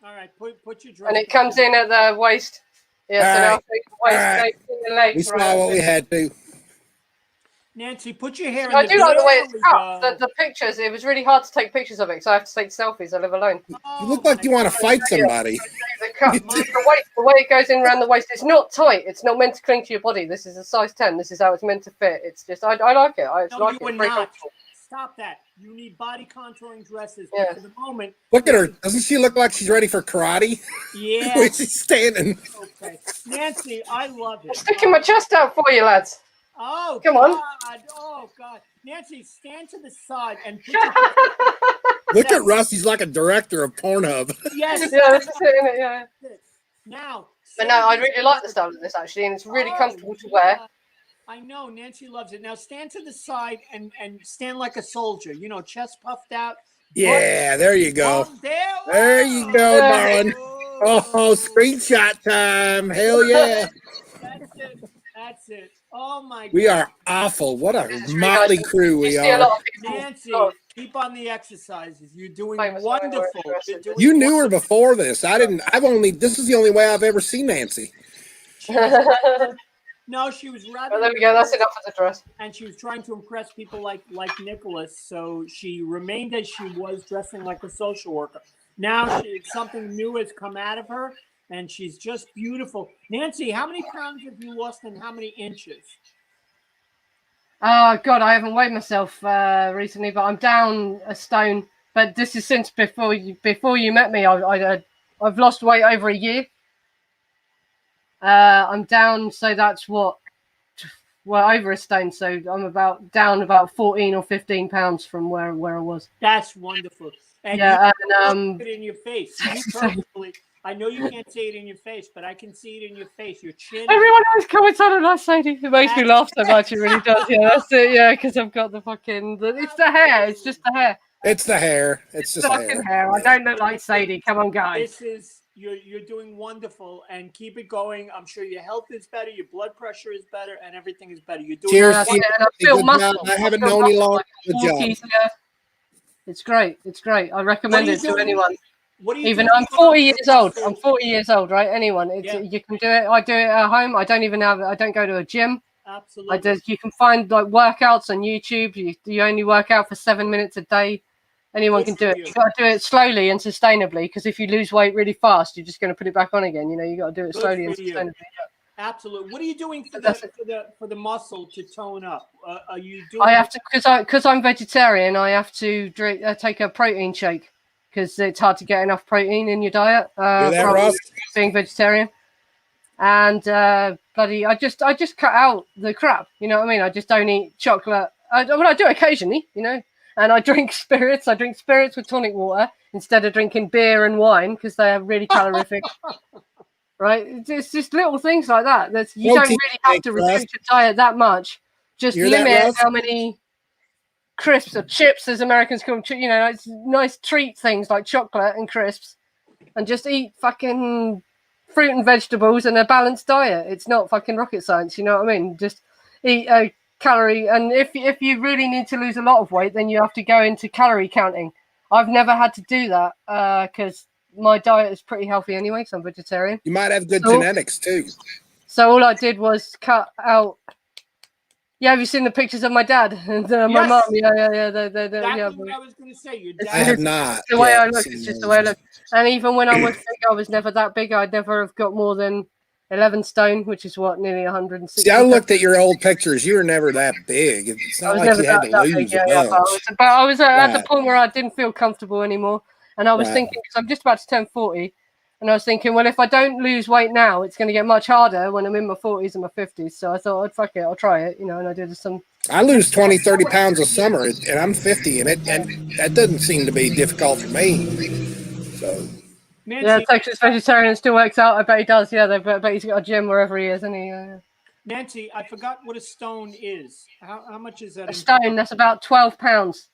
C: All right, put your dress.
B: And it comes in at the waist. Yeah, so now the waist, the legs.
A: We saw what we had to.
C: Nancy, put your hair in the
B: I do like the way it's cut. The pictures, it was really hard to take pictures of it because I have to take selfies. I live alone.
A: You look like you want to fight somebody.
B: The way it goes in around the waist, it's not tight. It's not meant to cling to your body. This is a size 10. This is how it's meant to fit. It's just, I like it.
C: Stop that. You need body contouring dresses.
B: Yeah.
C: For the moment.
A: Look at her. Doesn't she look like she's ready for karate?
C: Yeah.
A: Where she's standing.
C: Okay. Nancy, I love it.
B: I'm sticking my chest out for you, lads.
C: Oh,
B: come
C: on.
B: on.
C: Oh, God. Nancy, stand to the side and put
A: Look at Russ. He's like a director of Pornhub.
C: Yes.
B: Yeah, this is it, isn't it? Yeah.
C: Now.
B: But no, I really like the style of this, actually, and it's really comfortable to wear.
C: I know. Nancy loves it. Now stand to the side and stand like a soldier. You know, chest puffed out.
A: Yeah, there you go.
C: Oh,
A: there you go, darling. Oh, screenshot time. Hell yeah.
C: That's it. Oh, my God.
A: We are awful. What a motley crew we are.
C: Nancy, keep on the exercises. You're doing wonderful.
A: You knew her before this. This is the only way I've ever seen Nancy.
C: No, she was rather.
B: Oh, there we go. That's enough of the dress.
C: And she was trying to impress people like Nicholas, so she remained as she was, dressing like a social worker. Now something new has come out of her, and she's just beautiful. Nancy, how many pounds have you lost, and how many inches?
B: Oh God, I haven't weighed myself recently, but I'm down a stone. But this is since before you met me. I've lost weight over a year. I'm down, so that's over a stone. So I'm down about 14 or 15 pounds from where I was.
C: That's wonderful. And
B: yeah,
C: it in your face. I know you can't see it in your face, but I can see it in your face. Your chin.
B: Everyone always comments on it, last Sadie. It makes me laugh so much. It really does. Yeah, that's it. Yeah, because I've got the fucking. It's the hair. It's just the hair.
A: It's the hair. It's just
B: fucking hair. I don't look like Sadie. Come on, guys.
C: You're doing wonderful, and keep it going. I'm sure your health is better, your blood pressure is better, and everything is better. You're doing.
A: Cheers.
B: And I feel muscle.
A: I haven't known you long. Good job.
B: It's great. It's great. I recommend it to anyone.
C: What do you
B: Even
C: do?
B: I'm 40 years old. I'm 40 years old, right? Anyone, you can do it. I do it at home. I don't go to a gym.
C: Absolutely.
B: You can find like workouts on YouTube. You only work out for 7 minutes a day. Anyone can do it. You got to do it slowly and sustainably, because if you lose weight really fast, you're just going to put it back on again. You got to do it slowly and sustainably.
C: Absolutely. What are you doing for the muscle to tone up? Are you doing?
B: I have to, because I'm vegetarian. I have to take a protein shake, because it's hard to get enough protein in your diet from being vegetarian. And I just cut out the crap. You know what I mean? I just don't eat chocolate. I do occasionally, and I drink spirits. I drink spirits with tonic water instead of drinking beer and wine, because they are really calorific. Right? It's just little things like that. You don't really have to restrict your diet that much. Just limit how many crisps or chips, as Americans call them. It's nice treat things like chocolate and crisps, and just eat fucking fruit and vegetables and a balanced diet. It's not fucking rocket science. You know what I mean? Just eat a calorie. And if you really need to lose a lot of weight, then you have to go into calorie counting. I've never had to do that because my diet is pretty healthy anyway, because I'm vegetarian.
A: You might have good genetics too.
B: So all I did was cut out. Yeah, have you seen the pictures of my dad and my mom? Yeah.
C: That's what I was going to say. Your dad.
A: I have not.
B: It's the way I look. It's just the way I look. And even when I was big, I was never that big. I'd never have got more than 11 stone, which is nearly 160.
A: See, I looked at your old pictures. You were never that big. It's not like you had to lose a bunch.
B: But I was at the point where I didn't feel comfortable anymore. And I was thinking, because I'm just about to turn 40, and I was thinking, well, if I don't lose weight now, it's going to get much harder when I'm in my 40s and my 50s. So I thought, fuck it, I'll try it, and I did some.
A: I lose 20, 30 pounds a summer, and I'm 50, and that doesn't seem to be difficult for me. So.
B: Nancy, yeah, Texas vegetarian still works out. I bet he does. Yeah, I bet he's got a gym wherever he is, isn't he?
C: Nancy, I forgot what a stone is. How much is that?
B: A stone, that's about 12 pounds.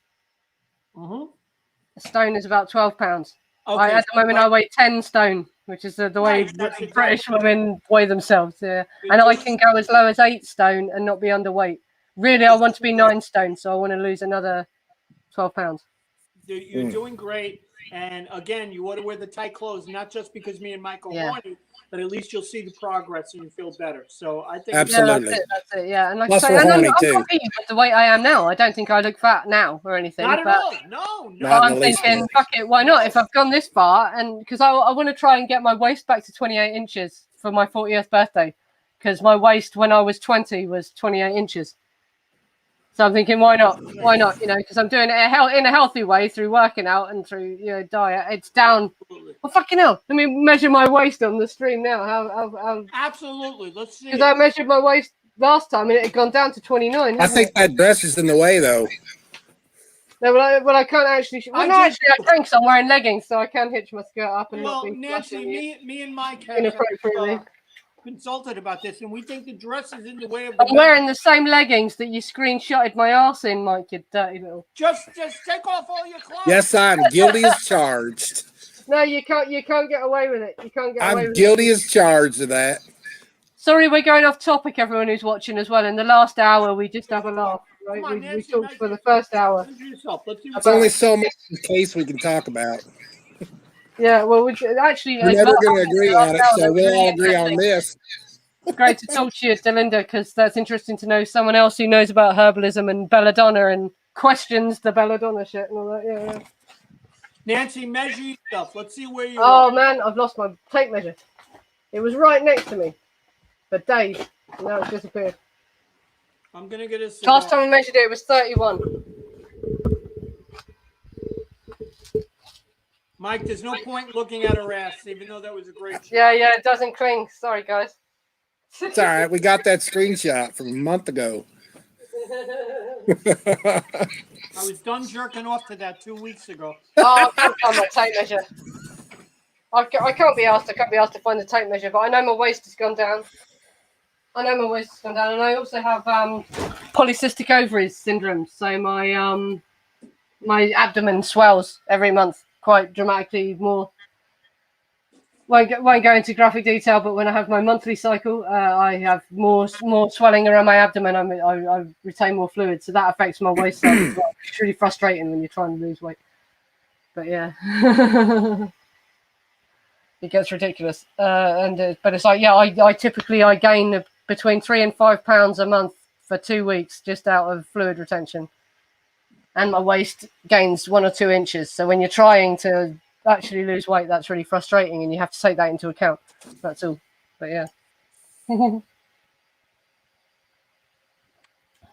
C: Mm-hmm.
B: A stone is about 12 pounds.
C: Okay,
B: at the moment, I weigh 10 stone, which is the way British women weigh themselves. Yeah, and I can go as low as 8 stone and not be underweight. Really, I want to be 9 stone, so I want to lose another 12 pounds.
C: You're doing great. And again, you ought to wear the tight clothes, not just because me and Michael want it, but at least you'll see the progress and you feel better. So I think
A: absolutely,
B: that's it. Yeah, and like
A: plus
B: I say,
A: we're horny
B: I'm
A: too.
B: competing with the weight I am now. I don't think I look fat now or anything.
C: Not at all. No.
B: I'm thinking, fuck it, why not? If I've gone this far, and because I want to try and get my waist back to 28 inches for my 40th birthday, because my waist when I was 20 was 28 inches. So I'm thinking, why not? Why not? Because I'm doing it in a healthy way through working out and through diet. It's down. Well, fucking hell! Let me measure my waist on the stream now. How
C: absolutely. Let's see.
B: Because I measured my waist last time and it had gone down to 29.
A: I think that dress is in the way, though.
B: No, but I can't actually. Well, actually, I can because I'm wearing leggings, so I can hitch my skirt up and not be.
C: Nancy, me and Mike have consulted about this, and we think the dress is in the way of.
B: I'm wearing the same leggings that you screenshotted my ass in, Mike. You dirty little.
C: Just take off all your clothes.
A: Yes, I'm guilty as charged.
B: No, you can't get away with it. You can't get away with it.
A: I'm guilty as charged of that.
B: Sorry, we're going off topic, everyone who's watching as well. In the last hour, we just have a laugh. Right? We talked for the first hour.
A: There's only so much in case we can talk about.
B: Yeah, well, actually...
A: We're never going to agree on it, so we'll all agree on this.
B: Great to talk to you, Delinda, because that's interesting to know someone else who knows about herbalism and belladonna and questions the belladonna shit and all that. Yeah.
C: Nancy, measure yourself. Let's see where you are.
B: Oh, man, I've lost my tape measure. It was right next to me for days, and now it's disappeared.
C: I'm going to get a...
B: Last time I measured it was 31.
C: Mike, there's no point looking at her ass, even though that was a great shot.
B: Yeah, it doesn't cling. Sorry, guys.
A: It's all right. We got that screenshot from a month ago.
C: I was done jerking off to that 2 weeks ago.
B: Oh, I can't find my tape measure. I can't be asked. I can't be asked to find the tape measure, but I know my waist has gone down. And I also have polycystic ovaries syndrome. So my abdomen swells every month quite dramatically more. Won't go into graphic detail, but when I have my monthly cycle, I have more swelling around my abdomen. I retain more fluid, so that affects my waist size as well. It's really frustrating when you're trying to lose weight. But yeah. It gets ridiculous. But it's like, I typically gain between 3 and 5 pounds a month for 2 weeks just out of fluid retention. And my waist gains 1 or 2 inches. So when you're trying to actually lose weight, that's really frustrating, and you have to take that into account. That's all. But yeah.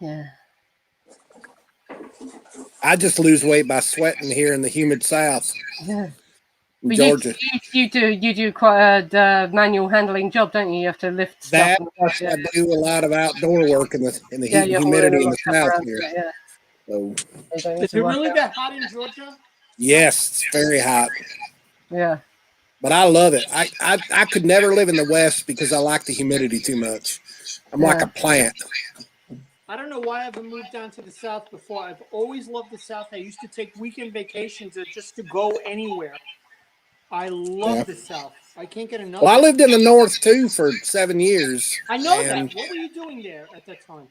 B: Yeah.
A: I just lose weight by sweating here in the humid South.
B: Yeah.
A: In Georgia.
B: You do quite a manual handling job, don't you? You have to lift stuff.
A: I do a lot of outdoor work in the heat and humidity in the South here.
B: Yeah.
A: So,
C: is it really that hot in Georgia?
A: Yes, it's very hot.
B: Yeah.
A: But I love it. I could never live in the West because I like the humidity too much. I'm like a plant.
C: I don't know why I haven't moved down to the South before. I've always loved the South. I used to take weekend vacations just to go anywhere. I love the South. I can't get enough.
A: Well, I lived in the North too for 7 years.
C: I know that. What were you doing there at that time?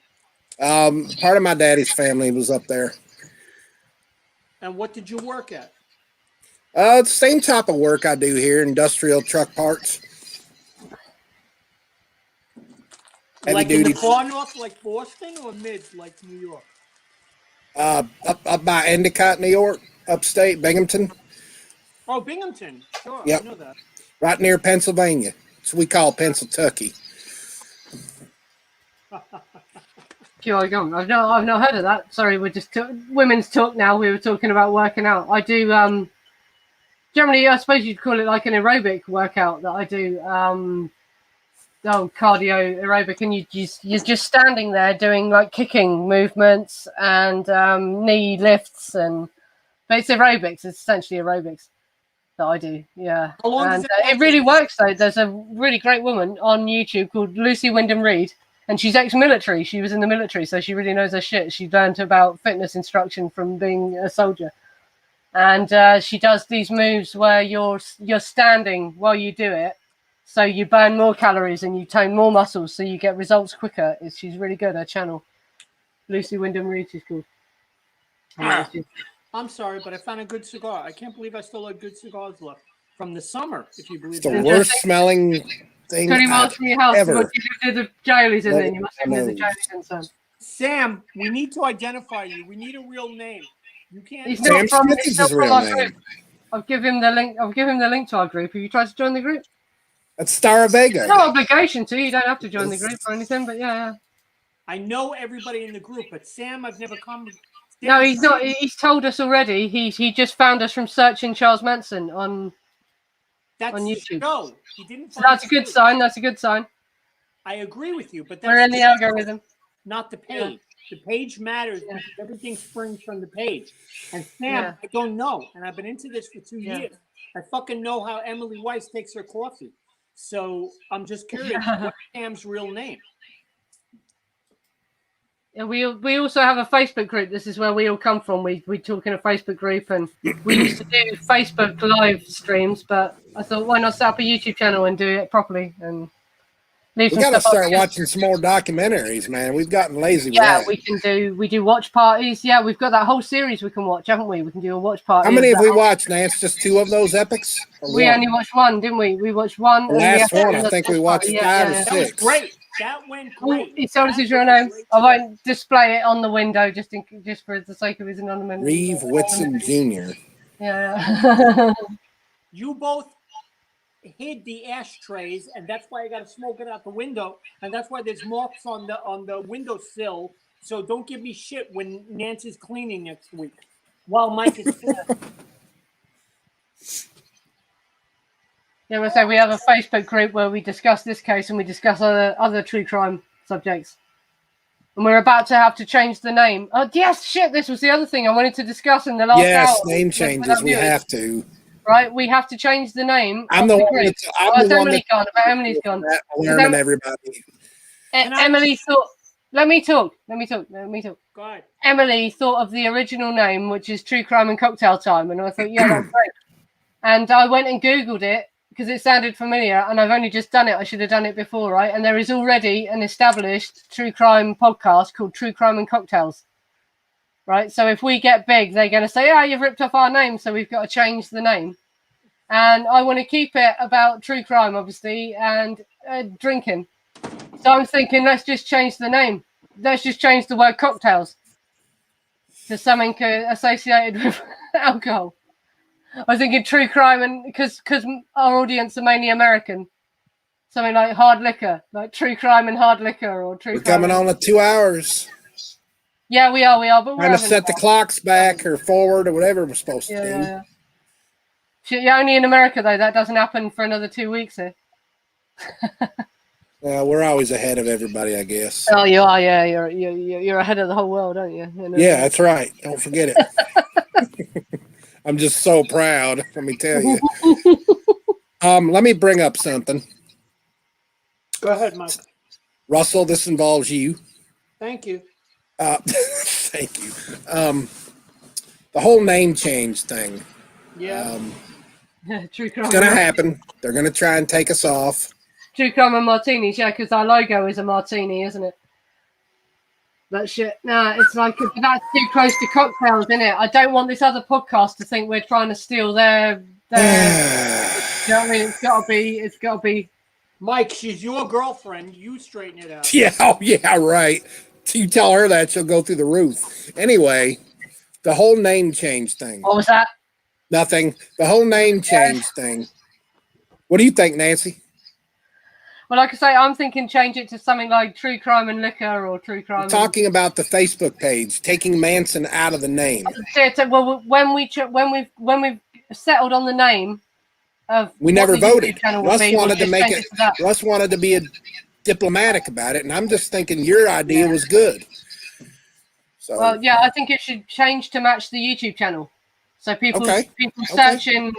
A: Part of my daddy's family was up there.
C: And what did you work at?
A: It's the same type of work I do here, industrial truck parts.
C: Like in the far north, like Boston, or mid, like New York?
A: Up by Endicott, New York, upstate, Binghamton.
C: Oh, Binghamton. Sure,
A: yep.
C: I know that.
A: Right near Pennsylvania. So we call Pennsyltucky.
B: I've not heard of that. Sorry, we're just women's talk now. We were talking about working out. I do generally, I suppose you'd call it like an aerobic workout that I do. Cardio aerobic, and you're just standing there doing like kicking movements and knee lifts, but it's aerobics. It's essentially aerobics that I do. Yeah, and it really works though. There's a really great woman on YouTube called Lucy Wyndham Reed. And she's ex-military. She was in the military, so she really knows her shit. She learned about fitness instruction from being a soldier. And she does these moves where you're standing while you do it, so you burn more calories and you tone more muscles, so you get results quicker. She's really good. Her channel, Lucy Wyndham Reed, she's called.
C: I'm sorry, but I found a good cigar. I can't believe I still had good cigars left from the summer. If you believe
A: it's the worst smelling thing
B: 20 miles from your house.
A: Ever.
B: What you did the jailies in there. You must have been the jailies in son.
C: Sam, we need to identify you. We need a real name. You can't.
B: He's
A: Sam
B: not from,
A: Smith
B: he's
A: is
B: not
A: his
B: from
A: real
B: our
A: name.
B: group. I'll give him the link to our group. Have you tried to join the group?
A: That's Staravega.
B: No obligation to. You don't have to join the group or anything. But yeah.
C: I know everybody in the group, but Sam, I've never come.
B: No, he's not. He's told us already. He just found us from searching Charles Manson on YouTube.
C: No, he didn't.
B: So that's a good sign. That's a good sign.
C: I agree with you, but that's
B: we're in the algorithm.
C: Not the page. Yeah. The page matters because everything springs from the page. And Sam, I don't know. And I've been into this for 2 years. I fucking know how Emily Weiss takes her coffee. So I'm just curious, what's Sam's real name?
B: Yeah, we also have a Facebook group. This is where we all come from. We talk in a Facebook group, and we used to do Facebook live streams, but I thought, why not set up a YouTube channel and do it properly? And
A: we got to start watching some more documentaries, man. We've gotten lazy.
B: Yeah, we do watch parties. Yeah, we've got that whole series we can watch, haven't we? We can do a watch party.
A: How many have we watched, Nance? Just 2 of those epics?
B: We only watched 1, didn't we? We watched 1.
A: The last one, I think we watched 5 or 6.
C: That was great. That went great.
B: He told us his real name. I won't display it on the window just for the sake of his anonymity.
A: Reeve Whitson Jr.
B: Yeah.
C: You both hid the ashtrays, and that's why I got to smoke it out the window, and that's why there's marks on the windowsill. So don't give me shit when Nancy's cleaning next week while Mike is cleaning.
B: Yeah, so we have a Facebook group where we discuss this case and we discuss other true crime subjects. And we're about to have to change the name. Oh, yes, shit, this was the other thing I wanted to discuss in the last hour.
A: Yes, name changes, we have to.
B: Right, we have to change the name.
A: I'm the one that's...
B: Emily's gone. Emily's gone.
A: Learning everybody.
B: Emily thought... Let me talk.
C: Go ahead.
B: Emily thought of the original name, which is True Crime and Cocktail Time. And I thought, yeah, that's great. And I went and Googled it, because it sounded familiar, and I've only just done it. I should have done it before, right? And there is already an established true crime podcast called True Crime and Cocktails, right? So if we get big, they're going to say, you've ripped off our name, so we've got to change the name. and I want to keep it about true crime, obviously, and drinking. So I'm thinking, let's just change the name. Let's just change the word cocktails to something associated with alcohol. I was thinking true crime, and because our audience are mainly American, something like hard liquor, like true crime and hard liquor, or true.
A: We're
B: crime
A: coming on at 2 hours.
B: Yeah, we are, but we're
A: trying to
B: having
A: set the
B: fun.
A: clocks back or forward or whatever we're supposed to do.
B: Yeah. Yeah, only in America though. That doesn't happen for another 2 weeks here.
A: We're always ahead of everybody, I guess.
B: Oh, you are. Yeah, you're ahead of the whole world, aren't you?
A: Yeah, that's right. Don't forget it. I'm just so proud. Let me tell you. Let me bring up something.
C: Go ahead, Mike.
A: Russell, this involves you.
C: Thank you.
A: Thank you. The whole name change thing.
C: Yeah.
B: True crime.
A: It's going to happen. They're going to try and take us off.
B: True crime and martinis, yeah, because our logo is a martini, isn't it? That shit. Nah, it's like that's too close to cocktails, isn't it? I don't want this other podcast to think we're trying to steal their you know what I mean? It's gotta be.
C: Mike, she's your girlfriend. You straighten it out.
A: Yeah, right. You tell her that, she'll go through the roof. Anyway, the whole name change thing.
B: What was that?
A: Nothing. The whole name change thing. What do you think, Nancy?
B: Well, like I say, I'm thinking change it to something like true crime and liquor, or true crime.
A: I'm talking about the Facebook page, taking Manson out of the name.
B: Well, when we've settled on the name of,
A: we never voted.
B: Russ wanted to make it.
A: Russ wanted to be diplomatic about it, and I'm just thinking your idea was good. So,
B: well, yeah, I think it should change to match the YouTube channel. So people searching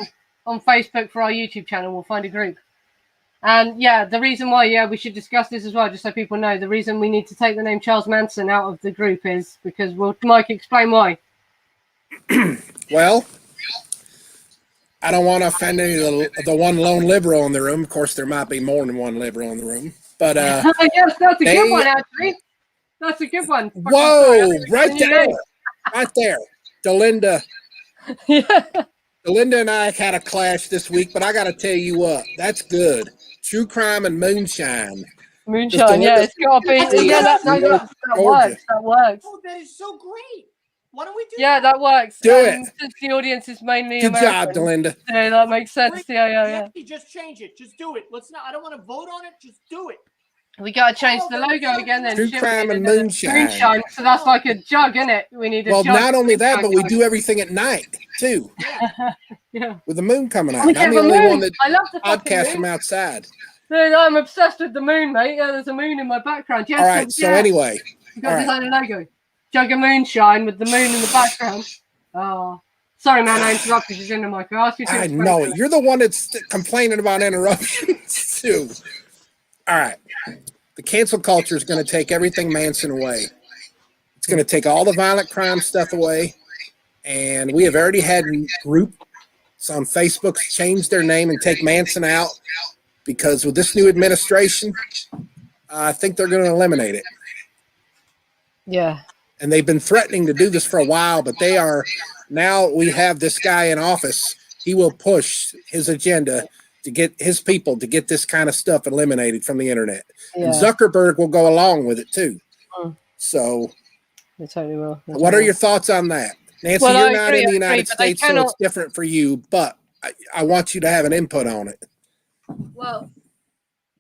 B: on Facebook for our YouTube channel will find a group. And yeah, the reason why, we should discuss this as well, just so people know. The reason we need to take the name Charles Manson out of the group is because, well, Mike, explain why.
A: Well, I don't want to offend any of the one lone liberal in the room. Of course, there might be more than one liberal in the room. But
B: yes, that's a good one, actually. That's a good one.
A: Whoa, right there. Right there. Delinda.
B: Yeah.
A: Delinda and I had a clash this week, but I got to tell you what, that's good. True crime and moonshine.
B: Moonshine, yeah, it's got to be. Yeah, that works. That works.
C: Oh, that is so great. Why don't we do
B: that? Yeah, that works.
A: Do it.
B: Since the audience is mainly
A: Good
B: American.
A: job, Delinda.
B: Yeah, that makes sense. Yeah.
C: Just change it. Just do it. Let's not. I don't want to vote on it. Just do it.
B: We got to change the logo again then.
A: True crime and moonshine.
B: So that's like a jug, isn't it? We need a jug.
A: Well, not only that, but we do everything at night, too.
B: Yeah.
A: With the moon coming out.
B: I'm the only one that I love the
A: podcast from outside.
B: Dude, I'm obsessed with the moon, mate. Yeah, there's a moon in my background. Yeah,
A: all right, so anyway.
B: You got to design a logo. Jug of moonshine with the moon in the background. Oh. Sorry, man, I interrupted you in the mic. I
A: know it. You're the one that's complaining about interruptions, too. All right. The cancel culture is going to take everything Manson away. It's going to take all the violent crime stuff away. And we have already had groups on Facebook change their name and take Manson out because with this new administration, I think they're going to eliminate it.
B: Yeah.
A: And they've been threatening to do this for a while, but they are now we have this guy in office. He will push his agenda to get his people to get this kind of stuff eliminated from the internet. Yeah. And Zuckerberg will go along with it too. So
B: they totally will.
A: What are your thoughts on that? Nancy, you're not in the United States, so it's different for you, but I want you to have an input on it.
B: Well,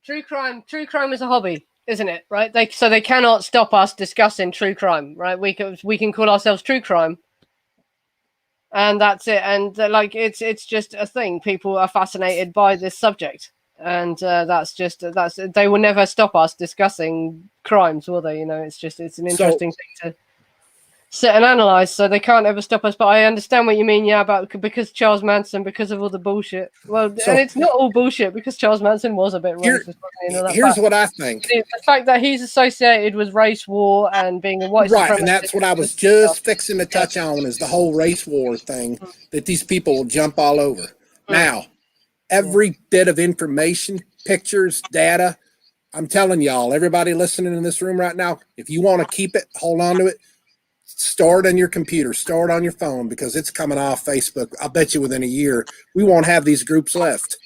B: true crime is a hobby, isn't it? Right? So they cannot stop us discussing true crime, right? We can call ourselves true crime. And that's it. And it's just a thing. People are fascinated by this subject. And they will never stop us discussing crimes, will they? You know, it's an interesting thing to sit and analyze. So they can't ever stop us. But I understand what you mean, because Charles Manson, because of all the bullshit. Well, and it's not all bullshit because Charles Manson was a bit racist.
A: Here's what I think.
B: The fact that he's associated with race war and being a white supremacist.
A: Right, and that's what I was just fixing to touch on is the whole race war thing that these people will jump all over. Now, every bit of information, pictures, data, I'm telling y'all, everybody listening in this room right now, if you want to keep it, hold on to it, Store it on your computer. Store it on your phone because it's coming off Facebook. I'll bet you within a year we won't have these groups left.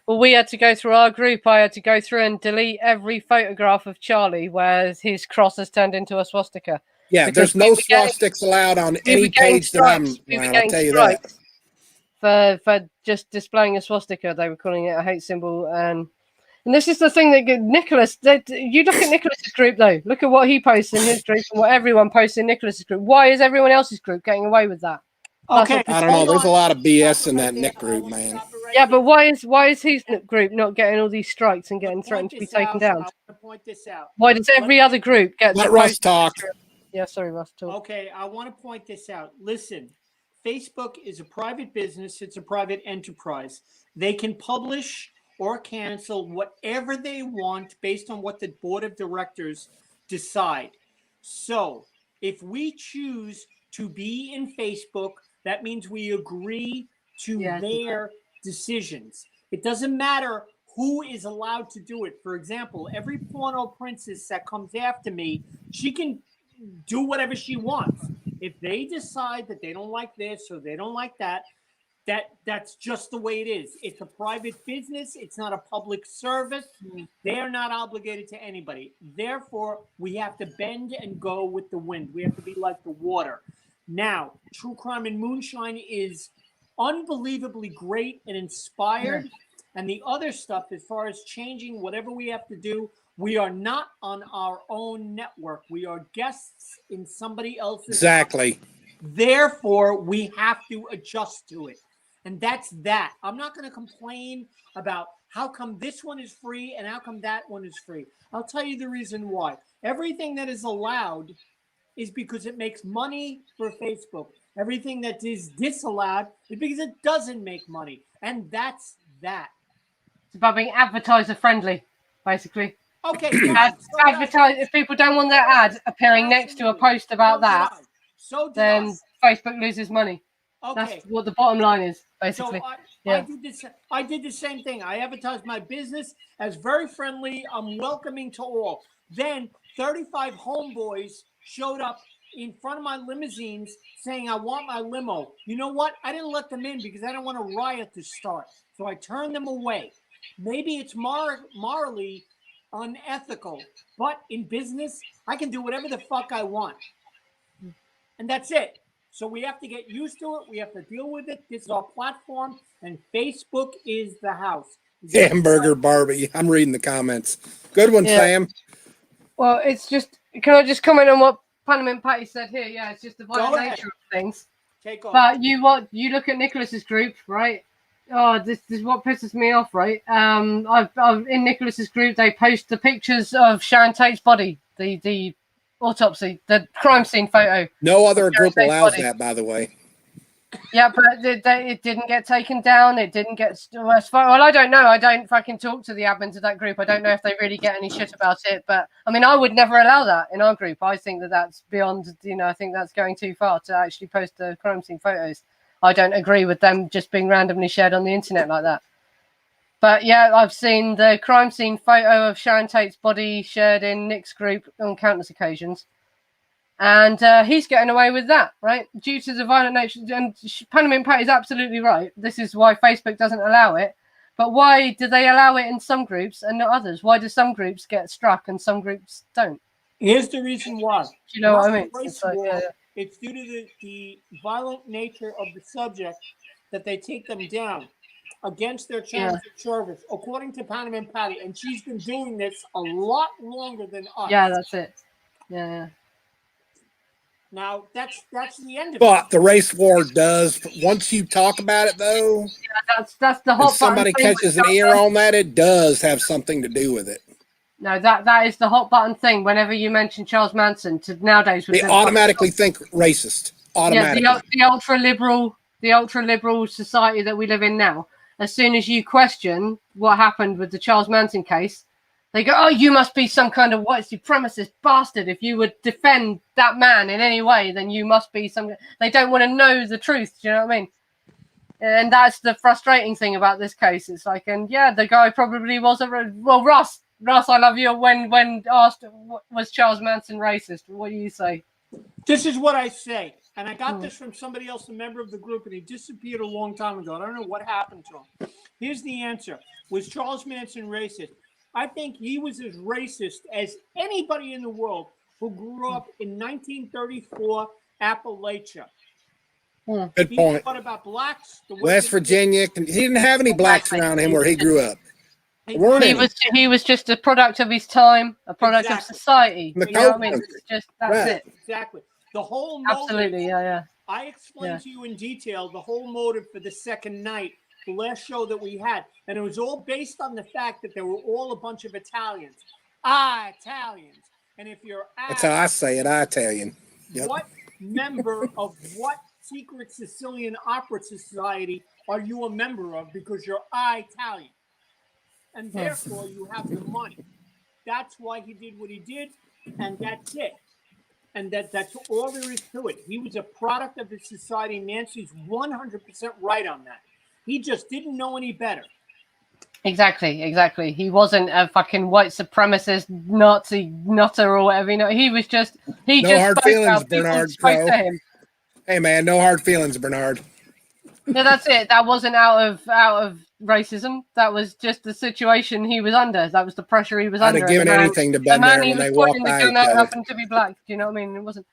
B: Well, we had to go through our group. I had to go through and delete every photograph of Charlie where his cross has turned into a swastika.
A: Yeah, there's no swastikas allowed on any page that I'm around. I'll tell you that.
B: For just displaying a swastika, they were calling it a hate symbol. And this is the thing that Nicholas, you look at Nicholas's group though. Look at what he posts in his group and what everyone posts in Nicholas's group. Why is everyone else's group getting away with that?
C: Okay,
A: I don't know. There's a lot of BS in that Nick group, man.
B: Yeah, but why is his group not getting all these strikes and getting threatened to be taken down?
C: I want to point this out.
B: Why does every other group get?
A: Let Russ talk.
B: Yeah, sorry, Russ. Talk.
C: Okay, I want to point this out. Listen, Facebook is a private business. It's a private enterprise. They can publish or cancel whatever they want based on what the board of directors decide. So if we choose to be in Facebook, that means we agree to their decisions. It doesn't matter who is allowed to do it. For example, every porno princess that comes after me, she can do whatever she wants. If they decide that they don't like this or they don't like that, that's just the way it is. It's a private business. It's not a public service. They're not obligated to anybody. Therefore, we have to bend and go with the wind. We have to be like the water. Now, True Crime and Moonshine is unbelievably great and inspired. And the other stuff, as far as changing whatever we have to do, we are not on our own network. We are guests in somebody else's.
A: Exactly.
C: Therefore, we have to adjust to it. And that's that. I'm not going to complain about how come this one is free and how come that one is free. I'll tell you the reason why. Everything that is allowed is because it makes money for Facebook. Everything that is disallowed is because it doesn't make money. And that's that.
B: It's about being advertiser friendly, basically.
C: Okay.
B: Advertise, if people don't want their ad appearing next to a post about that, then Facebook loses money. Okay. That's what the bottom line is, basically.
C: So I did the same thing. I advertised my business as very friendly. I'm welcoming to all. Then 35 homeboys showed up in front of my limousines saying, I want my limo. You know what? I didn't let them in because I didn't want a riot to start. So I turned them away. Maybe it's morally unethical, but in business, I can do whatever the fuck I want. And that's it. So we have to get used to it. We have to deal with it. This is our platform, and Facebook is the house.
A: Hamburger Barbie. I'm reading the comments. Good one, Sam.
B: Well, it's just, can I just comment on what Panama Patty said here? Yeah, it's just the violent nature of things.
C: Take off.
B: But you look at Nicholas's group, right? Oh, this is what pisses me off, right? I've in Nicholas's group, they post the pictures of Sharon Tate's body, the autopsy, the crime scene photo.
A: No other group allows that, by the way.
B: Yeah, but it didn't get taken down. It didn't get as far. Well, I don't know. I don't fucking talk to the admins of that group. I don't know if they really get any shit about it. But I mean, I would never allow that in our group. I think that's beyond. I think that's going too far to actually post the crime scene photos. I don't agree with them just being randomly shared on the internet like that. But yeah, I've seen the crime scene photo of Sharon Tate's body shared in Nick's group on countless occasions. And he's getting away with that, right? Due to the violent nature. And Panama Pat is absolutely right. This is why Facebook doesn't allow it. But why do they allow it in some groups and not others? Why do some groups get struck and some groups don't?
C: Here's the reason why.
B: Do you know what I mean?
C: It's due to the violent nature of the subject that they take them down against their terms of service, according to Panama Patty. And she's been doing this a lot longer than us.
B: Yeah, that's it. Yeah.
C: Now, that's the end of it.
A: But the race war does. Once you talk about it, though,
B: that's the hot.
A: If somebody catches an ear on that, it does have something to do with it.
B: No, that is the hot button thing. Whenever you mention Charles Manson, nowadays
A: they automatically think racist. Automatically.
B: Yeah, the ultra liberal society that we live in now. As soon as you question what happened with the Charles Manson case, they go, "Oh, you must be some kind of white supremacist bastard. If you would defend that man in any way, then you must be some." They don't want to know the truth. Do you know what I mean? And that's the frustrating thing about this case. It's like, and yeah, the guy probably was Russ, I love you. When asked, was Charles Manson racist? What do you say?
C: This is what I say. And I got this from somebody else, a member of the group, and he disappeared a long time ago. I don't know what happened to him. Here's the answer. Was Charles Manson racist? I think he was as racist as anybody in the world who grew up in 1934 Appalachia.
A: Good point.
C: What about blacks?
A: West Virginia. He didn't have any blacks around him where he grew up.
B: He was just a product of his time, a product of society. You know what I mean? It's just that's it.
C: Exactly. The whole motive,
B: absolutely, yeah.
C: I explained to you in detail the whole motive for the second night, the last show that we had, and it was all based on the fact that they were all a bunch of Italians. Italians. And if you're
A: that's how I say it, Italian.
C: Yep. What member of what secret Sicilian opera society are you a member of because you're Italian? And therefore you have the money. That's why he did what he did, and that's it. And that's all there is to it. He was a product of his society. Nancy's 100% right on that. He just didn't know any better.
B: Exactly. He wasn't a fucking white supremacist Nazi nutter or whatever. You know, he was just
A: no hard feelings, Bernard. Hey man, no hard feelings, Bernard.
B: No, that's it. That wasn't out of racism. That was just the situation he was under. That was the pressure he was under.
A: I'd have given anything to been there when they walked by.
B: The gun happened to be black. Do you know what I mean? It wasn't.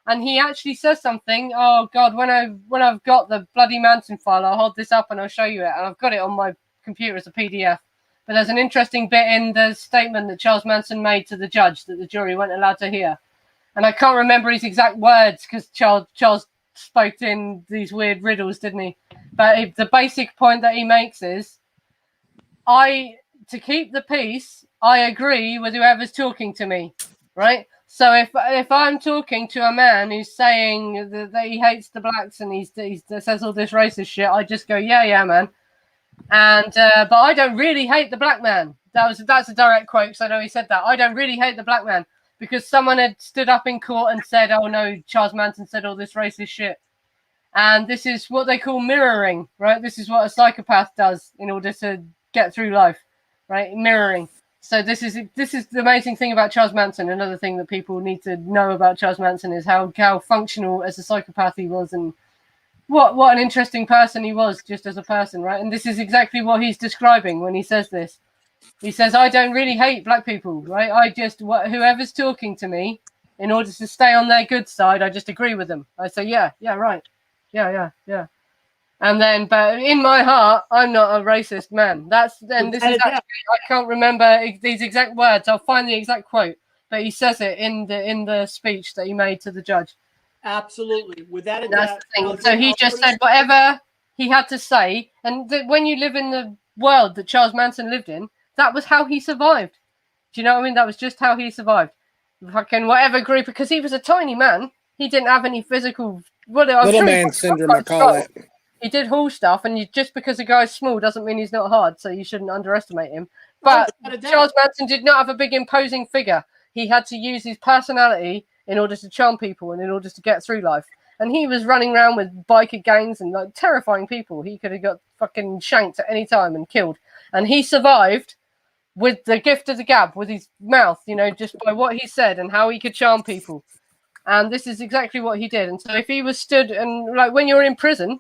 B: And he actually says something. Oh God, when I've got the bloody Manson file, I'll hold this up and I'll show you it. And I've got it on my computer as a PDF. But there's an interesting bit in the statement that Charles Manson made to the judge that the jury weren't allowed to hear. And I can't remember his exact words because Charles spoke in these weird riddles, didn't he? But the basic point that he makes is, to keep the peace, I agree with whoever's talking to me, right? So if I'm talking to a man who's saying that he hates the blacks and he says all this racist shit, I just go, yeah, man. And but I don't really hate the black man. That's a direct quote, because I know he said that. I don't really hate the black man because someone had stood up in court and said, oh no, Charles Manson said all this racist shit. And this is what they call mirroring, right? This is what a psychopath does in order to get through life, right? Mirroring. So this is the amazing thing about Charles Manson. Another thing that people need to know about Charles Manson is how functional as a psychopath he was, and what an interesting person he was just as a person, right? And this is exactly what he's describing when he says this. He says, I don't really hate black people, right? I just, whoever's talking to me, in order to stay on their good side, I just agree with them. I say, yeah, right. Yeah. And then, but in my heart, I'm not a racist man. I can't remember these exact words. I'll find the exact quote, but he says it in the speech that he made to the judge.
C: Absolutely, without a doubt.
B: So he just said whatever he had to say, and when you live in the world that Charles Manson lived in, that was how he survived. Do you know what I mean? That was just how he survived. Fucking whatever group, because he was a tiny man. He didn't have any physical.
A: Little man syndrome, I call it.
B: He did haul stuff, and just because a guy's small doesn't mean he's not hard, so you shouldn't underestimate him. But Charles Manson did not have a big imposing figure. He had to use his personality in order to charm people and in order to get through life. And he was running around with biker gangs and like terrifying people. He could have got fucking shanked at any time and killed. And he survived with the gift of the gab, with his mouth, you know, just by what he said and how he could charm people. And this is exactly what he did. And so if he was stood and like when you're in prison,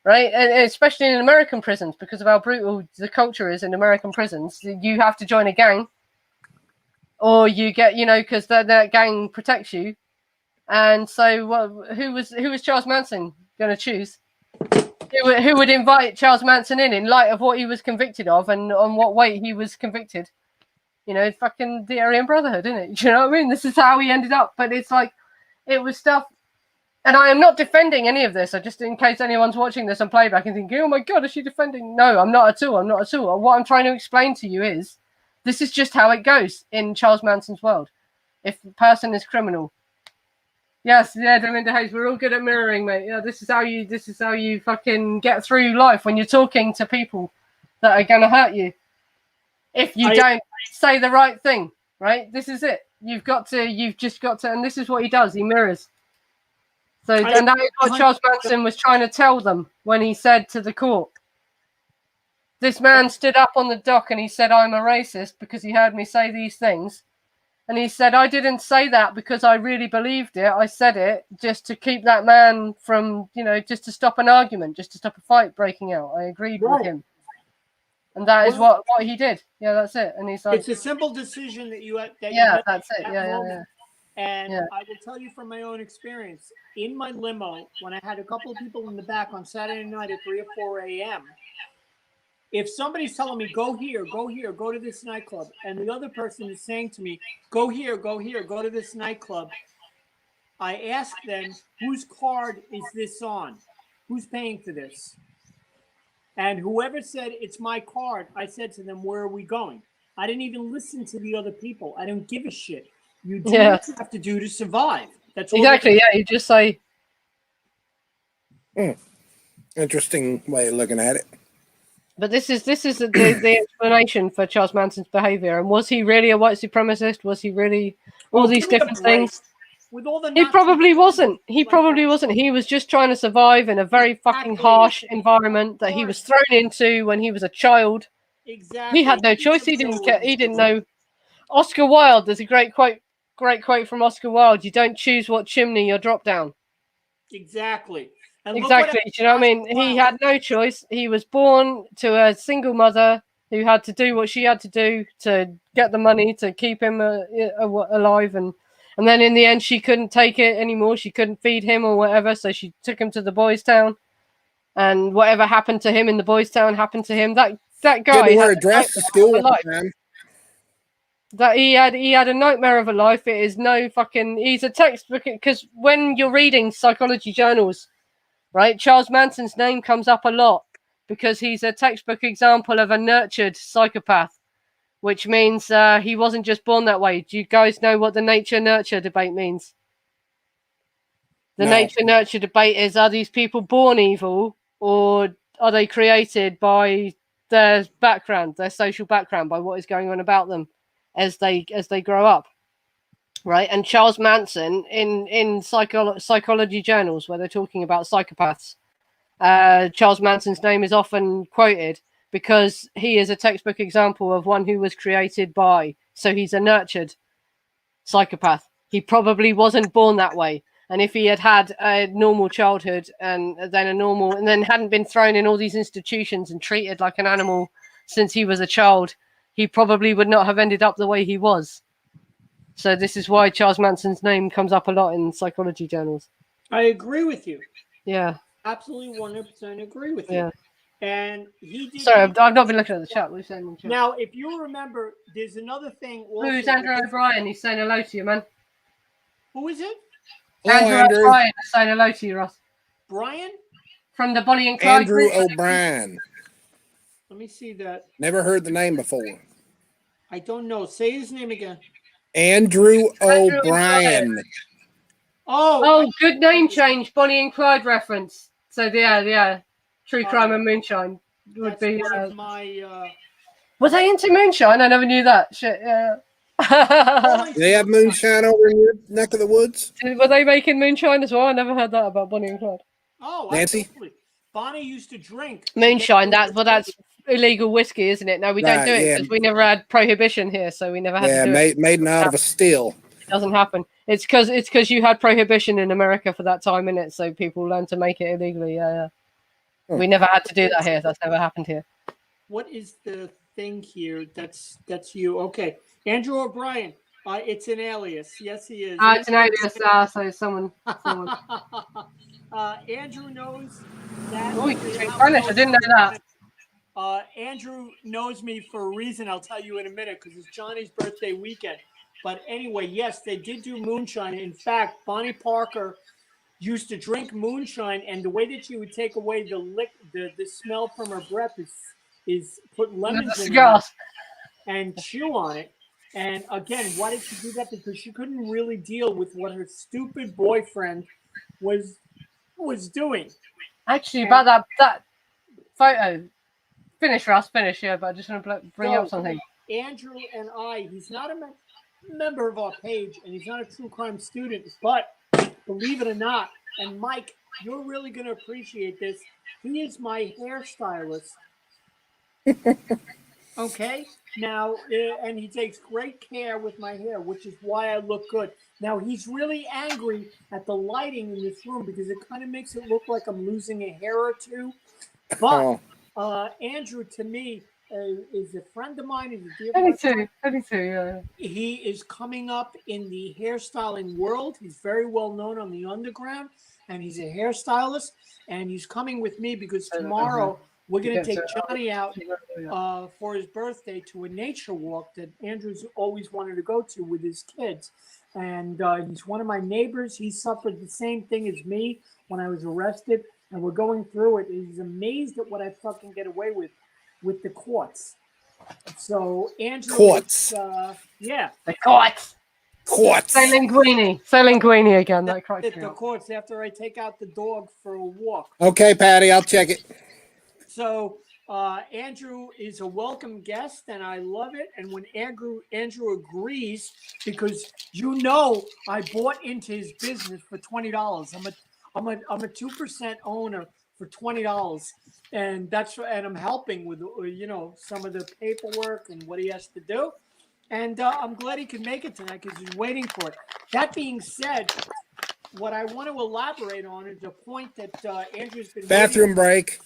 B: right, and especially in American prisons, because of how brutal the culture is in American prisons, you have to join a gang, or you get, you know, because that gang protects you. And so, who was Charles Manson going to choose? Who would invite Charles Manson in light of what he was convicted of and on what weight he was convicted? You know, fucking the Aryan Brotherhood, isn't it? Do you know what I mean? This is how he ended up. But it's like, it was stuff. And I am not defending any of this. I just, in case anyone's watching this on playback and thinking, oh my God, is she defending? No, I'm not at all. I'm not at all. What I'm trying to explain to you is, this is just how it goes in Charles Manson's world. If the person is criminal. Yes, yeah, Delinda Hayes, we're all good at mirroring, mate. Yeah, this is how you fucking get through life when you're talking to people that are gonna hurt you. If you don't say the right thing, right? This is it. You've just got to, and this is what he does, he mirrors. So, and that is what Charles Manson was trying to tell them when he said to the court, this man stood up on the dock and he said, I'm a racist because he heard me say these things. And he said, I didn't say that because I really believed it. I said it just to keep that man from, just to stop an argument, just to stop a fight breaking out. I agreed with him. And that is what he did. Yeah, that's it. And he's like,
C: it's a simple decision that you
B: that's it. Yeah.
C: And I will tell you from my own experience, in my limo, when I had a couple of people in the back on Saturday night at 3 or 4 a.m., if somebody's telling me, go here, go to this nightclub, and the other person is saying to me, go here, go to this nightclub, I ask them, whose card is this on? Who's paying for this? And whoever said, it's my card, I said to them, where are we going? I didn't even listen to the other people. I don't give a shit. You do what you have to do to survive. That's
B: exactly. Yeah, you just say.
A: Interesting way of looking at it.
B: But this is the explanation for Charles Manson's behavior. And was he really a white supremacist? Was he really all these different things?
C: With all the
B: he probably wasn't. He probably wasn't. He was just trying to survive in a very fucking harsh environment that he was thrown into when he was a child.
C: Exactly.
B: He had no choice. He didn't care. He didn't know. Oscar Wilde. There's a great quote from Oscar Wilde. You don't choose what chimney you drop down.
C: Exactly. And
B: exactly. Do you know what I mean? He had no choice. He was born to a single mother who had to do what she had to do to get the money to keep him alive. And then in the end, she couldn't take it anymore. She couldn't feed him or whatever. So she took him to the boys' town. And whatever happened to him in the boys' town happened to him. That guy
A: didn't wear a dress to school.
B: That he had a nightmare of a life. It is no fucking. He's a textbook, because when you're reading psychology journals, right, Charles Manson's name comes up a lot because he's a textbook example of a nurtured psychopath, which means he wasn't just born that way. Do you guys know what the nature-nurture debate means? The nature-nurture debate is: are these people born evil, or are they created by their background, their social background, by what is going on about them as they grow up, right? And Charles Manson in psychology journals where they're talking about psychopaths, Charles Manson's name is often quoted because he is a textbook example of one who was created by. So he's a nurtured psychopath. He probably wasn't born that way. And if he had a normal childhood and then hadn't been thrown in all these institutions and treated like an animal since he was a child, he probably would not have ended up the way he was. So this is why Charles Manson's name comes up a lot in psychology journals.
C: I agree with you.
B: Yeah.
C: Absolutely 100% agree with you.
B: Yeah.
C: And he did.
B: Sorry, I've not been looking at the chat. We're saying in the chat.
C: Now, if you remember, there's another thing.
B: Who's Andrew O'Brien? He's saying hello to you, man.
C: Who is it?
B: Andrew O'Brien is saying hello to you, Ross.
C: Brian?
B: From the Bonnie and Clyde.
A: Andrew O'Brien.
C: Let me see that.
A: Never heard the name before.
C: I don't know. Say his name again.
A: Andrew O'Brien.
C: Oh,
B: good name change. Bonnie and Clyde reference. So yeah. True Crime and Moonshine would be. Were they into moonshine? I never knew that. Shit. Yeah.
A: Do they have moonshine over in your neck of the woods?
B: Were they making moonshine as well? I never heard that about Bonnie and Clyde.
C: Oh,
A: Nancy.
C: Absolutely. Bonnie used to drink
B: moonshine. That's illegal whiskey, isn't it? No, we don't do it because we never had prohibition here, so we never had to do it.
A: Made out of a still.
B: It doesn't happen. It's because you had prohibition in America for that time, innit? So people learned to make it illegally. Yeah. Oh. We never had to do that here. That's never happened here.
C: What is the thing here? That's you. Okay. Andrew O'Brien. It's an alias. Yes, he is.
B: It's an alias. So someone.
C: Andrew knows that.
B: Oh, you speak Spanish. I didn't know that.
C: Andrew knows me for a reason. I'll tell you in a minute because it's Johnny's birthday weekend. But anyway, yes, they did do moonshine. In fact, Bonnie Parker used to drink moonshine, and the way that she would take away the smell from her breath is put lemons in it and chew on it. And again, why did she do that? Because she couldn't really deal with what her stupid boyfriend was doing.
B: Actually, about that photo. Finish, Ross. Finish, yeah. But I just want to bring up something.
C: Andrew and he's not a member of our page, and he's not a true crime student, but believe it or not, and Mike, you're really going to appreciate this. He is my hairstylist. Okay. Now, and he takes great care with my hair, which is why I look good. Now, he's really angry at the lighting in this room because it kind of makes it look like I'm losing a hair or two. But Andrew, to me, is a friend of mine. He's a dear friend.
B: Me too, yeah.
C: He is coming up in the hairstyling world. He's very well known on the underground, and he's a hairstylist. And he's coming with me because tomorrow we're going to take Johnny out for his birthday to a nature walk that Andrew's always wanted to go to with his kids. And he's one of my neighbors. He suffered the same thing as me when I was arrested. And we're going through it. He's amazed at what I fucking get away with the courts. So Andrew,
A: courts,
C: yeah,
B: the courts. So linguini again. That cracked me
C: the
B: up.
C: courts after I take out the dog for a walk.
A: Okay, Patty, I'll check it.
C: So Andrew is a welcome guest, and I love it. And when Andrew agrees, because I bought into his business for $20. I'm a 2% owner for $20, and I'm helping with some of the paperwork and what he has to do. And I'm glad he can make it tonight because he's waiting for it. That being said, what I want to elaborate on is a point that Andrew's been
A: bathroom break.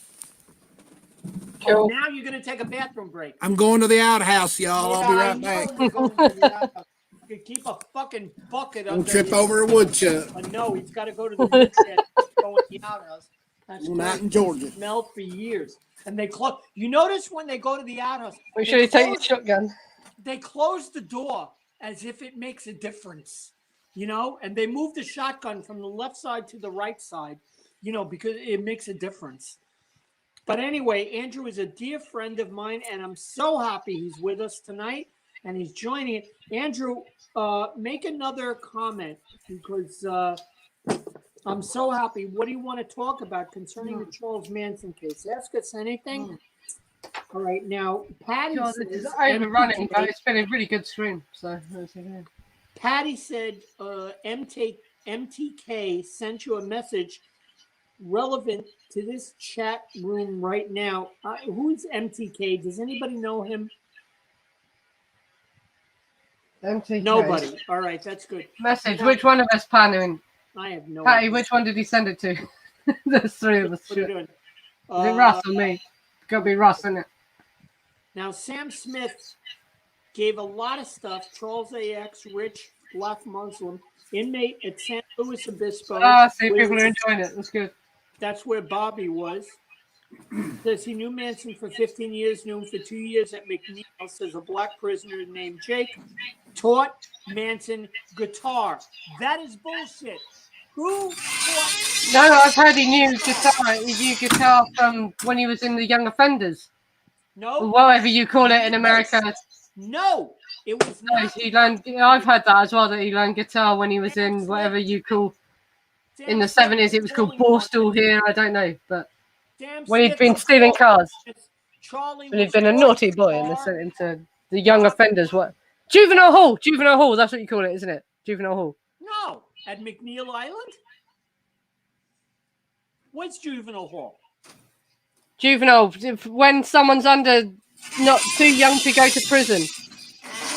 C: Cool. Now you're going to take a bathroom break.
A: I'm going to the outhouse, y'all. I'll be right back.
C: You're going to the outhouse. You can keep a fucking bucket
A: Don't trip over a woodchuck.
C: No, he's got to go to the woodshed. Go in the outhouse. That's
A: not in Georgia.
C: Smelled for years, and they close. You notice when they go to the outhouse.
B: Make sure you take your shotgun.
C: They close the door as if it makes a difference, and they move the shotgun from the left side to the right side, because it makes a difference. But anyway, Andrew is a dear friend of mine, and I'm so happy he's with us tonight, and he's joining it. Andrew, make another comment, because I'm so happy. What do you want to talk about concerning the Charles Manson case? Ask us anything. All right, now Patty says
B: overrunning, but it's been a really good stream. So
C: Patty said MTK sent you a message relevant to this chat room right now. Who's MTK? Does anybody know him?
B: MTK.
C: Nobody. All right, that's good.
B: Message. Which one of us planning?
C: I have no
B: Patty,
C: idea.
B: which one did he send it to? There's three of us.
C: What are you doing?
B: Is it Russ or me? Gotta be Russ, isn't it?
C: Now, Sam Smith gave a lot of stuff. Charles AX, rich, black Muslim, inmate at San Luis Obispo.
B: See, people are enjoying it. That's good.
C: That's where Bobby was. Says he knew Manson for 15 years, knew him for 2 years at McNeil. Says a black prisoner named Jake taught Manson guitar. That is bullshit. Who taught?
B: No, I've heard he knew guitar from when he was in the Young Offenders.
C: No.
B: Or whatever you call it in America.
C: No, it was
B: no,
C: not.
B: he learned. I've heard that as well, that he learned guitar when he was in whatever you call. In the 70s, it was called Borstal here. I don't know, but when he'd been stealing cars, when he'd been a naughty boy and they sent him to the Young Offenders. What? Juvenile Hall. Juvenile Hall. That's what you call it, isn't it? Juvenile Hall.
C: No, at McNeil Island. What's Juvenile Hall?
B: Juvenile. When someone's not too young to go to prison,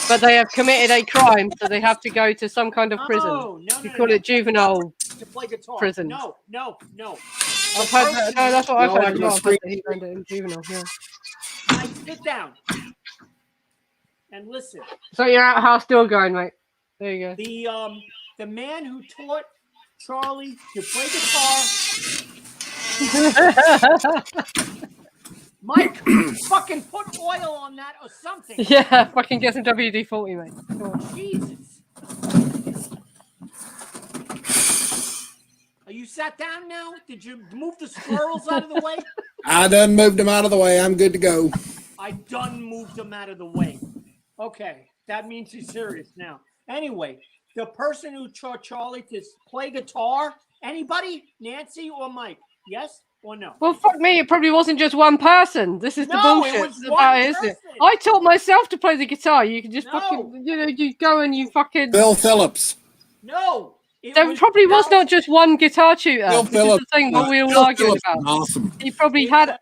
B: but they have committed a crime, so they have to go to some kind of prison.
C: No,
B: you call it juvenile
C: to play guitar.
B: prison.
C: No.
B: I've heard that. No, that's what I've heard as well. That he learned it in juvenile. Yeah.
C: I sit down and listen.
B: So your outhouse door going, mate. There you
C: go. The man who taught Charlie to play guitar. Mike, fucking put oil on that or something.
B: Yeah, fucking get some WD-40, mate.
C: Jesus. Are you sat down now? Did you move the squirrels out of the way?
A: I done moved them out of the way. I'm good to go.
C: I done moved them out of the way. Okay, that means he's serious now. Anyway, the person who taught Charlie to play guitar, anybody? Nancy or Mike? Yes or no?
B: Well, fuck me. It probably wasn't just one person. This is the bullshit.
C: It was
B: about it, isn't it? I taught myself to play the guitar. You can just fucking, you go and you fucking.
A: Bill Phillips.
C: No.
B: There probably was not just one guitar tutor.
A: Bill
B: this
A: Phillips.
B: is the thing that we all argued about.
A: Awesome.
B: He probably had.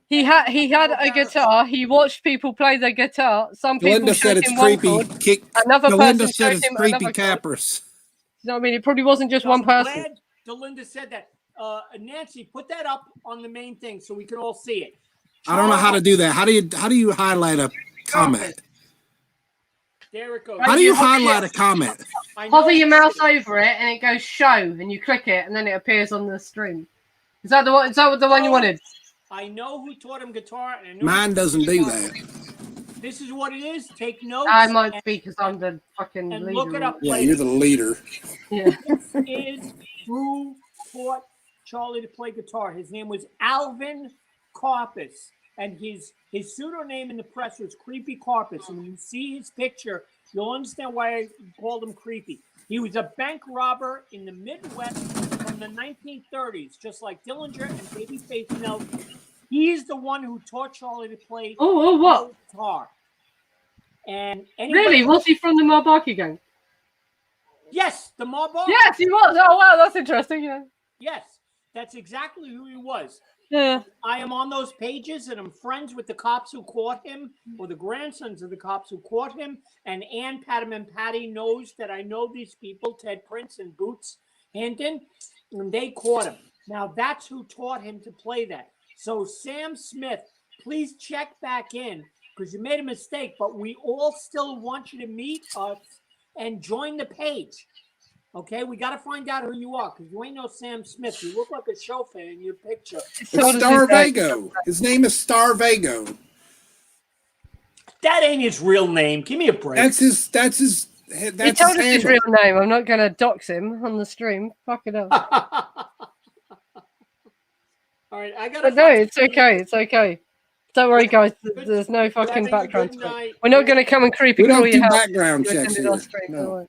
B: He had a guitar. He watched people play the guitar. Some people
A: Belinda
B: showed
A: said it's
B: him one
A: creepy.
B: chord. Another
A: Belinda
B: person
A: said
B: showed
A: it's
B: him
A: creepy
B: another chord.
A: cappers.
B: You know what I mean? It probably wasn't just
C: So
B: one
C: I'm
B: person.
C: glad Delinda said that. Nancy, put that up on the main thing so we can all see it.
A: I don't know how to do that. How do you highlight a comment?
C: There it goes.
A: How do you highlight a comment?
B: Hover your mouse over it and it goes show, and you click it, and then it appears on the stream. Is that the one? Is that the one you wanted?
C: I know who taught him guitar. And I know
A: Mine doesn't do that.
C: This is what it is. Take notes.
B: I might be because I'm the fucking
C: and
B: leader.
C: Look it up.
A: Yeah, you're the leader.
B: Yeah.
C: This is who taught Charlie to play guitar. His name was Alvin Carpus, and his pseudonym in the press was Creepy Carpus. And when you see his picture, you'll understand why I called him Creepy. He was a bank robber in the Midwest from the 1930s, just like Dillinger and Babyface Nelson. He's the one who taught Charlie to play
B: what?
C: guitar. And
B: really, was he from the Marbaki gang?
C: Yes, the Marbaki.
B: Yes, he was. Oh wow, that's interesting. Yeah.
C: Yes, that's exactly who he was.
B: Yeah.
C: I am on those pages, and I'm friends with the cops who caught him, or the grandsons of the cops who caught him. And Ann Patton and Patty knows that I know these people, Ted Prince and Boots Hinton, and they caught him. Now that's who taught him to play that. So Sam Smith, please check back in because you made a mistake, but we all still want you to meet us and join the page. Okay, we got to find out who you are because you ain't no Sam Smith. You look like a chauffeur in your picture.
A: It's Starvago. His name is Starvago.
C: That ain't his real name. Give me a break.
A: That's his.
B: He told us his real name. I'm not going to dox him on the stream. Fuck it up.
C: All right, I got.
B: But no, it's okay. It's okay. Don't worry, guys. There's no fucking background check. We're not going to come and creepy crawl your house.
A: Background checks here.
C: No.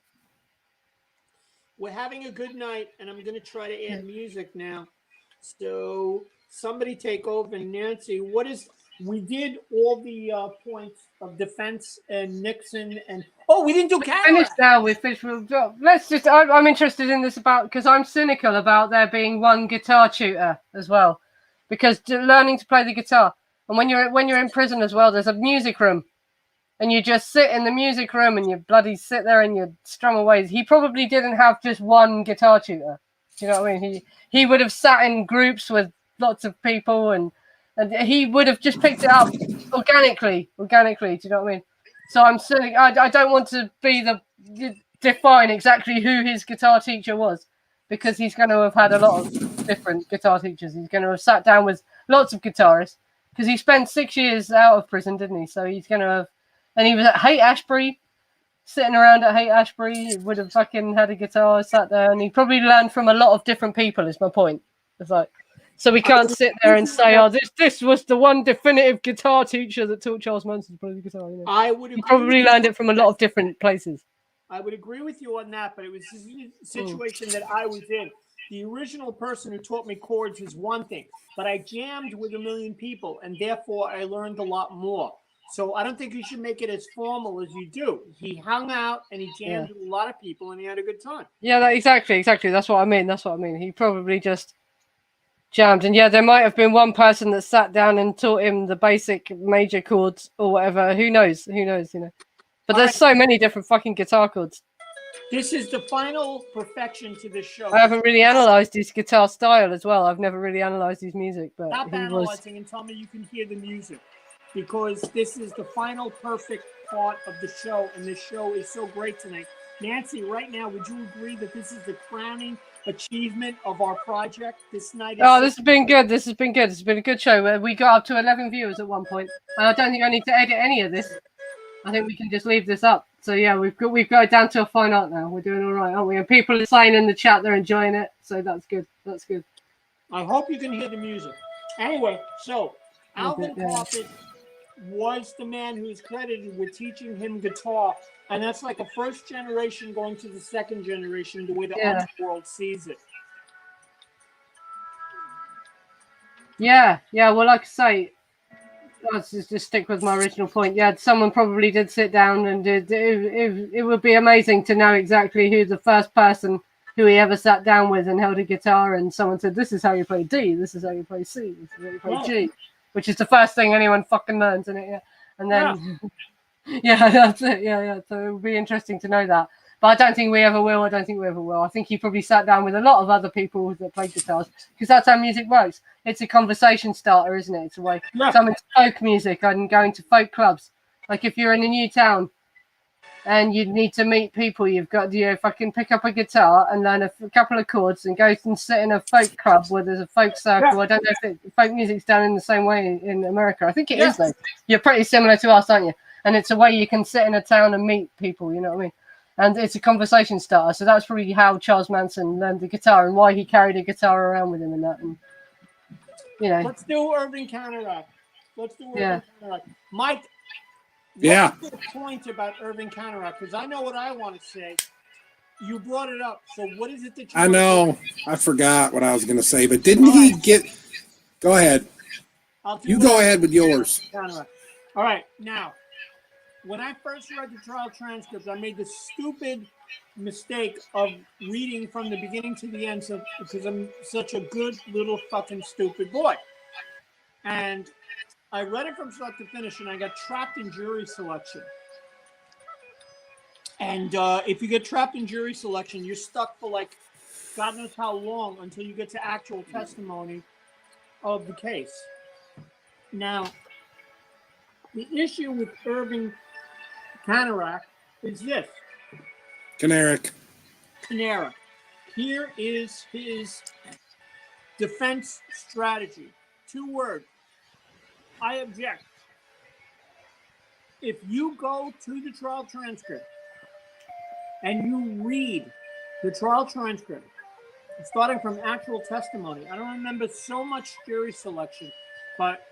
C: We're having a good night, and I'm going to try to add music now. So somebody take over. Nancy, we did all the points of defense and Nixon and we didn't do Canada.
B: Finished now. We've finished. Let's just. I'm interested in this because I'm cynical about there being one guitar tutor as well, because learning to play the guitar, and when you're in prison as well, there's a music room. And you just sit in the music room and you bloody sit there and you strum away. He probably didn't have just one guitar tutor. Do you know what I mean? He would have sat in groups with lots of people and he would have just picked it up organically. Do you know what I mean? So I'm saying I don't want to define exactly who his guitar teacher was because he's going to have had a lot of different guitar teachers. He's going to have sat down with lots of guitarists because he spent 6 years out of prison, didn't he? So he's going to have. And he was at Haight-Ashbury, sitting around at Haight-Ashbury. He would have fucking had a guitar, sat there, and he probably learned from a lot of different people, is my point. It's like, so we can't sit there and say, this was the one definitive guitar teacher that taught Charles Manson to play the guitar. You know?
C: I would
B: he probably learned it from a lot of different places.
C: I would agree with you on that, but it was a situation that I was in. The original person who taught me chords is one thing, but I jammed with a million people, and therefore I learned a lot more. So I don't think you should make it as formal as you do. He hung out and he jammed with a lot of people and he had a good time.
B: Yeah, exactly. That's what I mean. He probably just jammed. And yeah, there might have been one person that sat down and taught him the basic major chords or whatever. Who knows, you know. But there's so many different fucking guitar chords.
C: This is the final perfection to this show.
B: I haven't really analysed his guitar style as well. I've never really analysed his music. But
C: stop analysing and tell me you can hear the music. Because this is the final perfect part of the show, and this show is so great tonight. Nancy, right now, would you agree that this is the crowning achievement of our project this night?
B: This has been good. It's been a good show. We got up to 11 viewers at one point, and I don't think I need to edit any of this. I think we can just leave this up. So yeah, we've got it down to a fine art now. We're doing all right, aren't we? And people are saying in the chat they're enjoying it, so that's good. That's good.
C: I hope you can hear the music. Anyway, so Alvin Carpet was the man who's credited with teaching him guitar, and that's like a first generation going to the second generation, the way the world sees it.
B: Yeah. Well, like I say, let's just stick with my original point. Yeah, someone probably did sit down and it would be amazing to know exactly who the first person who he ever sat down with and held a guitar, and someone said, "This is how you play D. This is how you play C. This is how you play G." which is the first thing anyone fucking learns, isn't it? Yeah. And then, yeah, that's it. Yeah. So it would be interesting to know that. But I don't think we ever will. I think he probably sat down with a lot of other people that play guitars, because that's how music works. It's a conversation starter, isn't it? It's a way. Some into folk music and going to folk clubs. Like if you're in a new town and you need to meet people, you've got to fucking pick up a guitar and learn a couple of chords and go and sit in a folk club where there's a folk circle. I don't know if folk music's done in the same way in America. I think it is, though. You're pretty similar to us, aren't you? And it's a way you can sit in a town and meet people, you know what I mean? And it's a conversation starter. So that's probably how Charles Manson learned the guitar and why he carried a guitar around with him and that. And, you know.
C: Let's do Irving Counteract. Counteract. Mike, what's the point about Irving Counteract? Because I know what I want to say. You brought it up. So what is it that you
A: I know. I forgot what I was going to say, but didn't he get... Go ahead. You go ahead with yours.
C: Counteract. All right. Now, when I first read the trial transcripts, I made the stupid mistake of reading from the beginning to the end because I'm such a good little fucking stupid boy. And I read it from start to finish, and I got trapped in jury selection. And if you get trapped in jury selection, you're stuck for like God knows how long until you get to actual testimony of the case. Now, the issue with Irving Counteract is this.
A: Canaric.
C: Here is his defense strategy. 2 words. I object. If you go to the trial transcript and you read the trial transcript, starting from actual testimony, I don't remember so much jury selection, but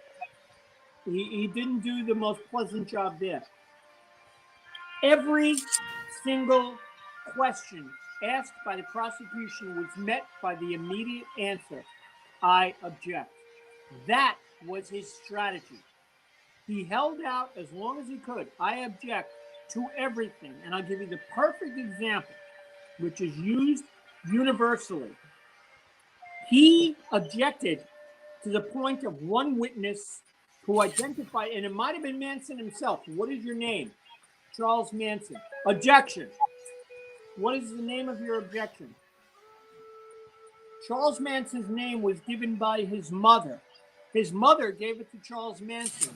C: he didn't do the most pleasant job there. Every single question asked by the prosecution was met by the immediate answer, I object. That was his strategy. He held out as long as he could. I object to everything. And I'll give you the perfect example, which is used universally. He objected to the point of one witness who identified, and it might have been Manson himself. What is your name? Charles Manson. Objection. What is the name of your objection? Charles Manson's name was given by his mother. His mother gave it to Charles Manson.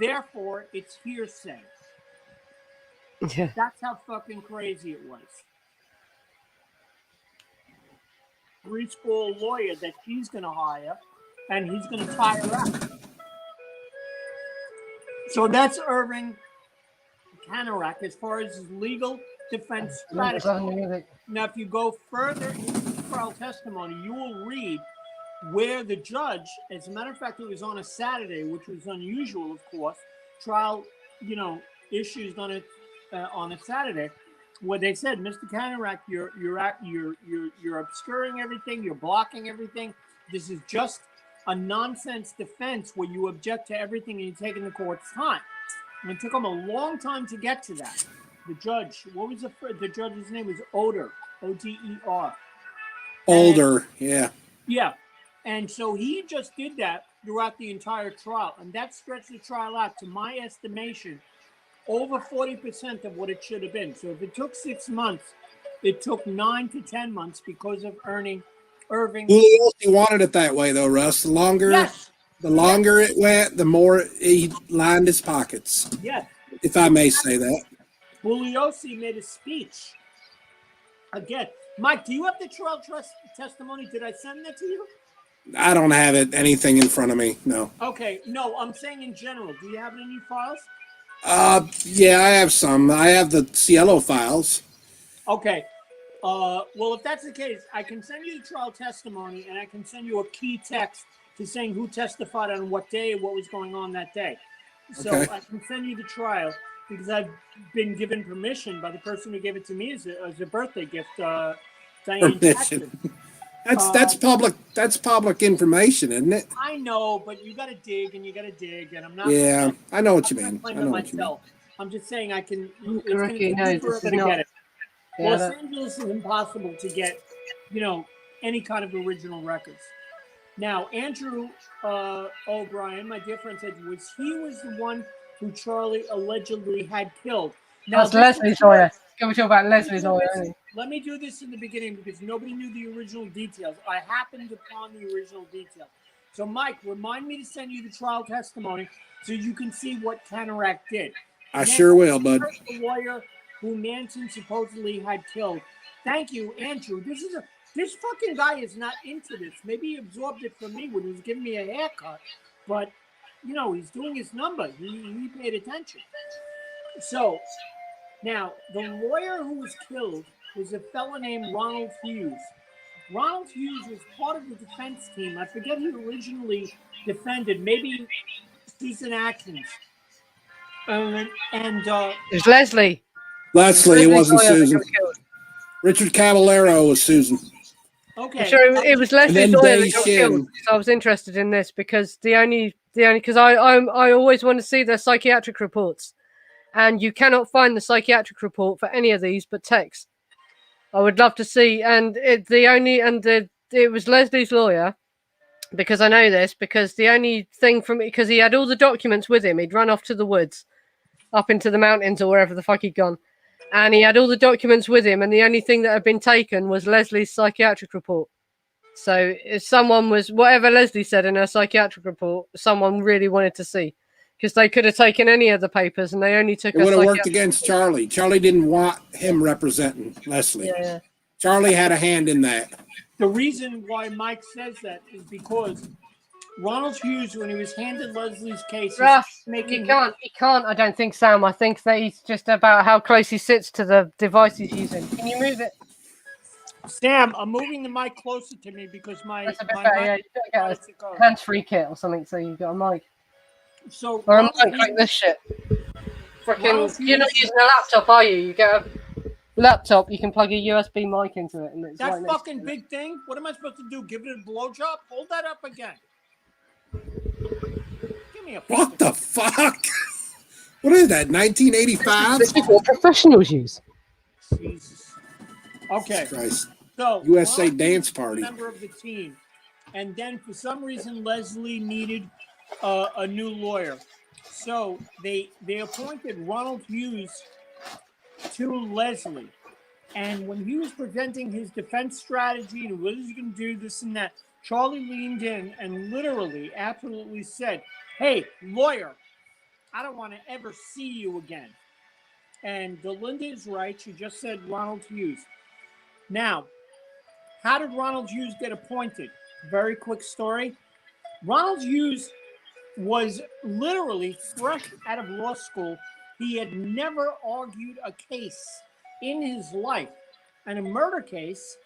C: Therefore, it's hearsay. That's how fucking crazy it was. Greaseball lawyer that she's going to hire, and he's going to tie her up. So that's Irving Counteract as far as his legal defense strategy. Now, if you go further into the trial testimony, you will read where the judge, as a matter of fact, it was on a Saturday, which was unusual, of course. Trial, issues on a Saturday, where they said, "Mr. Counteract, you're obscuring everything, you're blocking everything. This is just a nonsense defense where you object to everything and you're taking the court's time." And it took him a long time to get to that. The judge, what was the judge's name? Was Oder, O-D-E-R.
A: Older, yeah.
C: Yeah. And so he just did that throughout the entire trial. And that stretched the trial out, to my estimation, over 40% of what it should have been. So if it took 6 months, it took 9 to 10 months because of Irving.
A: Julio wanted it that way, though, Russ. The longer it went, the more he lined his pockets.
C: Yes.
A: If I may say that.
C: Bugliosi made a speech. Again, Mike, do you have the trial testimony? Did I send that to you?
A: I don't have anything in front of me, no.
C: Okay, no, I'm saying in general. Do you have it in your files?
A: Yeah, I have some. I have the Cielo files.
C: Okay. Well, if that's the case, I can send you the trial testimony, and I can send you a key text to saying who testified on what day, what was going on that day. So I can send you the trial because I've been given permission by the person who gave it to me as a birthday gift. Diane Jackson.
A: That's public. That's public information, isn't it?
C: I know, but you got to dig, and I'm not.
A: Yeah, I know what you mean.
C: I know what you mean. I'm just saying I can. It's
B: going to take forever to get it.
C: Los Angeles is impossible to get, any kind of original records. Now, Andrew O'Brien, my dear friend, said he was the one who Charlie allegedly had killed. Now,
B: that's Leslie's lawyer. Can we talk about Leslie's lawyer?
C: Let me do this in the beginning because nobody knew the original details. I happened upon the original details. So, Mike, remind me to send you the trial testimony so you can see what Canorac did.
A: I sure will, bud.
C: The lawyer who Manson supposedly had killed. Thank you, Andrew. This fucking guy is not into this. Maybe he absorbed it from me when he was giving me a haircut, but you know he's doing his number. He paid attention. So now the lawyer who was killed was a fellow named Ronald Hughes. Ronald Hughes was part of the defense team. I forget who originally defended. Maybe Susan Atkins. It
B: was Leslie.
A: Leslie, it wasn't Susan. Richard Caballero was Susan.
C: Okay.
B: I'm sure it was Leslie's lawyer that got killed. So I was interested in this because because I always want to see their psychiatric reports, and you cannot find the psychiatric report for any of these but text. I would love to see, and it was Leslie's lawyer, because I know this, because the only thing because he had all the documents with him. He'd run off to the woods, up into the mountains or wherever the fuck he'd gone. And he had all the documents with him, and the only thing that had been taken was Leslie's psychiatric report. So if someone was, whatever Leslie said in her psychiatric report, someone really wanted to see. Because they could have taken any of the papers, and they only took.
A: It would have worked against Charlie. Charlie didn't want him representing Leslie.
B: Yeah.
A: Charlie had a hand in that.
C: The reason why Mike says that is because Ronald Hughes, when he was handed Leslie's case,
B: he can't. I don't think, Sam. I think that he's just about how close he sits to the device he's using. Can you move it?
C: Sam, I'm moving the mic closer to me because my
B: That's a bit better. Yeah, you gotta get a hands-free kit or something, so you've got a mic.
C: So,
B: or a mic like this shit. Freaking, you're not using a laptop, are you? You get a laptop, you can plug a USB mic into it, and it's
C: that
B: right
C: fucking big thing. What am I supposed to do? Give it a blowjob? Hold that up again. Give me a.
A: What the fuck? What is that? 1985?
B: This is what professionals use.
C: Jesus. Okay.
A: Christ.
C: So
A: USA Dance Party.
C: Member of the team, and then for some reason Leslie needed a new lawyer, so they appointed Ronald Hughes to Leslie. And when he was presenting his defense strategy and what he's going to do, this and that, Charlie leaned in and literally, absolutely said, "Hey, lawyer, I don't want to ever see you again." And Delinda is right. She just said Ronald Hughes. Now, how did Ronald Hughes get appointed? Very quick story. Ronald Hughes was literally fresh out of law school. He had never argued a case in his life. And a murder case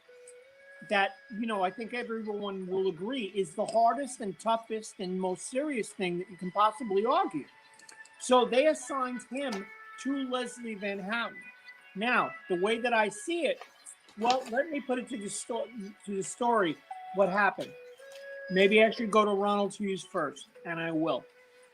C: that, I think everyone will agree is the hardest and toughest and most serious thing that you can possibly argue. So they assigned him to Leslie Van Houten. Now, the way that I see it, well, let me put it to the story, what happened. Maybe I should go to Ronald Hughes first, and I will.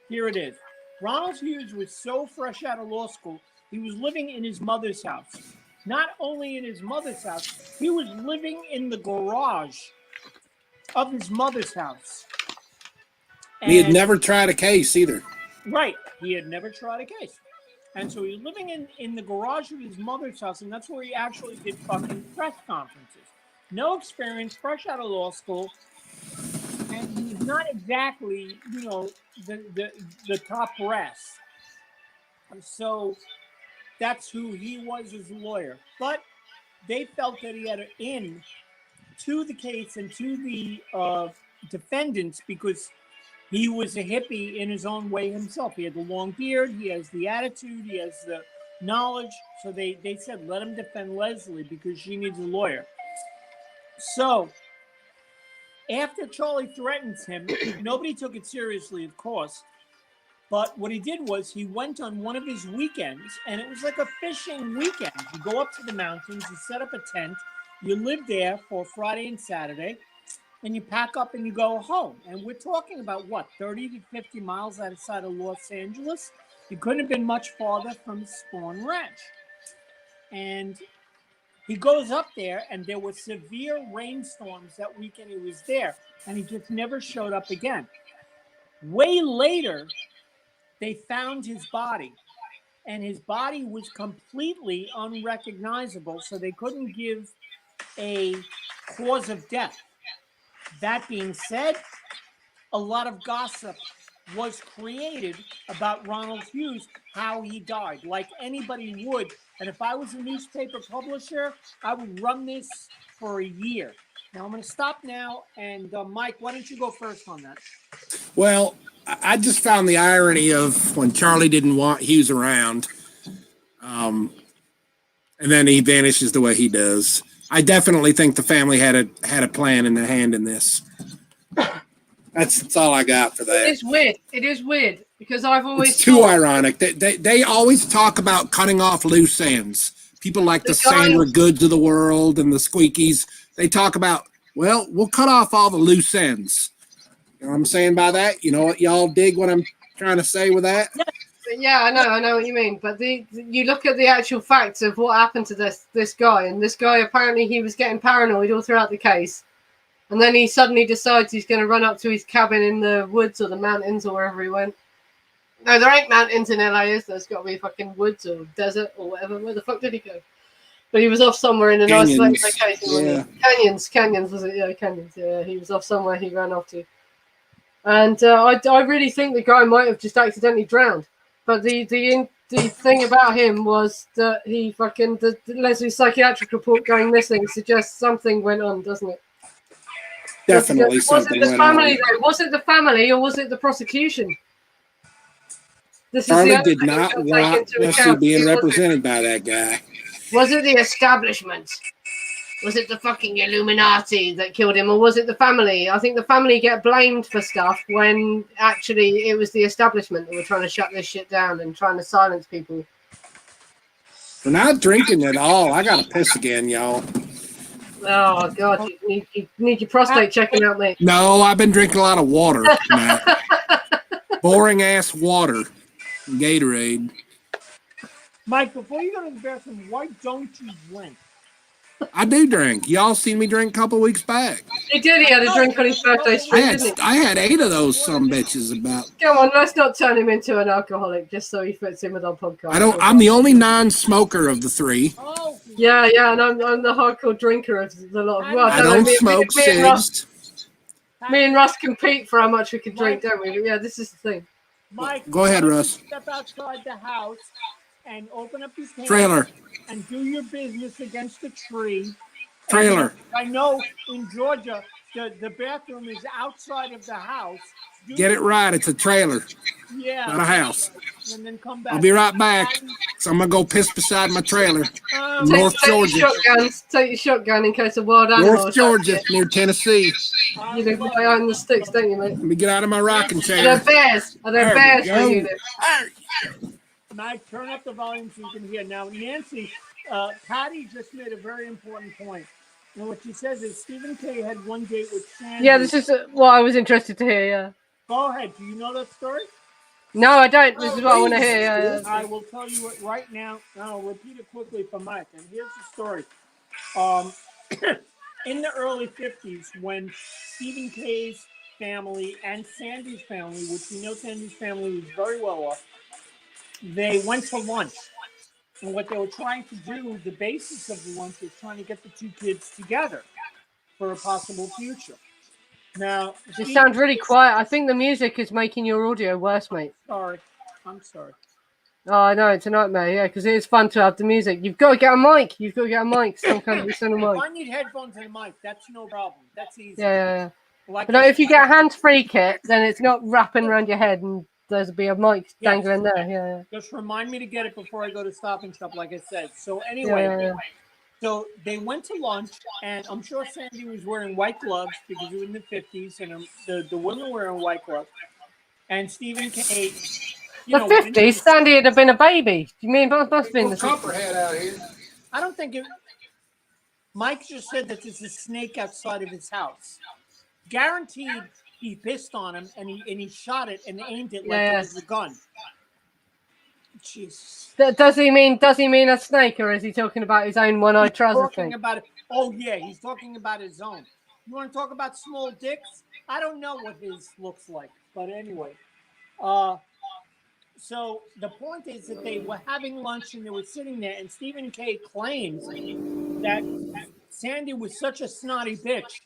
C: Here it is. Ronald Hughes was so fresh out of law school, he was living in his mother's house. Not only in his mother's house, he was living in the garage of his mother's house.
A: And he had never tried a case either.
C: Right. He had never tried a case. And so he was living in the garage of his mother's house, and that's where he actually did fucking press conferences. No experience, fresh out of law school, and he's not exactly, the top brass. And so that's who he was as a lawyer. But they felt that he had an in to the case and to the defendants because he was a hippie in his own way himself. He had the long beard. He has the attitude. He has the knowledge. So they said, let him defend Leslie because she needs a lawyer. So after Charlie threatens him, nobody took it seriously, of course. But what he did was he went on one of his weekends, and it was like a fishing weekend. You go up to the mountains, you set up a tent, you live there for Friday and Saturday, and you pack up and you go home. And we're talking about, 30 to 50 miles outside of Los Angeles? You couldn't have been much farther from Spawn Ranch. And he goes up there, and there were severe rainstorms that weekend he was there. and he just never showed up again. Way later, they found his body, and his body was completely unrecognizable, so they couldn't give a cause of death. That being said, a lot of gossip was created about Ronald Hughes, how he died, like anybody would. And if I was a newspaper publisher, I would run this for a year. Now I'm going to stop now, and Mike, why don't you go first on that?
A: Well, I just found the irony of when Charlie didn't want Hughes around, and then he vanishes the way he does. I definitely think the family had a plan in the hand in this. That's all I got for that.
B: It's weird. It is weird because I've always
A: it's too ironic. They always talk about cutting off loose ends. People like the Sandra Goods of the world and the Squeakies. They talk about, well, we'll cut off all the loose ends. You know what I'm saying by that? You know what y'all dig what I'm trying to say with that?
B: Yeah, I know what you mean. But you look at the actual facts of what happened to this guy, and this guy apparently he was getting paranoid all throughout the case. And then he suddenly decides he's going to run up to his cabin in the woods or the mountains or wherever he went. No, there ain't mountains in LA, is there? There's got to be fucking woods or desert or whatever. Where the fuck did he go? But he was off somewhere in an isolated location.
A: Yeah.
B: Canyons, was it? Yeah, canyons. Yeah, he was off somewhere he ran off to. And I really think the guy might have just accidentally drowned. But the thing about him was that he fucking... The Leslie's psychiatric report going missing suggests something went on, doesn't it?
A: Definitely something went on.
B: Was it the family or was it the prosecution?
A: Charlie did not want Leslie being represented by that guy.
B: Was it the establishment? Was it the fucking Illuminati that killed him, or was it the family? I think the family get blamed for stuff when actually it was the establishment that were trying to shut this shit down and trying to silence people.
A: We're not drinking at all. I got to piss again, y'all.
B: Oh, God. You need your prostate checking out, mate.
A: No, I've been drinking a lot of water, Matt. Boring-ass water. Gatorade.
C: Mike, before you go to the bathroom, why don't you drink?
A: I do drink. Y'all seen me drink a couple weeks back.
B: He did. He had a drink on his birthday stream, didn't he?
A: I had 8 of those some bitches about.
B: Come on, let's not turn him into an alcoholic just so he fits in with our podcast.
A: I'm the only non-smoker of the 3.
C: Oh,
B: yeah, and I'm the hardcore drinker of the lot of. Well,
A: I don't smoke cigs.
B: Me and Russ compete for how much we can drink, don't we? But yeah, this is the thing.
C: Mike,
A: go ahead, Russ.
C: Step outside the house and open up your pants
A: trailer
C: and do your business against the tree.
A: Trailer.
C: I know in Georgia the bathroom is outside of the house.
A: Get it right. It's a trailer.
C: Yeah.
A: Not a house.
C: And then come back.
A: I'll be right back. So I'm gonna go piss beside my trailer. North Georgia.
B: Take your shotgun in case of wild animals.
A: North Georgia, near Tennessee.
B: You live right on the sticks, don't you, mate?
A: Let me get out of my rocking chair.
B: Are there bears? Are there bears where you live?
C: Mike, turn up the volume so you can hear. Now, Nancy, Patty just made a very important point. And what she says is Stephen K. had one date with Sandy.
B: Yeah, this is what I was interested to hear, yeah.
C: Go ahead. Do you know that story?
B: No, I don't. This is what I want to hear. Yeah.
C: I will tell you it right now. I'll repeat it quickly for Mike. And here's the story. In the early 50s, when Stephen K's family and Sandy's family, which we know Sandy's family was very well off, they went to lunch. And what they were trying to do, the basis of the lunch was trying to get the 2 kids together for a possible future. Now,
B: you sound really quiet. I think the music is making your audio worse, mate.
C: Sorry. I'm sorry.
B: Oh, I know. It's a nightmare, yeah, because it is fun to have the music. You've got to get a mic. Some kind of external mic.
C: If I need headphones and a mic, that's no problem. That's easy.
B: Yeah.
C: Like
B: but no, if you get a hands-free kit, then it's not wrapping around your head and there'll be a mic dangling there. Yeah.
C: Just remind me to get it before I go to Stop and Shop, like I said. So anyway, so they went to lunch, and I'm sure Sandy was wearing white gloves because it was in the 50s, and the women were wearing white gloves. And Stephen K.
B: The 50s, Sandy would have been a baby. You mean must have been the
A: Copperhead out here?
C: I don't think it. Mike just said that there's a snake outside of his house. Guaranteed, he pissed on him and he shot it and aimed it like it was a gun. Jesus.
B: Does he mean a snake, or is he talking about his own one-eyed trouser thing?
C: About it. Oh yeah, he's talking about his own. You want to talk about small dicks? I don't know what his looks like, but anyway. So the point is that they were having lunch and they were sitting there, and Stephen K. claims that Sandy was such a snotty bitch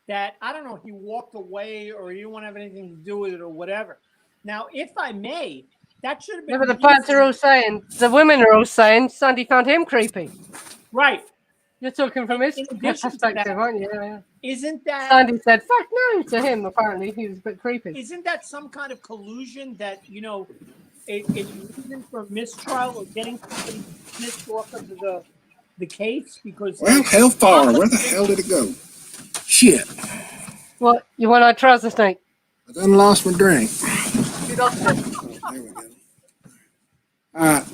C: that, I don't know, he walked away or he didn't want to have anything to do with it or whatever. Now, if I may, that should have been.
B: Yeah, but the parents are all saying, the women are all saying, Sandy found him creepy.
C: Right.
B: You're talking from his perspective, aren't you? Yeah.
C: Isn't that
B: Sandy said, "Fuck no" to him? Apparently, he was a bit creepy.
C: Isn't that some kind of collusion that it's reason for mistrial or getting somebody dismissed off of the case? Because
A: how far? Where the hell did it go? Shit!
B: What? You want our trouser snake?
A: I done lost my drink.
B: You lost it.
A: There we go. All right.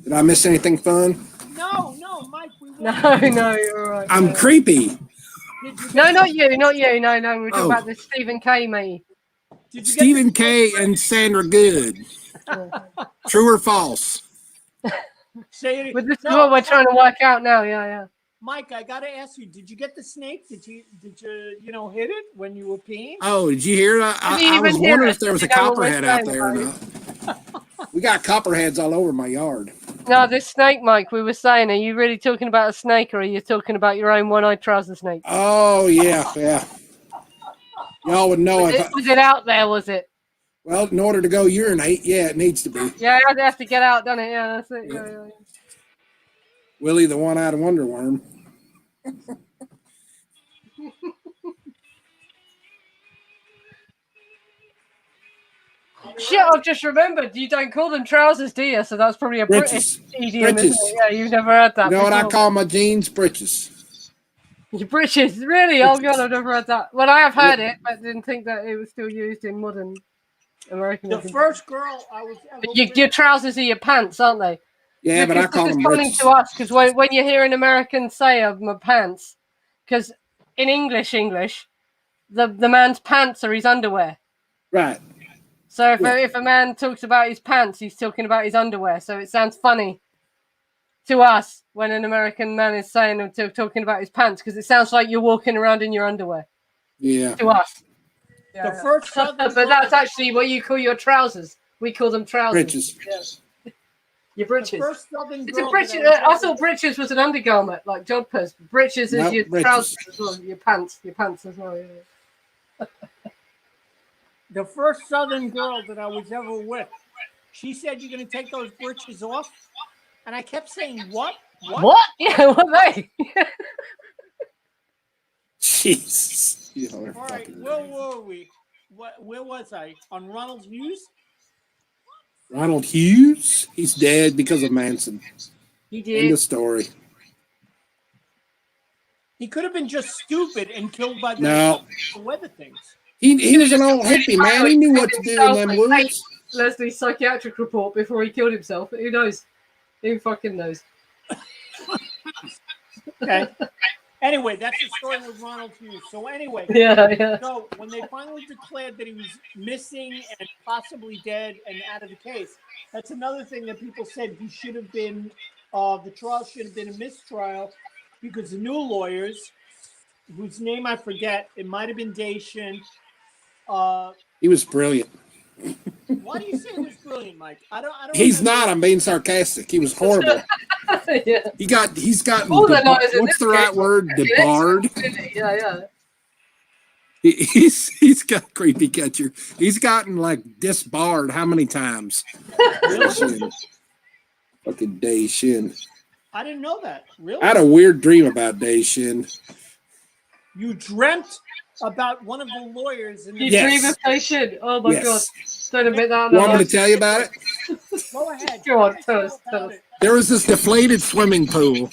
A: Did I miss anything fun?
C: No, Mike.
B: No, you're right.
A: I'm creepy.
B: No, not you. No, we're talking about the Stephen K. mate.
A: Stephen K. and Sandra Good. True or false?
B: But this is what we're trying to work out now. Yeah.
C: Mike, I gotta ask you: did you get the snake? Did you hit it when you were peeing?
A: Oh, did you hear that? I was wondering if there was a copperhead out there or not. We got copperheads all over my yard.
B: No, this snake, Mike. We were saying, are you really talking about a snake, or are you talking about your own one-eyed trouser snake?
A: Oh yeah. Y'all would know
B: was it out there? Was it?
A: Well, in order to go urinate, yeah, it needs to be.
B: Yeah, it has to get out, doesn't it? Yeah, that's it. Yeah.
A: Willie the one-eyed wonder worm.
B: Shit, I've just remembered. You don't call them trousers, do you? So that's probably a British idiom, isn't it? Yeah, you've never heard that.
A: You know what I call my jeans? Breeches.
B: Your breeches? Really? Oh, God, I've never heard that. Well, I have heard it, but didn't think that it was still used in modern American.
C: The first girl I was ever
B: your trousers are your pants, aren't they?
A: Yeah, but I call them
B: funny
A: breeches.
B: to us, because when you hear an American say of my pants, because in English, the man's pants are his underwear.
A: Right.
B: So if a man talks about his pants, he's talking about his underwear. So it sounds funny to us when an American man is saying talking about his pants, because it sounds like you're walking around in your underwear.
A: Yeah.
B: To us.
C: The first,
B: but that's actually what you call your trousers. We call them trousers.
A: Breeches.
B: Yeah. Your breeches.
C: First Southern
B: It's a
C: girl
B: breeches. I thought breeches was an undergarment, like jodhpurs. Breeches is your trousers as well. Your pants as well. Yeah.
C: The first Southern girl that I was ever with, she said, "You're going to take those breeches off," and I kept saying, "What?
B: What? Yeah, what are they?"
A: Jesus.
C: All right, where were we? Where was I? On Ronald Hughes?
A: Ronald Hughes? He's dead because of Manson.
B: He did.
A: End of story.
C: He could have been just stupid and killed by
A: No.
C: the weather things.
A: He was an old hippie, man. He knew what to do in them woods.
B: Leslie's psychiatric report before he killed himself. Who knows? Who fucking knows?
C: Okay. Anyway, that's the story with Ronald Hughes. So anyway, So when they finally declared that he was missing and possibly dead and out of the case, that's another thing that people said he should have been. The trial should have been a mistrial because the new lawyers, whose name I forget, it might have been Dacian.
A: He was brilliant.
C: Why do you say he was brilliant, Mike? I don't.
A: He's not. I'm being sarcastic. He was horrible.
B: Yeah.
A: He's gotten.
B: What's
A: the right word? Debarred.
B: Yeah.
A: He's got creepy catcher. He's gotten like disbarred how many times? Fucking Dacian.
C: I didn't know that. Really?
A: I had a weird dream about Dacian.
C: You dreamt about one of the lawyers in the
B: dream of Dacian. Oh my God. Don't admit that.
A: Want me to tell you about it?
C: Go ahead.
B: Go on, tell us.
A: There was this deflated swimming pool,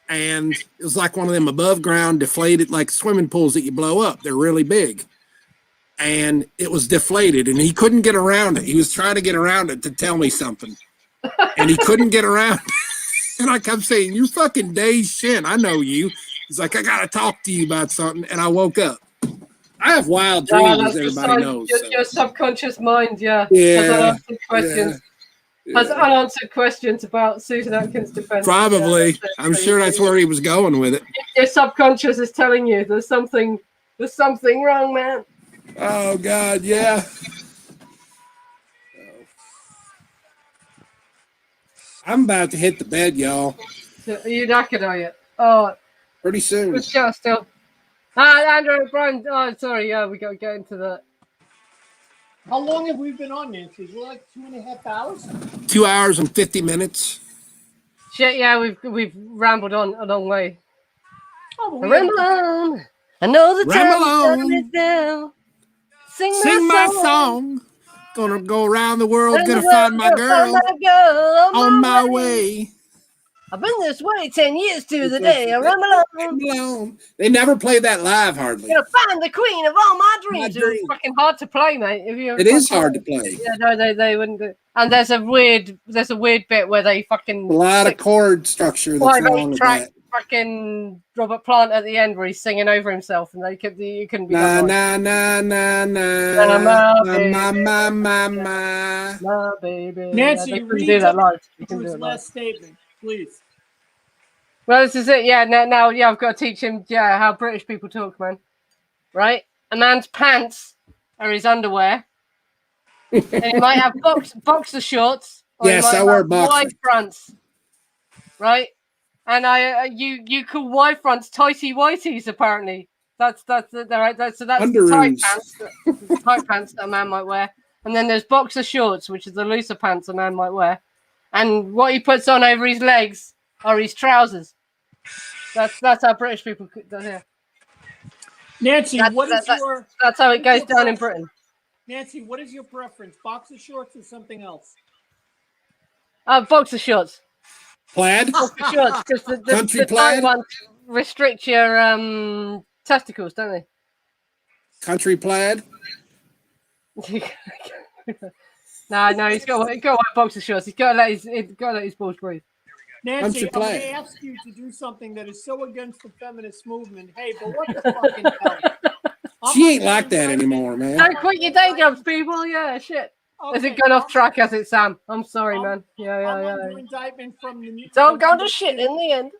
A: and it was like one of them above ground deflated, like swimming pools that you blow up. They're really big. And it was deflated, and he couldn't get around it. He was trying to get around it to tell me something, and he couldn't get around it. And I kept saying, "You fucking Dacian, I know you." He's like, "I got to talk to you about something." And I woke up. I have wild dreams, as everybody knows.
B: Your subconscious mind,
A: has
B: unanswered questions. Has unanswered questions about Susan Atkins' defense.
A: Probably. I'm sure that's where he was going with it.
B: Your subconscious is telling you there's something There's something wrong, man.
A: Oh God, yeah. I'm about to hit the bed, y'all.
B: Are you knackered, are you? Oh,
A: Pretty soon.
B: good show still. Andrew, Brian. Oh, sorry. Yeah, we got to get into that.
C: How long have we been on, Nancy? We're like 2.5 hours.
A: 2 hours and 50 minutes.
B: Shit, yeah, we've rambled on a long way.
C: Oh, but
B: Ramble on. I know the time is now. Sing
A: my song. Gonna go around the world, gonna find my girl
B: on
A: my way.
B: I've been this way 10 years to the day. I ramble on.
A: They never play that live hardly.
B: Gonna find the queen of all my dreams. It's fucking hard to play, mate.
A: It is hard to play.
B: Yeah, no, they wouldn't do. And there's a weird bit where they fucking
A: a lot of chord structure that's wrong with that.
B: Fucking Robert Plant at the end where he's singing over himself, and you couldn't be
A: na
B: that
A: na na na
B: my baby.
C: Nancy,
B: They couldn't
C: read
B: do that live. You can do
C: his
B: it live.
C: last statement, please.
B: Well, this is it. Yeah, now, I've got to teach him. Yeah, how British people talk, man. Right? A man's pants are his underwear, and he might have boxer shorts. Or
A: yes,
B: he might
A: I wear
B: have
A: boxers.
B: wide fronts. Right? And you call wide fronts tighty whities apparently. That's so that's the tight pants that a man might wear. And then there's boxer shorts, which is the looser pants a man might wear. And what he puts on over his legs are his trousers. That's how British people do here.
C: Nancy,
B: that's how it goes down in Britain.
C: Nancy, what is your preference? Boxer shorts or something else?
B: Boxer shorts.
A: Plaid?
B: Boxer shorts, because the tight ones restrict your testicles, don't they?
A: Country plaid?
B: No, he's got white boxer shorts. He's got to let his balls breathe.
C: Nancy, I'm going to ask you to do something that is so against the feminist movement. Hey, but what the fucking hell?
A: She ain't like that anymore, man.
B: Don't quit your day jobs, people. Yeah, shit.
C: Okay,
B: Has it gone off track, has it, Sam? I'm sorry, man. Yeah.
C: Under indictment from the
B: it's all gone to shit in the end.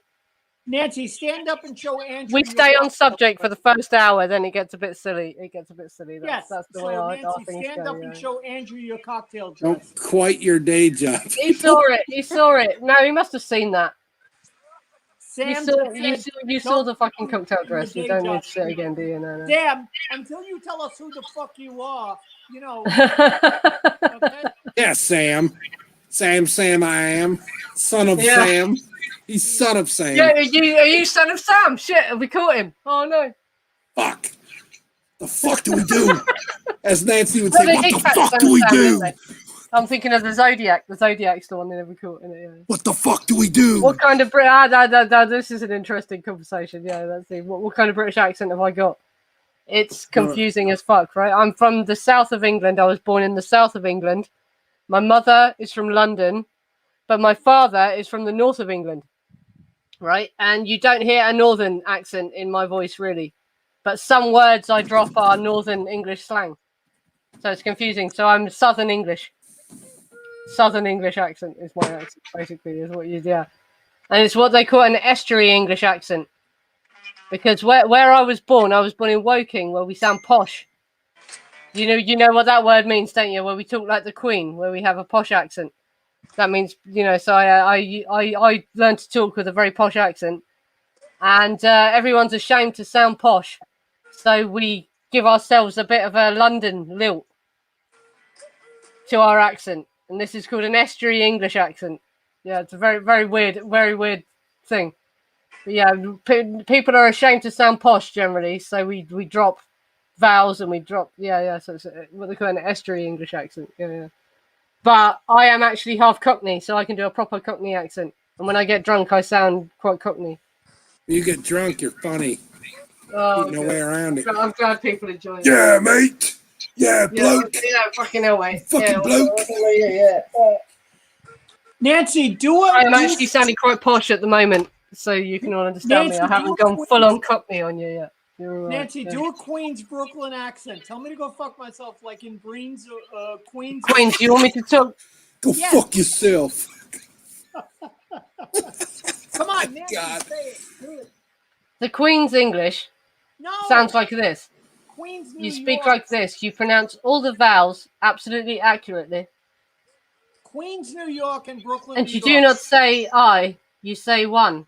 C: Nancy, stand up and show Andrew.
B: We stay on subject for the first hour, then it gets a bit silly. That's the way
C: Nancy,
B: our things
C: stand
B: go.
C: up and show Andrew your cocktail dress.
A: Don't quite your day job.
B: He saw it. No, he must have seen that. You saw the fucking cocktail dress. You don't need to say it again, do you? No.
C: Damn, until you tell us who the fuck you are, okay?
A: Yeah, Sam, I am. Son of Sam. He's son of Sam.
B: Yeah, are you son of Sam? Shit, we caught him. Oh, no.
A: Fuck. The fuck do we do? As Nancy would say, what the fuck do we do?
B: I'm thinking of the Zodiac. The Zodiac's the one that we caught in it. Yeah.
A: What the fuck do we do?
B: What kind of this is an interesting conversation. Yeah, let's see. What kind of British accent have I got? It's confusing as fuck, right? I'm from the south of England. I was born in the south of England. My mother is from London, but my father is from the north of England, right? And you don't hear a northern accent in my voice, really. But some words I drop are northern English slang. So it's confusing. So I'm southern English. Southern English accent is my accent, basically, is what you do. Yeah. And it's what they call an estuary English accent. Because where I was born in Woking, where we sound posh. You know what that word means, don't you? Where we talk like the Queen, where we have a posh accent. That means, so I learned to talk with a very posh accent. And everyone's ashamed to sound posh. So we give ourselves a bit of a London lilt to our accent. And this is called an estuary English accent. Yeah, it's a very, very weird thing. But yeah, people are ashamed to sound posh generally, so we drop vowels and we drop so it's what they call an estuary English accent. Yeah. But I am actually half Cockney, so I can do a proper Cockney accent. And when I get drunk, I sound quite Cockney.
A: You get drunk, you're funny.
B: Oh,
A: no way around it.
B: I'm glad people enjoy it.
A: Yeah, mate. Yeah, bloke.
B: Yeah, fucking hell, mate.
A: Fucking bloke.
B: Yeah.
C: Nancy,
B: I'm actually sounding quite posh at the moment, so you can all understand me. I haven't gone full on Cockney on you yet.
C: Nancy, do a Queens Brooklyn accent. Tell me to go fuck myself, like in Queens.
B: Queens, do you want me to talk?
A: Go fuck yourself.
C: Come on, Nancy, say it. Do it.
B: The Queen's English
C: No.
B: Sounds like this.
C: Queens, New
B: You speak
C: York.
B: like this. You pronounce all the vowels absolutely accurately.
C: Queens, New York, and Brooklyn,
B: And
C: New
B: you
C: York.
B: do not say I, you say one.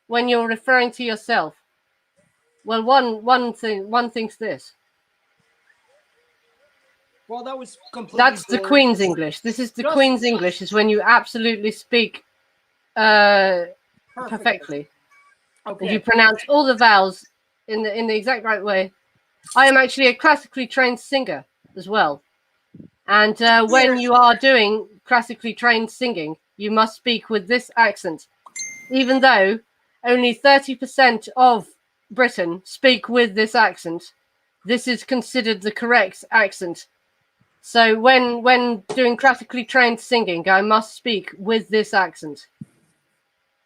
B: When you're referring to yourself. Well, one thinks this.
C: Well, that was completely
B: That's the
C: boring.
B: Queen's English. This is the Queen's English, is when you absolutely speak perfectly.
C: Okay.
B: And you pronounce all the vowels in the exact right way. I am actually a classically trained singer as well. And when you are doing classically trained singing, you must speak with this accent. Even though only 30% of Britain speak with this accent, this is considered the correct accent. So when doing classically trained singing, I must speak with this accent.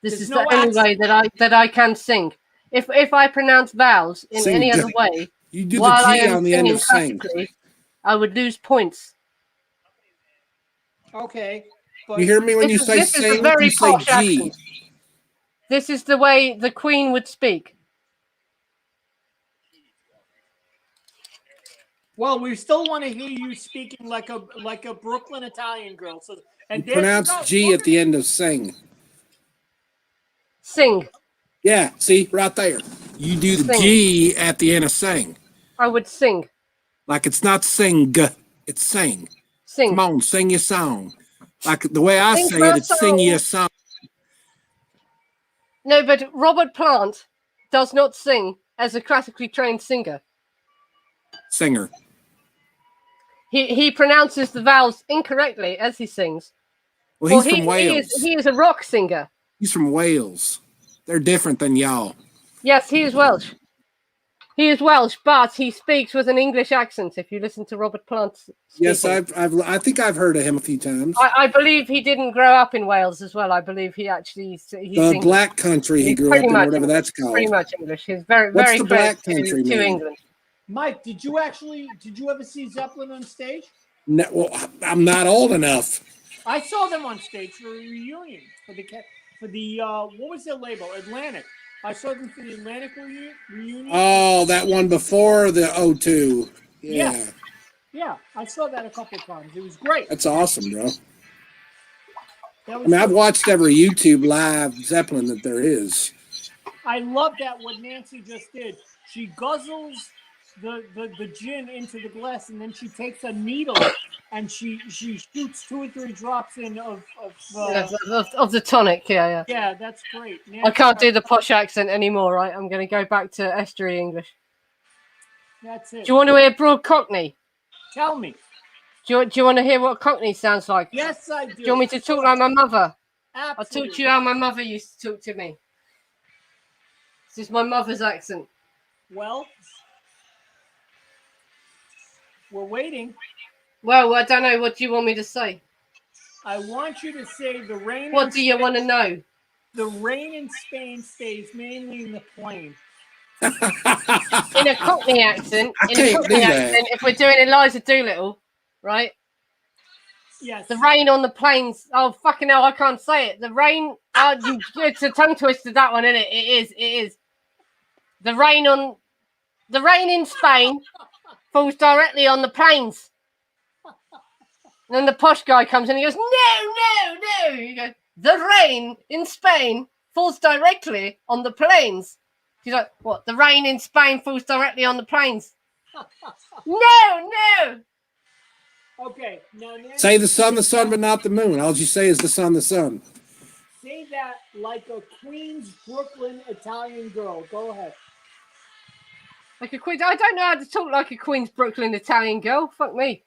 B: This is the only way that I can sing. If I pronounce vowels in any other way,
A: you do
B: while
A: the
B: I
A: G
B: am
A: on the end
B: singing
A: of sing.
B: classically, I would lose points.
C: Okay.
A: But you hear me when you say
B: this
A: sing?
B: Is a very
A: you say
B: posh
A: G.
B: accent. This is the way the Queen would speak.
C: Well, we still want to hear you speaking like a Brooklyn Italian girl. So and
A: you pronounce G at the end of sing.
B: Sing.
A: Yeah, see, right there. You do the G at the end of sing.
B: I would sing.
A: Like it's not sing, it's sing.
B: Sing.
A: Come on, sing your song. Like the way I say it, it's sing your song.
B: No, but Robert Plant does not sing as a classically trained singer.
A: Singer.
B: He pronounces the vowels incorrectly as he sings.
A: Well, he's from Wales.
B: He is a rock singer.
A: He's from Wales. They're different than y'all.
B: Yes, he is Welsh. He is Welsh, but he speaks with an English accent. If you listen to Robert Plant speaking.
A: Yes, I think I've heard of him a few times.
B: I believe he didn't grow up in Wales as well. I believe he actually
A: the Black Country he grew up in, whatever that's called.
B: Pretty much English. He's very
A: What's
B: very
A: the
B: close
A: Black Country
B: to England.
C: Mike, did you ever see Zeppelin on stage?
A: No, well, I'm not old enough.
C: I saw them on stage for a reunion for the what was their label? Atlantic. I saw them for the Atlantic reunion.
A: Oh, that one before the O2.
C: Yeah. Yeah, I saw that a couple of times. It was great.
A: That's awesome, bro. I've watched every YouTube live Zeppelin that there is.
C: I love that what Nancy just did. She guzzles the gin into the glass, and then she takes a needle and she shoots 2 or 3 drops in of
B: the tonic.
C: Yeah, that's great. Nancy,
B: I can't do the posh accent anymore, right? I'm going to go back to estuary English.
C: That's it.
B: Do you want to hear broad Cockney?
C: Tell me.
B: Do you want to hear what Cockney sounds like?
C: Yes, I do.
B: Do you want me to talk like my mother?
C: Absolutely.
B: I'll talk to you how my mother used to talk to me. This is my mother's accent.
C: Well, we're waiting.
B: Well, I don't know. What do you want me to say?
C: I want you to say the rain.
B: What do you want to know?
C: The rain in Spain stays mainly in the plain.
B: In a Cockney accent. If we're doing Eliza Doolittle, right?
C: Yes.
B: The rain on the plains. Oh, fucking hell, I can't say it. The rain. It's a tongue twister, that one, isn't it? It is. The rain in Spain falls directly on the plains. And then the posh guy comes in and he goes, no. You go, the rain in Spain falls directly on the plains. She's like, what? The rain in Spain falls directly on the plains? No.
C: Okay. Now, Nancy,
A: say the sun, but not the moon. All you say is the sun.
C: Say that like a Queens, Brooklyn Italian girl. Go ahead.
B: Like a Queens. I don't know how to talk like a Queens, Brooklyn Italian girl. Fuck me.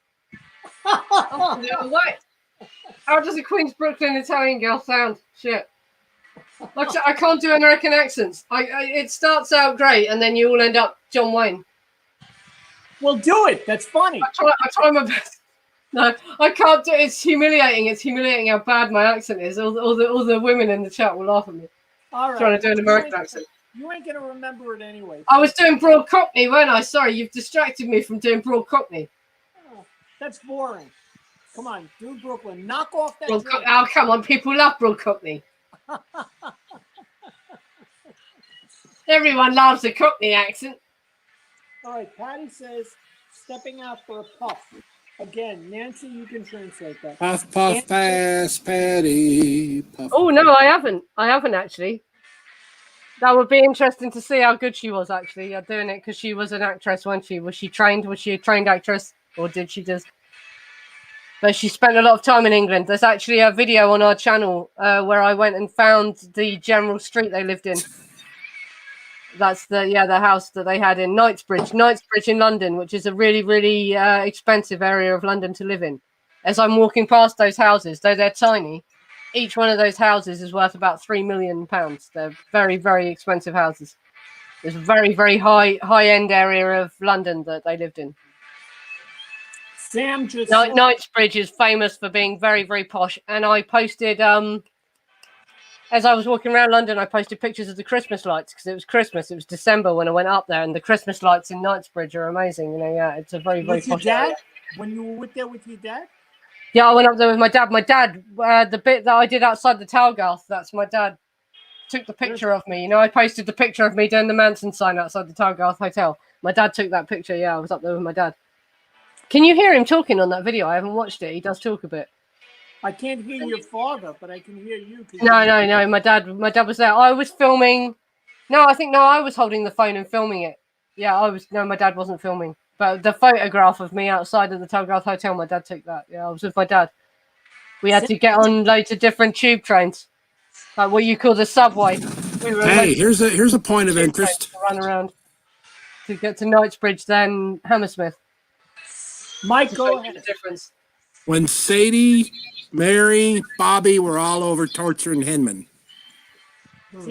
B: What? How does a Queens, Brooklyn Italian girl sound? Shit. Like I can't do American accents. It starts out great, and then you all end up John Wayne.
C: Well, do it. That's funny.
B: I try my best. No, I can't do it. It's humiliating. It's humiliating how bad my accent is. All the women in the chat will laugh at me.
C: All right.
B: Trying to do an American accent.
C: You ain't gonna remember it anyway.
B: I was doing broad Cockney, weren't I? Sorry, you've distracted me from doing broad Cockney.
C: Oh, that's boring. Come on, do Brooklyn. Knock off that.
B: Oh, come on. People love broad Cockney. Everyone loves a Cockney accent.
C: All right, Patty says, stepping out for a puff. Again, Nancy, you can translate that.
A: Puff, puff, pass, Patty. Puff.
B: Oh, no, I haven't. I haven't, actually. That would be interesting to see how good she was, actually, at doing it, because she was an actress, wasn't she? Was she trained? Was she a trained actress? Or did she just... But she spent a lot of time in England. There's actually a video on our channel where I went and found the general street they lived in. That's the house that they had in Knightsbridge in London, which is a really, really expensive area of London to live in. As I'm walking past those houses, though they're tiny, each one of those houses is worth about £3 million. They're very, very expensive houses. It's a very, very high-end area of London that they lived in.
C: Sam just
B: Knightsbridge is famous for being very, very posh. And I posted, as I was walking around London, I posted pictures of the Christmas lights because it was Christmas. It was December when I went up there, and the Christmas lights in Knightsbridge are amazing. It's a very, very posh area.
C: When you were there with your dad?
B: Yeah, I went up there with my dad. My dad, the bit that I did outside the Talgarth, that's my dad took the picture of me. I posted the picture of me doing the Manson sign outside the Talgarth Hotel. My dad took that picture. Yeah, I was up there with my dad. Can you hear him talking on that video? I haven't watched it. He does talk a bit.
C: I can't hear your father, but I can hear you.
B: No. My dad was there. I was filming. I was holding the phone and filming it. Yeah, I was. No, my dad wasn't filming. But the photograph of me outside of the Talgarth Hotel, my dad took that. Yeah, I was with my dad. We had to get on loads of different tube trains, like what you call the subway.
A: Hey, here's a point of interest.
B: Run around to get to Knightsbridge, then Hammersmith.
C: Mike, go ahead.
B: The difference.
A: When Sadie, Mary, Bobby were all over torturing Hinman,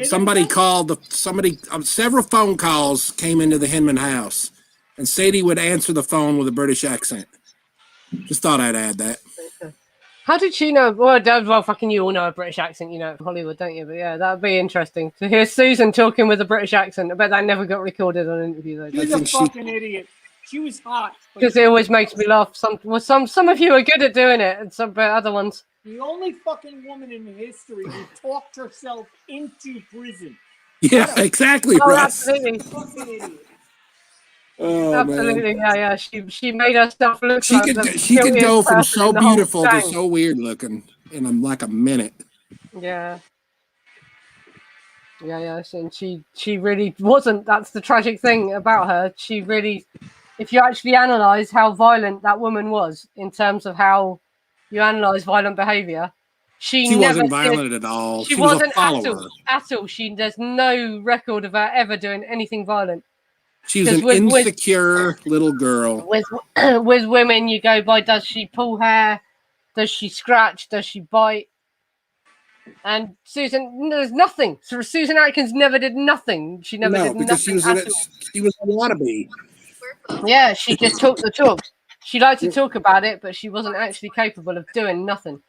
A: somebody called several phone calls came into the Hinman house, and Sadie would answer the phone with a British accent. Just thought I'd add that.
B: How did she know? Well, fucking you all know a British accent, from Hollywood, don't you? But yeah, that'd be interesting to hear Susan talking with a British accent. I bet that never got recorded on an interview, though.
C: She's a fucking idiot. She was hot.
B: Because it always makes me laugh. Some of you are good at doing it, and some other ones.
C: The only fucking woman in history who talked herself into prison.
A: Yeah, exactly, Russ.
B: Absolutely.
A: Oh,
B: absolutely, man. Yeah. She made herself look.
A: She could go from so beautiful to so weird looking in like a minute.
B: Yeah. And she really wasn't. That's the tragic thing about her. She really, if you actually analyze how violent that woman was in terms of how you analyze violent behavior, she
A: wasn't violent at all.
B: She wasn't a follower. At all. There's no record of her ever doing anything violent.
A: She was an insecure little girl.
B: With women, you go by, does she pull hair? Does she scratch? Does she bite? And Susan, there's nothing. So Susan Atkins never did nothing. She never did
A: because
B: nothing.
A: She was a wannabe.
B: Yeah, she just talked the talk. She liked to talk about it, but she wasn't actually capable of doing nothing.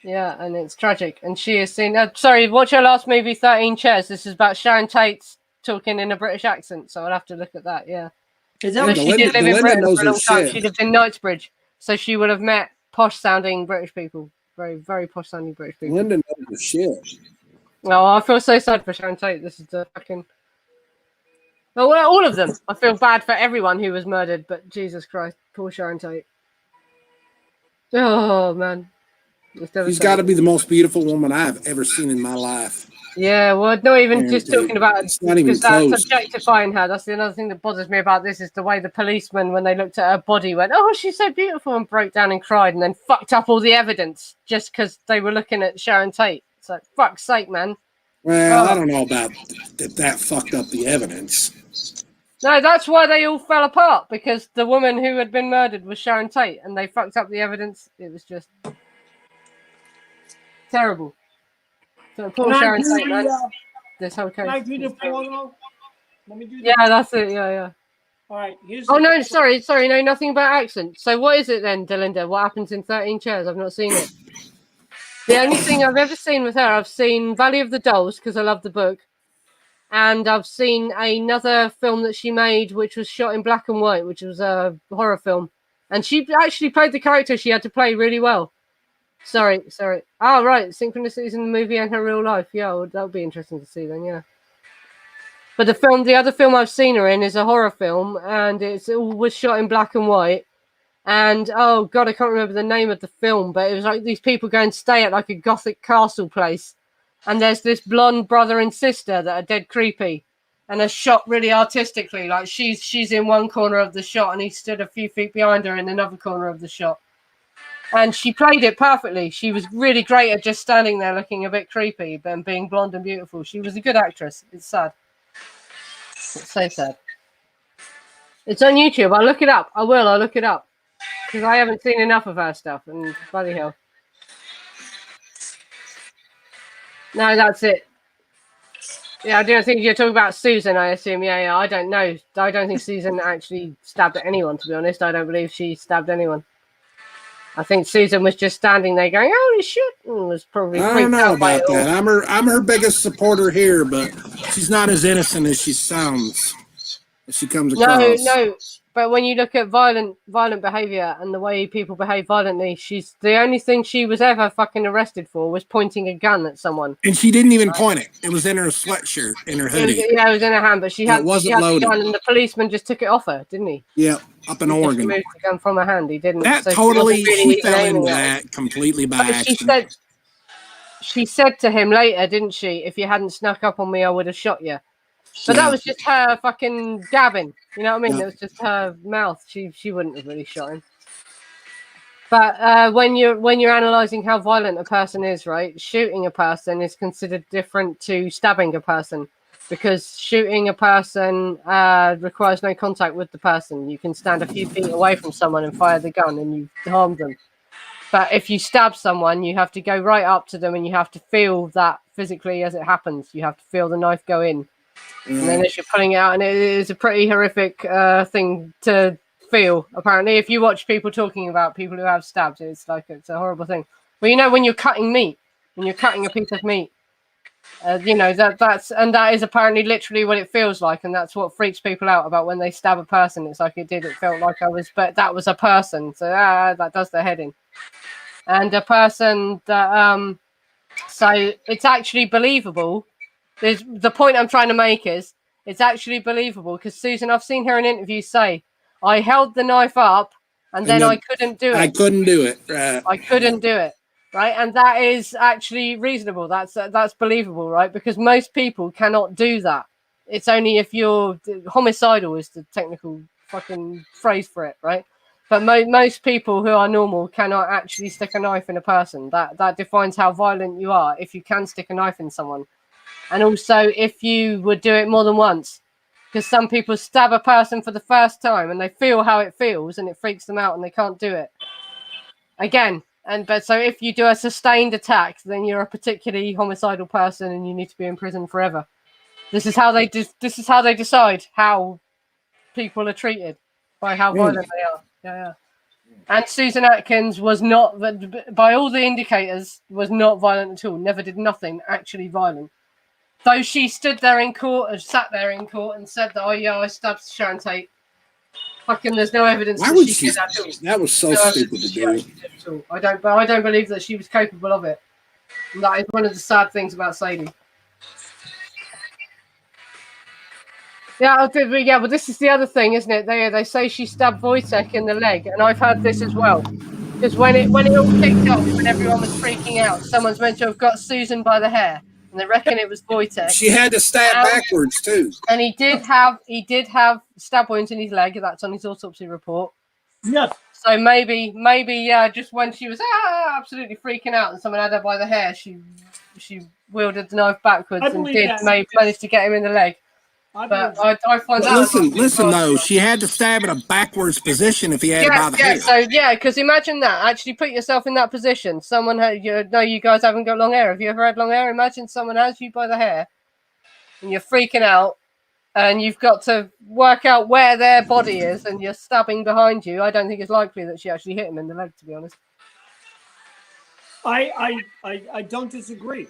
B: Yeah, and it's tragic. And she has seen... watch her last movie, 13 Chairs. This is about Sharon Tate talking in a British accent, so I'll have to look at that, yeah.
C: Is that
B: she did live in Britain for a long time. She lived in Knightsbridge, so she would have met posh-sounding British people. Very, very posh-sounding British people.
A: Linda knows the shit.
B: Oh, I feel so sad for Sharon Tate. This is the fucking... Well, all of them. I feel bad for everyone who was murdered, but Jesus Christ, poor Sharon Tate. Oh, man.
A: She's got to be the most beautiful woman I've ever seen in my life.
B: Yeah, well, not even just talking about
A: it's not even close.
B: Objectifying her. That's the another thing that bothers me about this is the way the policeman, when they looked at her body, went, "Oh, she's so beautiful," and broke down and cried, and then fucked up all the evidence just because they were looking at Sharon Tate. It's like, fuck's sake, man.
A: Well, I don't know about that fucked up the evidence.
B: No, that's why they all fell apart, because the woman who had been murdered was Sharon Tate, and they fucked up the evidence. It was just terrible. So poor Sharon Tate, man. This whole case.
C: Can I do the porno? Let me do that.
B: Yeah, that's it. Yeah.
C: All right.
B: No, sorry. No, nothing about accent. So what is it then, Delinda? What happens in 13 Chairs? I've not seen it. The only thing I've ever seen with her, I've seen Valley of the Dolls, because I love the book. And I've seen another film that she made, which was shot in black and white, which was a horror film. And she actually played the character she had to play really well. Sorry. Oh, right. Synchronicities in the movie and her real life. Yeah, well, that would be interesting to see then, yeah. But the other film I've seen her in is a horror film, and it was shot in black and white. And oh god, I can't remember the name of the film, but it was like these people go and stay at like a gothic castle place, and there's this blonde brother and sister that are dead creepy, and are shot really artistically. Like she's in one corner of the shot, and he stood a few feet behind her in another corner of the shot. And she played it perfectly. She was really great at just standing there looking a bit creepy, but being blonde and beautiful. She was a good actress. It's sad. It's so sad. It's on YouTube. I'll look it up. I'll look it up. Because I haven't seen enough of her stuff. And bloody hell. No, that's it. Yeah, I don't think you're talking about Susan, I assume. Yeah, I don't know. I don't think Susan actually stabbed at anyone, to be honest. I don't believe she stabbed anyone. I think Susan was just standing there going, "Holy shit!" and was probably.
A: I don't know about that. I'm her biggest supporter here, but she's not as innocent as she sounds. As she comes across.
B: No. But when you look at violent behavior and the way people behave violently, she's the only thing she was ever fucking arrested for was pointing a gun at someone.
A: And she didn't even point it. It was in her sweatshirt, in her hoodie.
B: It was in her hand, but it wasn't loaded. The gun, and the policeman just took it off her, didn't he?
A: Yeah, up in Oregon.
B: He moved the gun from her hand. He didn't.
A: That so totally, she fell into that completely by accident.
B: She said to him later, didn't she? If you hadn't snuck up on me, I would have shot you. But that was just her fucking gabbing. You know what I mean? It was just her mouth. She wouldn't have really shot him. But when you're analysing how violent a person is, right? Shooting a person is considered different to stabbing a person, because shooting a person requires no contact with the person. You can stand a few feet away from someone and fire the gun, and you've harmed them. But if you stab someone, you have to go right up to them, and you have to feel that physically as it happens. You have to feel the knife go in. And then as you're pulling it out, and it is a pretty horrific thing to feel. Apparently, if you watch people talking about people who have stabbed, it's a horrible thing. Well, you know, when you're cutting meat, when you're cutting a piece of meat, you know that is apparently literally what it feels like, and that's what freaks people out about when they stab a person. It's like it felt like but that was a person, so that does their head in. And a person that so it's actually believable. The point I'm trying to make is it's actually believable, because Susan, I've seen her in interviews say, I held the knife up and then I couldn't do it.
A: I couldn't do it. Right.
B: I couldn't do it. Right. And that is actually reasonable. That's believable, right? Because most people cannot do that. It's only if you're homicidal is the technical fucking phrase for it, right? But most people who are normal cannot actually stick a knife in a person. That defines how violent you are, if you can stick a knife in someone. And also, if you would do it more than once, because some people stab a person for the first time and they feel how it feels and it freaks them out and they can't do it again. But so if you do a sustained attack, then you're a particularly homicidal person and you need to be in prison forever. This is how they decide how people are treated, by how violent they are. Yeah. And Susan Atkins was not, by all the indicators, was not violent at all. Never did nothing actually violent. Though she stood there in court, and sat there in court, and said that, I stabbed Sharon Tate. Fucking, there's no evidence that she did that at all.
A: That was so stupid to do.
B: I don't believe that she was capable of it. And that is one of the sad things about Sadie. Yeah, but this is the other thing, isn't it? They say she stabbed Wojtek in the leg, and I've heard this as well. Because when it all kicked off, when everyone was freaking out, someone's meant to have got Susan by the hair. And they reckon it was Wojtek.
A: She had to stab backwards too.
B: And he did have stab wounds in his leg. That's on his autopsy report.
C: Yes.
B: So maybe, just when she was absolutely freaking out and someone had her by the hair, she wielded the knife backwards and managed to get him in the leg. But I find that.
A: Listen, though, she had to stab in a backwards position if he had it by the hair.
B: So because imagine that. Actually, put yourself in that position. Someone you guys haven't got long hair. Have you ever had long hair? Imagine someone has you by the hair, and you're freaking out, and you've got to work out where their body is, and you're stabbing behind you. I don't think it's likely that she actually hit him in the leg, to be honest.
C: I don't disagree.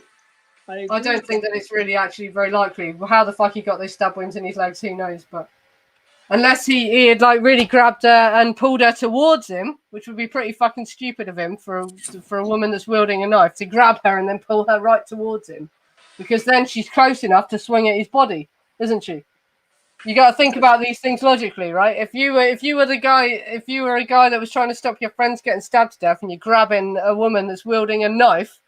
B: I don't think that it's really actually very likely. How the fuck he got those stab wounds in his legs, who knows? But unless he had like really grabbed her and pulled her towards him, which would be pretty fucking stupid of him for a woman that's wielding a knife to grab her and then pull her right towards him, because then she's close enough to swing at his body. isn't she? You got to think about these things logically, right? If you were a guy that was trying to stop your friends getting stabbed to death, and you're grabbing a woman that's wielding a knife,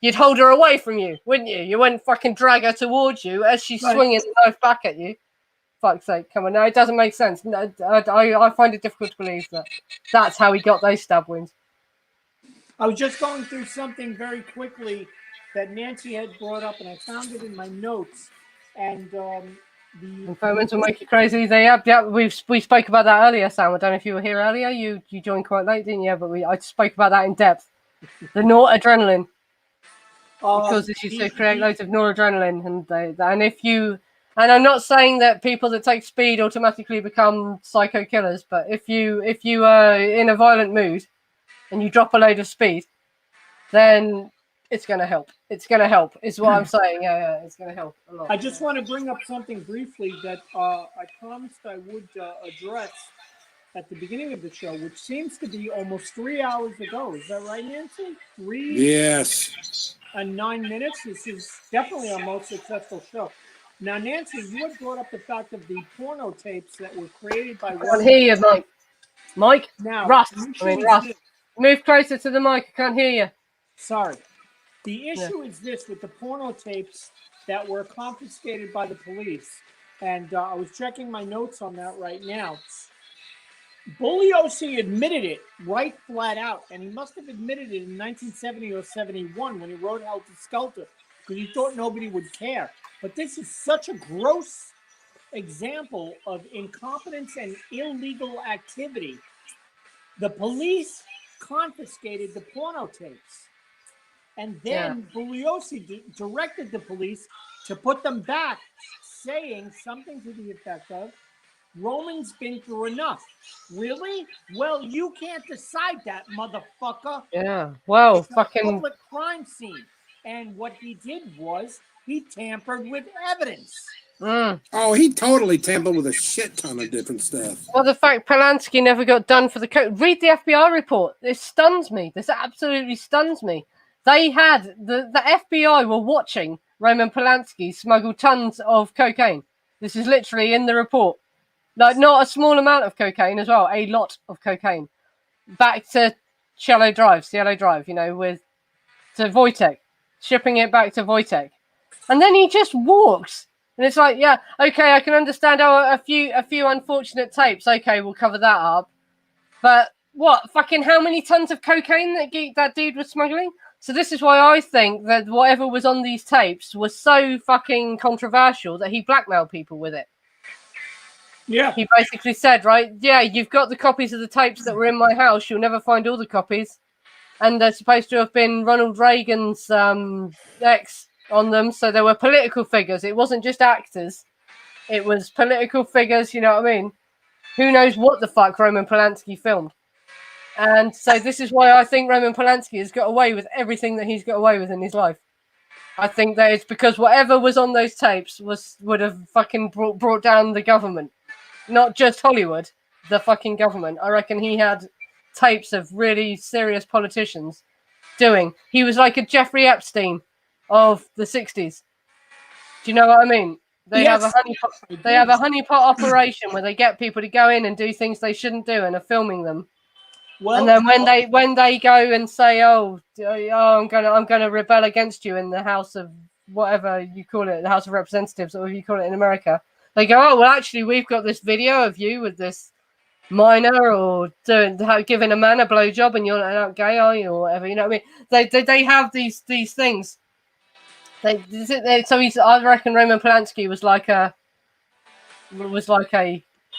B: you'd hold her away from you, wouldn't you? You wouldn't fucking drag her towards you as she's swinging the knife back at you. Fuck's sake, come on! No, it doesn't make sense. No, I find it difficult to believe that that's how he got those stab wounds.
C: I was just going through something very quickly that Nancy had brought up, and I found it in my notes. And the
B: Informants will make you crazy. We spoke about that earlier, Sam. I don't know if you were here earlier. You joined quite late, didn't you? But I spoke about that in depth. The noradrenaline causes you to create loads of noradrenaline, and I'm not saying that people that take speed automatically become psycho killers, but if you are in a violent mood and you drop a load of speed, then it's going to help. It's going to help, is what I'm saying. Yeah, it's going to help a lot.
C: I just want to bring up something briefly that I promised I would address at the beginning of the show, which seems to be almost 3 hours ago. Is that right, Nancy? 3
A: Yes.
C: And 9 minutes. This is definitely our most successful show. Now, Nancy, you had brought up the fact of the porno tapes that were created by...
B: I can't hear you, Mike. Mike?
C: Now,
B: Russ. Move closer to the mic. I can't hear you.
C: Sorry. The issue is this with the porno tapes that were confiscated by the police. And I was checking my notes on that right now. Bugliosi admitted it right flat out. And he must have admitted it in 1970 or 71 when he wrote Helter Skelter, because he thought nobody would care. But this is such a gross example of incompetence and illegal activity. The police confiscated the porno tapes. And then Bugliosi directed the police to put them back, saying something to the effect of, Roman's been through enough. Really? Well, you can't decide that, motherfucker.
B: Yeah. Well,
C: it's
B: fucking...
C: a public crime scene. And what he did was he tampered with evidence.
A: Oh, he totally tampered with a shit ton of different stuff.
B: Well, the fact Polanski never got done for the code. Read the FBI report. This stuns me. This absolutely stuns me. They had the FBI were watching Roman Polanski smuggle tons of cocaine. This is literally in the report. Like, not a small amount of cocaine as well, a lot of cocaine. Back to Cielo Drive, to Wojtek, shipping it back to Wojtek. And then he just walks. And it's like, yeah, okay, I can understand a few unfortunate tapes. Okay, we'll cover that up. But what, fucking how many tons of cocaine that dude was smuggling? So this is why I think that whatever was on these tapes was so fucking controversial that he blackmailed people with it.
C: Yeah.
B: He basically said, right, yeah, you've got the copies of the tapes that were in my house. You'll never find all the copies. And they're supposed to have been Ronald Reagan's ex on them. So there were political figures. It wasn't just actors. It was political figures, you know what I mean? Who knows what the fuck Roman Polanski filmed. And so this is why I think Roman Polanski has got away with everything that he's got away with in his life. I think that it's because whatever was on those tapes would have fucking brought down the government. Not just Hollywood, the fucking government. I reckon he had tapes of really serious politicians doing. He was like a Jeffrey Epstein of the 60s. Do you know what I mean? They have a honeypot operation where they get people to go in and do things they shouldn't do and are filming them. Well, and then when they go and say, I'm gonna rebel against you in the House of whatever you call it, the House of Representatives, or whatever you call it in America, they go, oh well, actually we've got this video of you with this minor or giving a man a blowjob and you're not gay, are you, or whatever, you know what I mean? They have these things. I reckon Roman Polanski was like a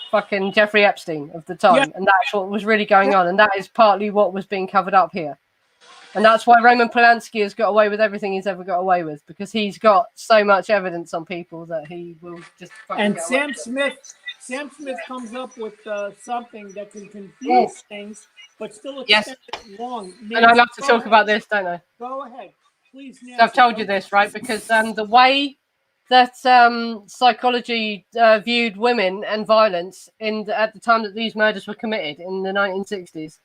B: fucking Jeffrey Epstein of the time, and that's what was really going on, and that is partly what was being covered up here, and that's why Roman Polanski has got away with everything he's ever got away with, because he's got so much evidence on people that he will just fucking
C: and
B: get
C: Sam Smith comes up with something that can confuse things, but still extend it long. Nancy,
B: and I love to talk about this, don't I?
C: Go ahead, please. Nancy,
B: so I've told you this, right? Because the way that psychology viewed women and violence at the time that these murders were committed in the 1960s,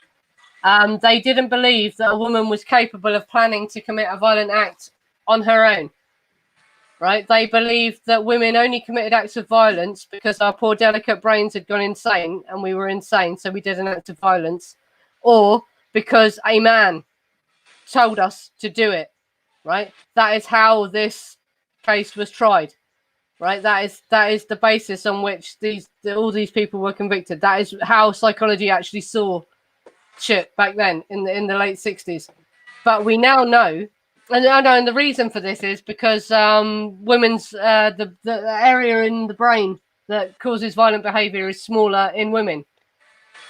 B: they didn't believe that a woman was capable of planning to commit a violent act on her own. right? They believed that women only committed acts of violence because our poor delicate brains had gone insane and we were insane, so we did an act of violence, or because a man told us to do it, right? That is how this case was tried, right? That is the basis on which all these people were convicted. That is how psychology actually saw shit back then in the late 60s. But we now know, and the reason for this is because women's the area in the brain that causes violent behavior is smaller in women.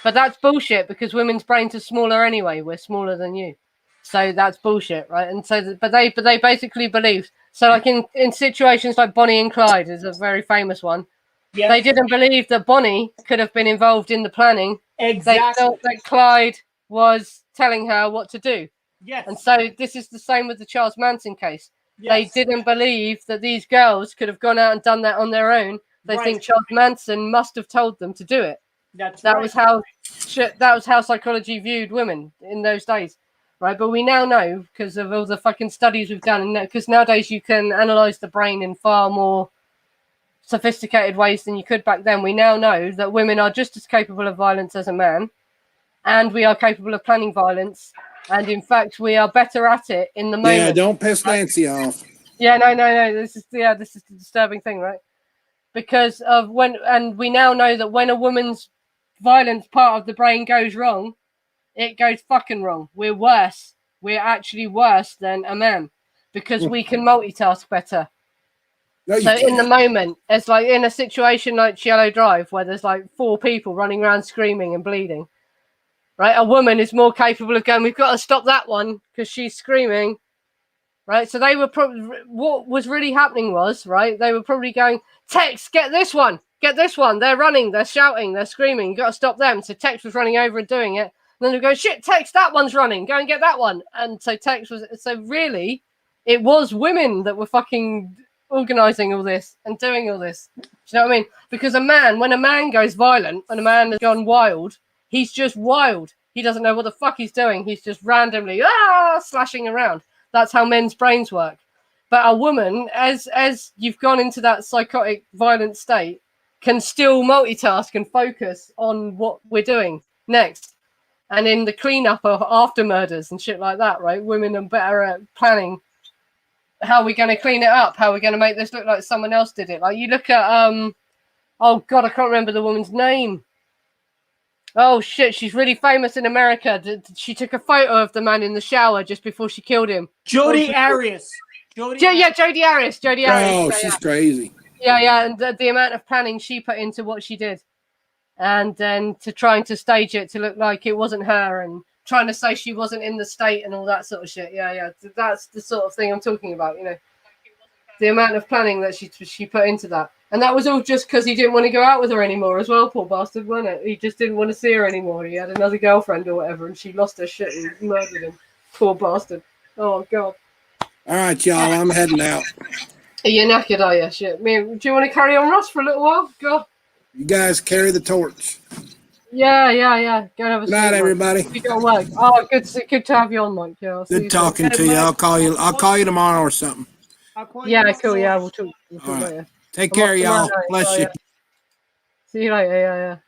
B: But that's bullshit because women's brains are smaller anyway. We're smaller than you. So that's bullshit, right? And so, but they basically believed. So, like in situations like Bonnie and Clyde is a very famous one. Yes. They didn't believe that Bonnie could have been involved in the planning.
C: Exactly.
B: They thought that Clyde was telling her what to do.
C: Yes.
B: And so this is the same with the Charles Manson case. Yes. They didn't believe that these girls could have gone out and done that on their own. They think Charles Manson must have told them to do it. That was how psychology viewed women in those days, right? But we now know because of all the fucking studies we've done, and because nowadays you can analyze the brain in far more sophisticated ways than you could back then. We now know that women are just as capable of violence as a man, and we are capable of planning violence, and in fact we are better at it in the moment.
A: Yeah, don't piss Nancy off.
B: Yeah, no. This is the disturbing thing, right? Because of and we now know that when a woman's violence part of the brain goes wrong, it goes fucking wrong. We're worse. We're actually worse than a man because we can multitask better.
A: No,
B: so in the moment, it's like in a situation like Cielo Drive where there's like 4 people running around screaming and bleeding, right? A woman is more capable of going, we've got to stop that one because she's screaming, right? So they were probably, what was really happening was, right, they were probably going, Tex, get this one. Get this one. They're running. They're shouting. They're screaming. You got to stop them. So Tex was running over and doing it. And then they go, shit, Tex, that one's running. Go and get that one. And so Tex was. So really, it was women that were fucking organizing all this and doing all this. Do you know what I mean? Because when a man goes violent, when a man has gone wild, he's just wild. He doesn't know what the fuck he's doing. He's just randomly slashing around. That's how men's brains work. But a woman, as you've gone into that psychotic, violent state, can still multitask and focus on what we're doing next. And in the cleanup of after murders and shit like that, right? Women are better at planning how we're going to clean it up, how we're going to make this look like someone else did it. Like you look at, oh God, I can't remember the woman's name. Oh shit, she's really famous in America. She took a photo of the man in the shower just before she killed him.
C: Jodi Arias.
B: Jodi Arias.
A: Oh, she's crazy.
B: Yeah, and the amount of planning she put into what she did, and then to trying to stage it to look like it wasn't her, and trying to say she wasn't in the state and all that sort of shit. Yeah, that's the sort of thing I'm talking about. You know, the amount of planning that she put into that, and that was all just because he didn't want to go out with her anymore as well. Poor bastard, wasn't it? He just didn't want to see her anymore. He had another girlfriend or whatever, and she lost her shit and murdered him. Poor bastard. Oh God.
A: All right, y'all, I'm heading out.
B: You're knackered, are you? Shit. Do you want to carry on, Ross, for a little while? God.
A: You guys carry the torch.
B: Yeah. Go have a
A: Good night, everybody.
B: You got work. Oh, good to have you on, Mike. Yeah,
A: good talking to you. I'll call you tomorrow or something.
B: Yeah, cool. Yeah, we'll talk later.
A: Take care, y'all. Bless you.
B: See you later. Yeah.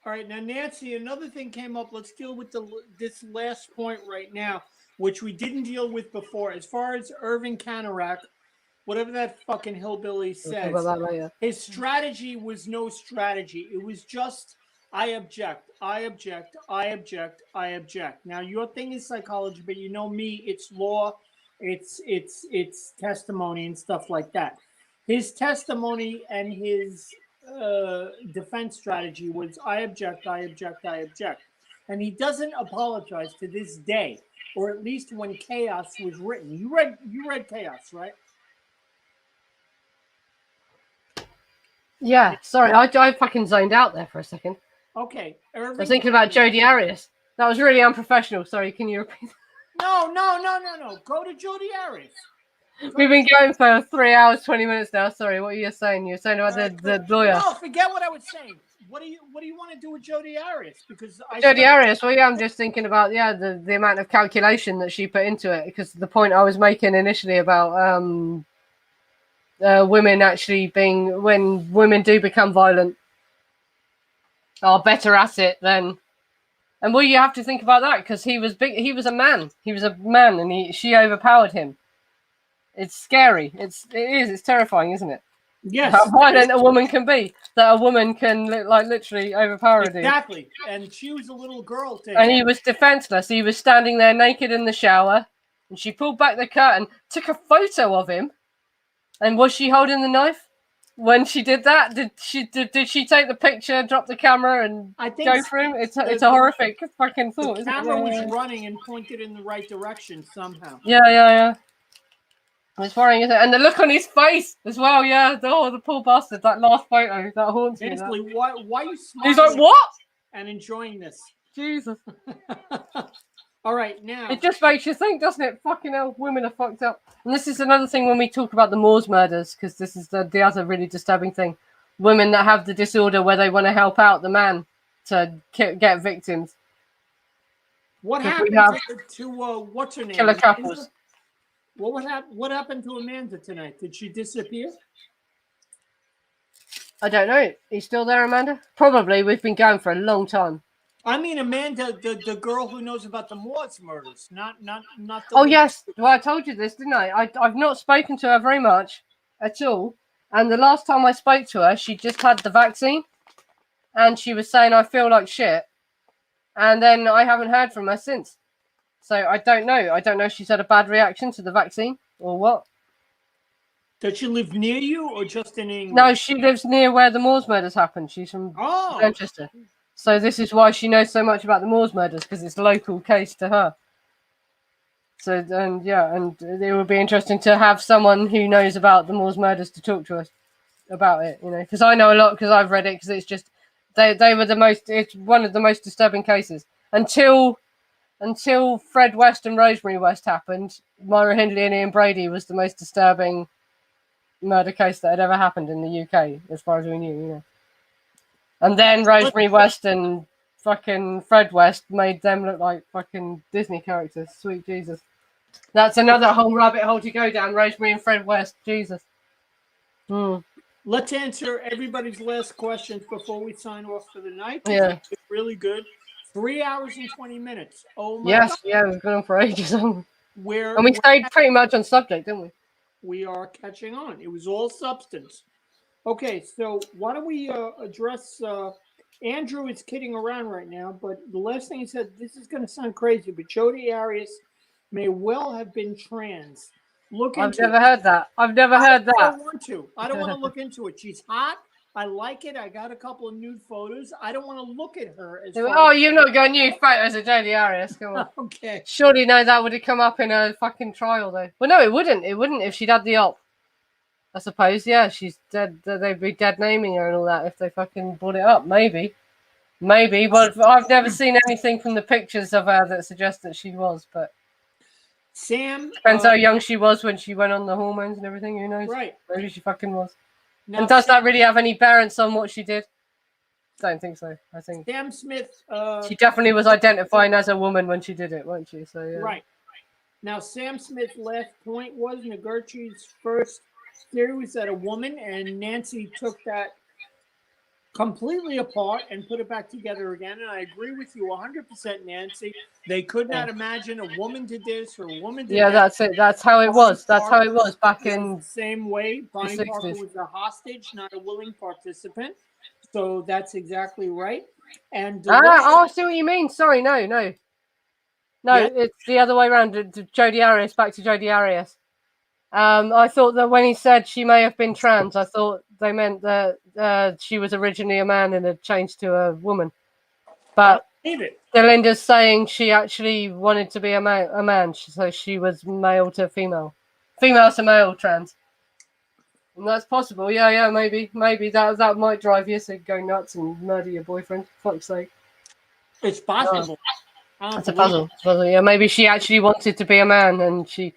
C: All right, now Nancy, another thing came up. Let's deal with this last point right now, which we didn't deal with before. As far as Irving Canarak, whatever that fucking hillbilly says, his strategy was no strategy. It was just, I object. Now, your thing is psychology, but you know me, it's law, it's testimony and stuff like that. His testimony and his defense strategy was, I object. And he doesn't apologize to this day, or at least when Chaos was written. You read Chaos, right?
B: Yeah, sorry, I fucking zoned out there for a second.
C: Okay.
B: I was thinking about Jodi Arias. That was really unprofessional. Sorry, can you repeat that?
C: No. Go to Jodi Arias.
B: We've been going for 3 hours, 20 minutes now. Sorry, what are you saying? You're saying about the lawyer.
C: No, forget what I was saying. What do you want to do with Jodi Arias? Because
B: Jodi Arias, well, yeah, I'm just thinking about the amount of calculation that she put into it. Because the point I was making initially about women actually when women do become violent, are better at it than. And well, you have to think about that because he was big. He was a man. He was a man, and she overpowered him. It's scary. It is. It's terrifying, isn't it?
C: Yes.
B: How violent a woman can be. That a woman can literally overpower a dude.
C: Exactly. And she was a little girl.
B: And he was defenseless. He was standing there naked in the shower, and she pulled back the curtain, took a photo of him. And was she holding the knife when she did that? Did she take the picture, drop the camera, and go for him? It's a horrific fucking thought.
C: The camera was running and pointed in the right direction somehow.
B: Yeah. It's worrying, isn't it? And the look on his face as well. Yeah. The poor bastard. That last photo that haunts me.
C: Honestly, why are you smiling?
B: He's like, what?
C: And enjoying this.
B: Jesus.
C: All right, now.
B: It just makes you think, doesn't it? Fucking hell, women are fucked up. And this is another thing when we talk about the Moors murders, because this is the other really disturbing thing. Women that have the disorder where they want to help out the man to get victims.
C: What happened to what's her name?
B: Killer couples.
C: What happened to Amanda tonight? Did she disappear?
B: I don't know. You still there, Amanda? Probably. We've been going for a long time.
C: I mean, Amanda, the girl who knows about the Moors murders, not the.
B: Oh yes, well I told you this, didn't I? I've not spoken to her very much at all, and the last time I spoke to her, she just had the vaccine, and she was saying I feel like shit, and then I haven't heard from her since. So I don't know. I don't know if she's had a bad reaction to the vaccine or what.
C: Does she live near you or just in England?
B: No, she lives near where the Moors murders happened. She's from Manchester. So this is why she knows so much about the Moors murders, because it's a local case to her. So, and it would be interesting to have someone who knows about the Moors murders to talk to us about it, because I know a lot because I've read it, because it's just, they were it's one of the most disturbing cases. Until Fred West and Rosemary West happened, Myra Hindley and Ian Brady was the most disturbing murder case that had ever happened in the UK, as far as we knew, And then Rosemary West and fucking Fred West made them look like fucking Disney characters. Sweet Jesus. That's another whole rabbit hole to go down, Rosemary and Fred West. Jesus.
C: Let's answer everybody's last questions before we sign off for the night.
B: Yeah.
C: It's really good. 3 hours and 20 minutes. Oh my God.
B: Yeah, we've gone on for ages. And we
C: We're
B: stayed pretty much on subject, didn't we?
C: We are catching on. It was all substance. Okay, so why don't we address Andrew is kidding around right now, but the last thing he said, this is going to sound crazy, but Jodi Arias may well have been trans.
B: I've never heard that. I don't
C: want to. I don't want to look into it. She's hot. I like it. I got a couple of nude photos. I don't want to look at her.
B: You've not got nude photos of Jodi Arias. Come on.
C: Okay.
B: Surely no, that would have come up in a fucking trial though. Well, no, it wouldn't. It wouldn't if she'd had the op. I suppose, yeah, she's dead. They'd be dead naming her and all that if they fucking brought it up. Maybe, but I've never seen anything from the pictures of her that suggests that she was. But
C: Sam
B: depends how young she was when she went on the hormones and everything. Who knows?
C: Right.
B: Maybe she fucking was.
C: Now,
B: and does that really have any bearance on what she did? Don't think so. I think
C: Sam Smith.
B: She definitely was identifying as a woman when she did it, wasn't she? So yeah.
C: Right. Now, Sam Smith's last point was Noguchi's first theory was that a woman, and Nancy took that completely apart and put it back together again. And I agree with you 100%, Nancy. They could not imagine a woman did this or a woman did that.
B: That's it. That's how it was. That's how it was back in
C: the same way. Bonnie Parker was a hostage, not a willing participant. So that's exactly right. And
B: I see what you mean. Sorry, no, yeah. It's the other way around. Jodi Arias, back to Jodi Arias. I thought that when he said she may have been trans, I thought they meant that she was originally a man and had changed to a woman. But Delinda's saying she actually wanted to be a man, so she was male to female to male trans. And that's possible. Yeah, maybe that might drive you to go nuts and murder your boyfriend. Fuck's sake.
C: It's possible.
B: It's a puzzle. Yeah, maybe she actually wanted to be a man and she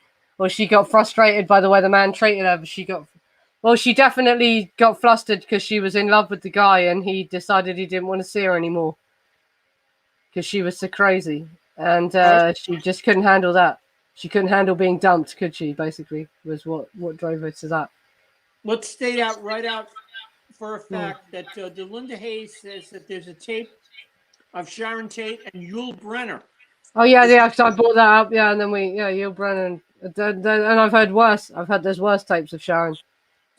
B: got frustrated by the way the man treated her. She definitely got flustered because she was in love with the guy and he decided he didn't want to see her anymore because she was so crazy. And she just couldn't handle that. She couldn't handle being dumped, could she? Basically, was what drove her to that.
C: let's state out right out for a fact that Delinda Hayes says that there's a tape of Sharon Tate and Yul Brenner.
B: Oh yeah, yeah. Cause I brought that up. Yeah, and then Yul Brenner, and I've heard worse. I've heard there's worse tapes of Sharon.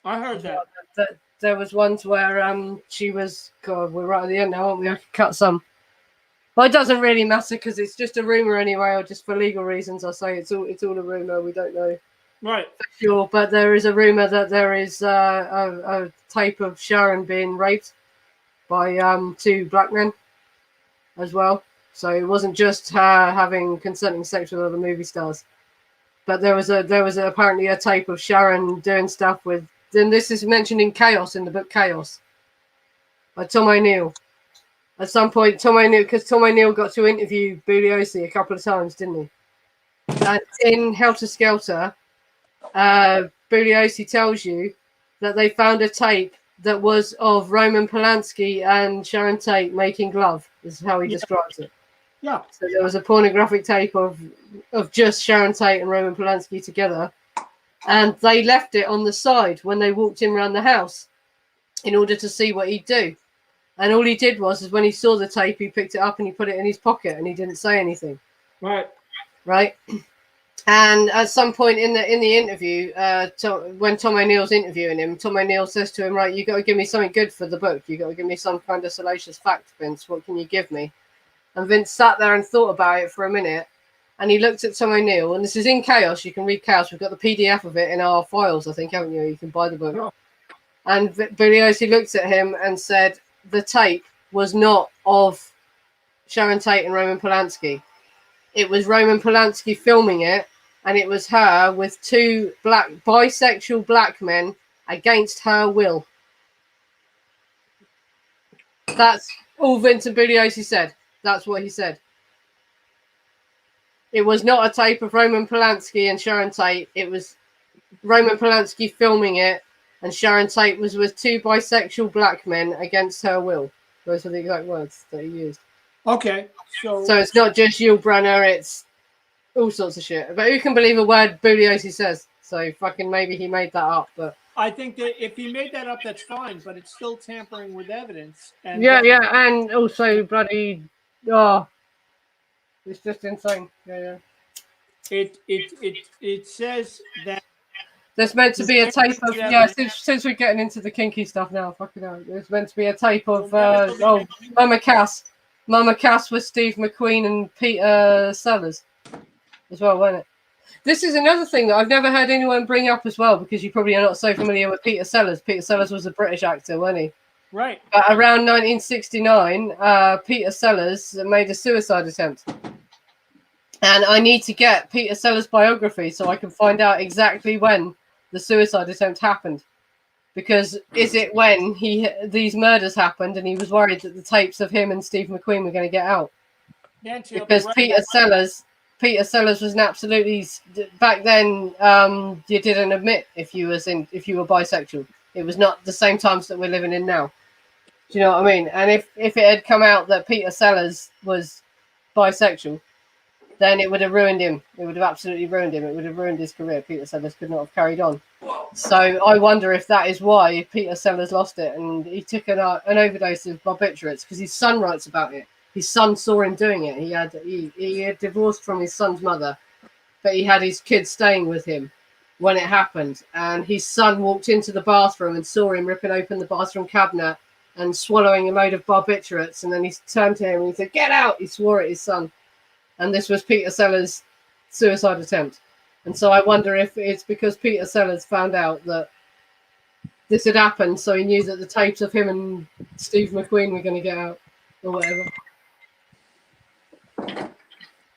C: I heard that.
B: There was ones where she was. God, we're right at the end now, aren't we? I could cut some. Well, it doesn't really matter because it's just a rumor anyway, or just for legal reasons. I say it's all a rumor. We don't know.
C: Right.
B: For sure, but there is a rumor that there is a tape of Sharon being raped by 2 black men as well. So it wasn't just her having consenting sex with other movie stars, but there was apparently a tape of Sharon doing stuff with. Then this is mentioned in Chaos, in the book Chaos by Tom O'Neill. At some point, Tom O'Neill got to interview Bugliosi a couple of times, didn't he? And in Helter Skelter, Bugliosi tells you that they found a tape that was of Roman Polanski and Sharon Tate making love, is how he describes it.
C: Yeah.
B: So there was a pornographic tape of just Sharon Tate and Roman Polanski together, and they left it on the side when they walked him around the house in order to see what he'd do. And all he did was when he saw the tape, he picked it up and he put it in his pocket and he didn't say anything. Right. And at some point in the interview, when Tom O'Neill's interviewing him, Tom O'Neill says to him, "Right, you got to give me something good for the book. You got to give me some kind of salacious fact, Vince. What can you give me?" And Vince sat there and thought about it for a minute, and he looked at Tom O'Neill. And this is in Chaos. You can read Chaos. We've got the PDF of it in our files, I think, haven't you? You can buy the book.
C: Yeah.
B: And Bugliosi looked at him and said, "The tape was not of Sharon Tate and Roman Polanski. It was Roman Polanski filming it, and it was her with 2 bisexual black men against her will." That's all Vincent Bugliosi said. That's what he said. It was not a tape of Roman Polanski and Sharon Tate. It was Roman Polanski filming it, and Sharon Tate was with 2 bisexual black men against her will. Those are the exact words that he used.
C: Okay. So
B: it's not just Yul Brenner, it's all sorts of shit. But who can believe a word Bugliosi says? So fucking maybe he made that up, but
C: I think that if he made that up, that's fine, but it's still tampering with evidence. And
B: yeah, and also bloody it's just insane. Yeah.
C: It says that
B: there's meant to be a tape of since we're getting into the kinky stuff now, fucking hell. There's meant to be a tape of Mama Cass with Steve McQueen and Peter Sellers as well, wasn't it? This is another thing that I've never heard anyone bring up as well, because you probably are not so familiar with Peter Sellers. Peter Sellers was a British actor, wasn't he?
C: Right.
B: Around 1969, Peter Sellers made a suicide attempt. And I need to get Peter Sellers' biography so I can find out exactly when the suicide attempt happened. Because is it when these murders happened and he was worried that the tapes of him and Steve McQueen were going to get out?
C: Nancy,
B: because Peter Sellers was an absolutely, back then you didn't admit if you were bisexual. It was not the same times that we're living in now. Do you know what I mean? And if it had come out that Peter Sellers was bisexual, then it would have ruined him. It would have absolutely ruined him. It would have ruined his career. Peter Sellers could not have carried on. So I wonder if that is why Peter Sellers lost it, and he took an overdose of barbiturates, because his son writes about it. His son saw him doing it. He had divorced from his son's mother, but he had his kids staying with him when it happened. And his son walked into the bathroom and saw him ripping open the bathroom cabinet and swallowing a load of barbiturates. And then he turned to him and he said, "Get out!" He swore at his son. And this was Peter Sellers' suicide attempt. And so I wonder if it's because Peter Sellers found out that this had happened, so he knew that the tapes of him and Steve McQueen were going to get out, or whatever.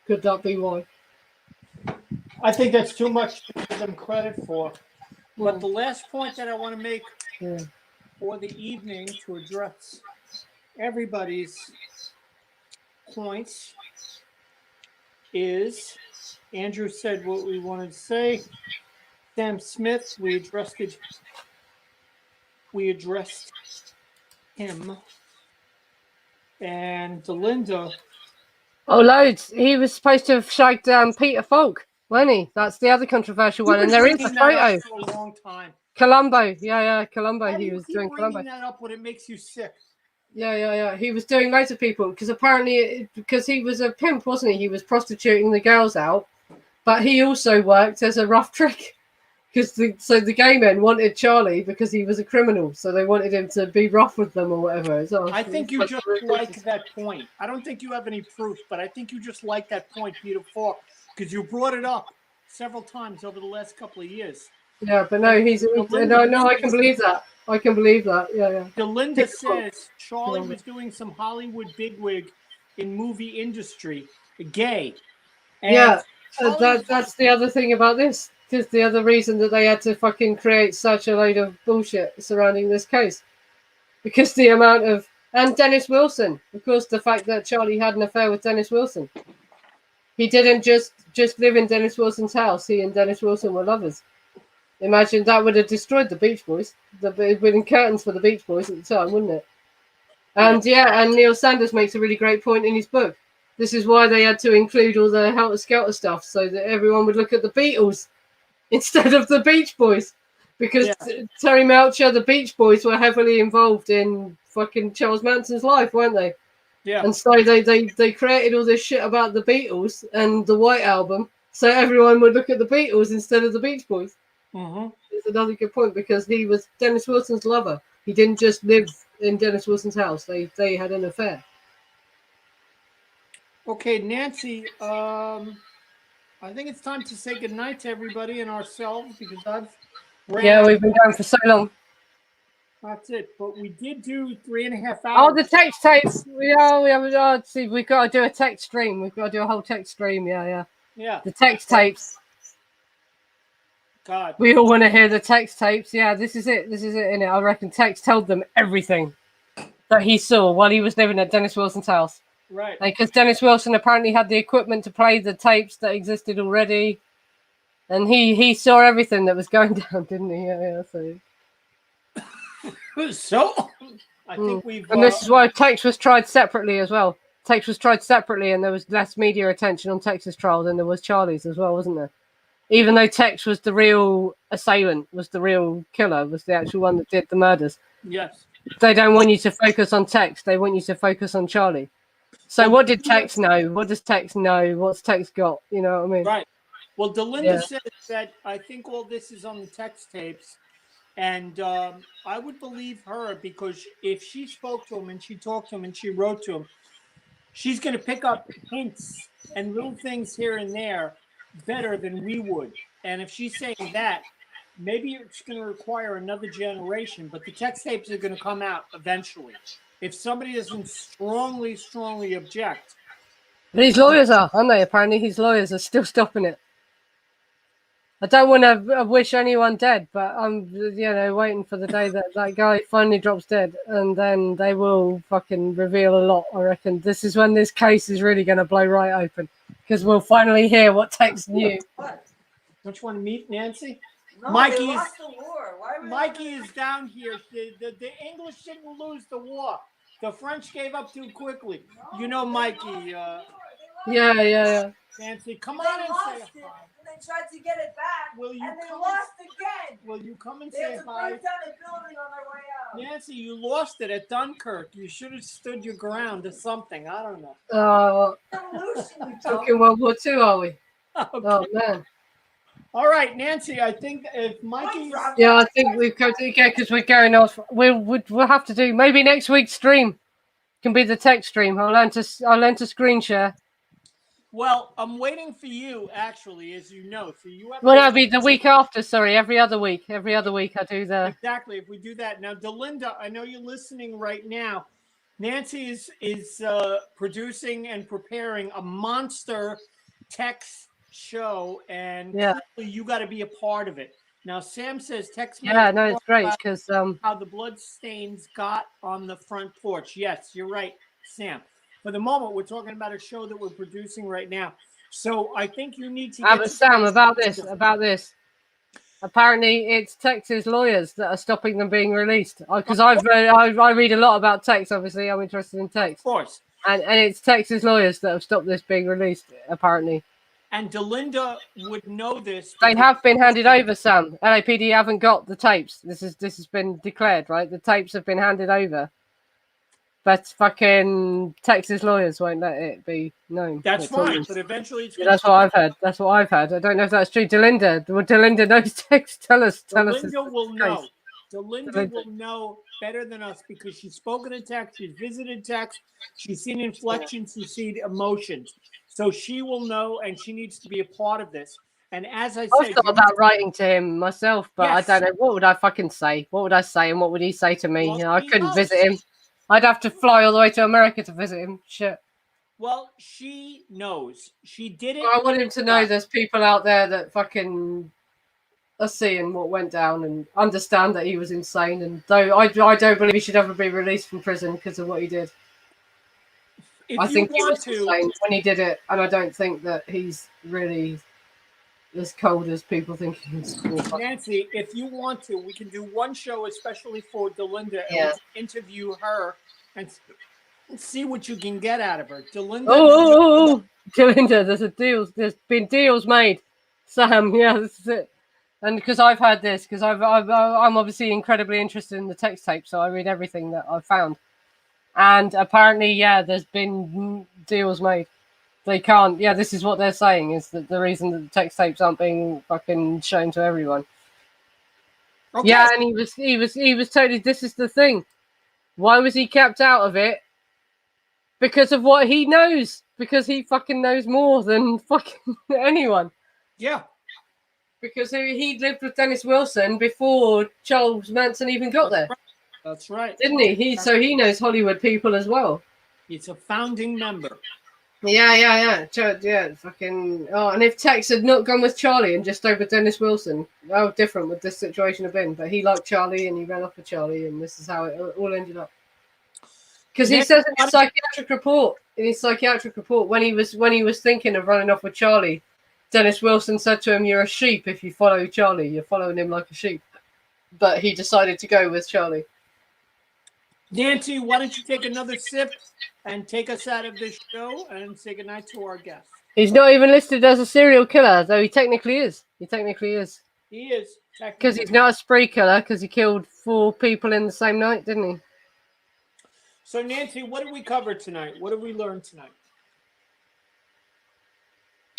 B: Could that be why?
C: I think that's too much to give them credit for. But the last point that I want to make for the evening, to address everybody's points, is Andrew said what we wanted to say. Sam Smith, we addressed him. And Delinda.
B: Oh, loads. He was supposed to have shagged Peter Falk, wasn't he? That's the other controversial one. And there is a photo.
C: For a long time.
B: Columbo. Yeah, Columbo.
C: How do
B: He
C: you
B: was
C: keep
B: doing
C: bringing
B: Columbo.
C: that up when it makes you sick?
B: Yeah. He was doing loads of people because apparently, because he was a pimp, wasn't he? He was prostituting the girls out, but he also worked as a rough trick. Because the gay men wanted Charlie because he was a criminal, so they wanted him to be rough with them or whatever.
C: I think you just like that point. I don't think you have any proof, but I think you just like that point, Peter Falk, because you brought it up several times over the last couple of years.
B: Yeah, but no, no. I can believe that. I can believe that. Yeah.
C: Delinda says Charlie was doing some Hollywood bigwig in movie industry, gay. And
B: that's the other thing about this. Because the other reason that they had to fucking create such a load of bullshit surrounding this case, because the amount of and Dennis Wilson, of course, the fact that Charlie had an affair with Dennis Wilson. He didn't just live in Dennis Wilson's house. He and Dennis Wilson were lovers. Imagine that would have destroyed the Beach Boys. It'd been curtains for the Beach Boys at the time, wouldn't it? And and Neil Sanders makes a really great point in his book. This is why they had to include all the Helter Skelter stuff, so that everyone would look at the Beatles instead of the Beach Boys. Because Terry Melcher, the Beach Boys were heavily involved in fucking Charles Manson's life, weren't they?
C: Yeah.
B: And so they created all this shit about the Beatles and the White Album, so everyone would look at the Beatles instead of the Beach Boys.
C: Mm-hmm.
B: It's another good point because he was Dennis Wilson's lover. He didn't just live in Dennis Wilson's house. They had an affair.
C: Okay, Nancy, I think it's time to say goodnight to everybody and ourselves because
B: we've been going for so long.
C: That's it. But we did do 3.5 hours.
B: Oh, the text tapes. We've got to do a text stream. We've got to do a whole text stream. Yeah. The text tapes.
C: God.
B: We all want to hear the text tapes. Yeah, this is it, innit? I reckon Tex told them everything that he saw while he was living at Dennis Wilson's house.
C: Right.
B: Because Dennis Wilson apparently had the equipment to play the tapes that existed already. And he saw everything that was going down, didn't he? Yeah.
C: So I think we've...
B: And this is why Tex was tried separately as well. Tex was tried separately and there was less media attention on Tex's trial than there was Charlie's as well, wasn't there? Even though Tex was the real assailant, was the real killer, was the actual one that did the murders.
C: Yes.
B: They don't want you to focus on Tex. They want you to focus on Charlie. So what did Tex know? What does Tex know? What's Tex got? You know what I mean?
C: Right. Well, Delinda said that I think all this is on the text tapes. And I would believe her because if she spoke to him and she talked to him and she wrote to him, she's going to pick up hints and little things here and there better than we would. And if she's saying that, maybe it's going to require another generation, but the text tapes are going to come out eventually. If somebody doesn't strongly object.
B: But his lawyers are, aren't they? Apparently his lawyers are still stopping it. I don't want to wish anyone dead, but I'm, waiting for the day that guy finally drops dead, and then they will fucking reveal a lot. I reckon this is when this case is really going to blow right open, because we'll finally hear what Tex knew.
C: Don't you want to meet Nancy?
D: No,
C: Mikey
D: they lost the war.
C: Mikey is down here. The English didn't lose the war. The French gave up too quickly. No, you know, Mikey.
B: Yeah.
C: Nancy, come on and say hi.
D: They tried to get it back,
C: and
D: they lost again.
C: Will you come and
D: they
C: say
D: had to
C: hi?
D: break down the building on their way out.
C: Nancy, you lost it at Dunkirk. You should have stood your ground or something. I don't know.
B: Talking World War II, are we?
C: Okay.
B: Oh, man.
C: All right, Nancy, I think if Mikey...
B: Yeah, I think we've got to get, because we're going off. We'll have to do, maybe next week's stream can be the text stream. I'll learn to screen share.
C: Well, I'm waiting for you, actually, as you know. So you have.
B: Well, that'll be the week after. Sorry, every other week. Every other week I do the.
C: Exactly. If we do that now, Delinda, I know you're listening right now. Nancy is producing and preparing a monster text show, and you got to be a part of it. Now, Sam says text.
B: Yeah, no, it's great because
C: how the blood stains got on the front porch. Yes, you're right, Sam. For the moment, we're talking about a show that we're producing right now. So I think you need to
B: Sam, about this. Apparently, it's Tex's lawyers that are stopping them being released. Because I read a lot about Tex, obviously. I'm interested in Tex.
C: Of course.
B: And it's Tex's lawyers that have stopped this being released, apparently.
C: And Delinda would know this.
B: They have been handed over, Sam. LAPD haven't got the tapes. This has been declared, right? The tapes have been handed over. But fucking Texas lawyers won't let it be known.
C: That's fine, but eventually it's
B: that's what I've heard. That's what I've heard. I don't know if that's true. Delinda knows text. Tell us.
C: Delinda will know. Delinda will know better than us because she's spoken in text, she's visited text, she's seen inflections, she's seen emotions. So she will know, and she needs to be a part of this. And as I said,
B: I've thought about writing to him myself, but yes. I don't know. What would I fucking say? What would I say, and what would he say to me? Well, I couldn't visit him. I'd have to fly all the way to America to visit him. Shit.
C: Well, she knows. She did it.
B: I want him to know there's people out there that fucking are seeing what went down and understand that he was insane. And though I don't believe he should ever be released from prison because of what he did. I think he was insane when he did it, and I don't think that he's really as cold as people think he is.
C: Nancy, if you want to, we can do one show especially for Delinda and interview her and see what you can get out of her. Delinda.
B: Delinda, there's a deal. There's been deals made. Sam, yeah, this is it. And because I've heard this, because I'm obviously incredibly interested in the text tape, so I read everything that I've found. And apparently, there's been deals made. They can't. Yeah, this is what they're saying is that the reason that the text tapes aren't being fucking shown to everyone. Okay. Yeah, and he was totally. This is the thing. Why was he kept out of it? Because of what he knows. Because he fucking knows more than fucking anyone.
C: Yeah.
B: Because he lived with Dennis Wilson before Charles Manson even got there.
C: That's right.
B: Didn't he? So he knows Hollywood people as well.
C: He's a founding member.
B: Yeah. Fucking. Oh, and if Tex had not gone with Charlie and just stayed with Dennis Wilson, how different would this situation have been? But he liked Charlie and he ran off with Charlie, and this is how it all ended up. Because he says in his psychiatric report, when he was thinking of running off with Charlie, Dennis Wilson said to him, "You're a sheep if you follow Charlie. You're following him like a sheep." But he decided to go with Charlie.
C: Nancy, why don't you take another sip and take us out of this show and say goodnight to our guest?
B: He's not even listed as a serial killer, though he technically is. He is. Because he's not a spree killer, because he killed 4 people in the same night, didn't he?
C: So, Nancy, what did we cover tonight? What did we learn tonight?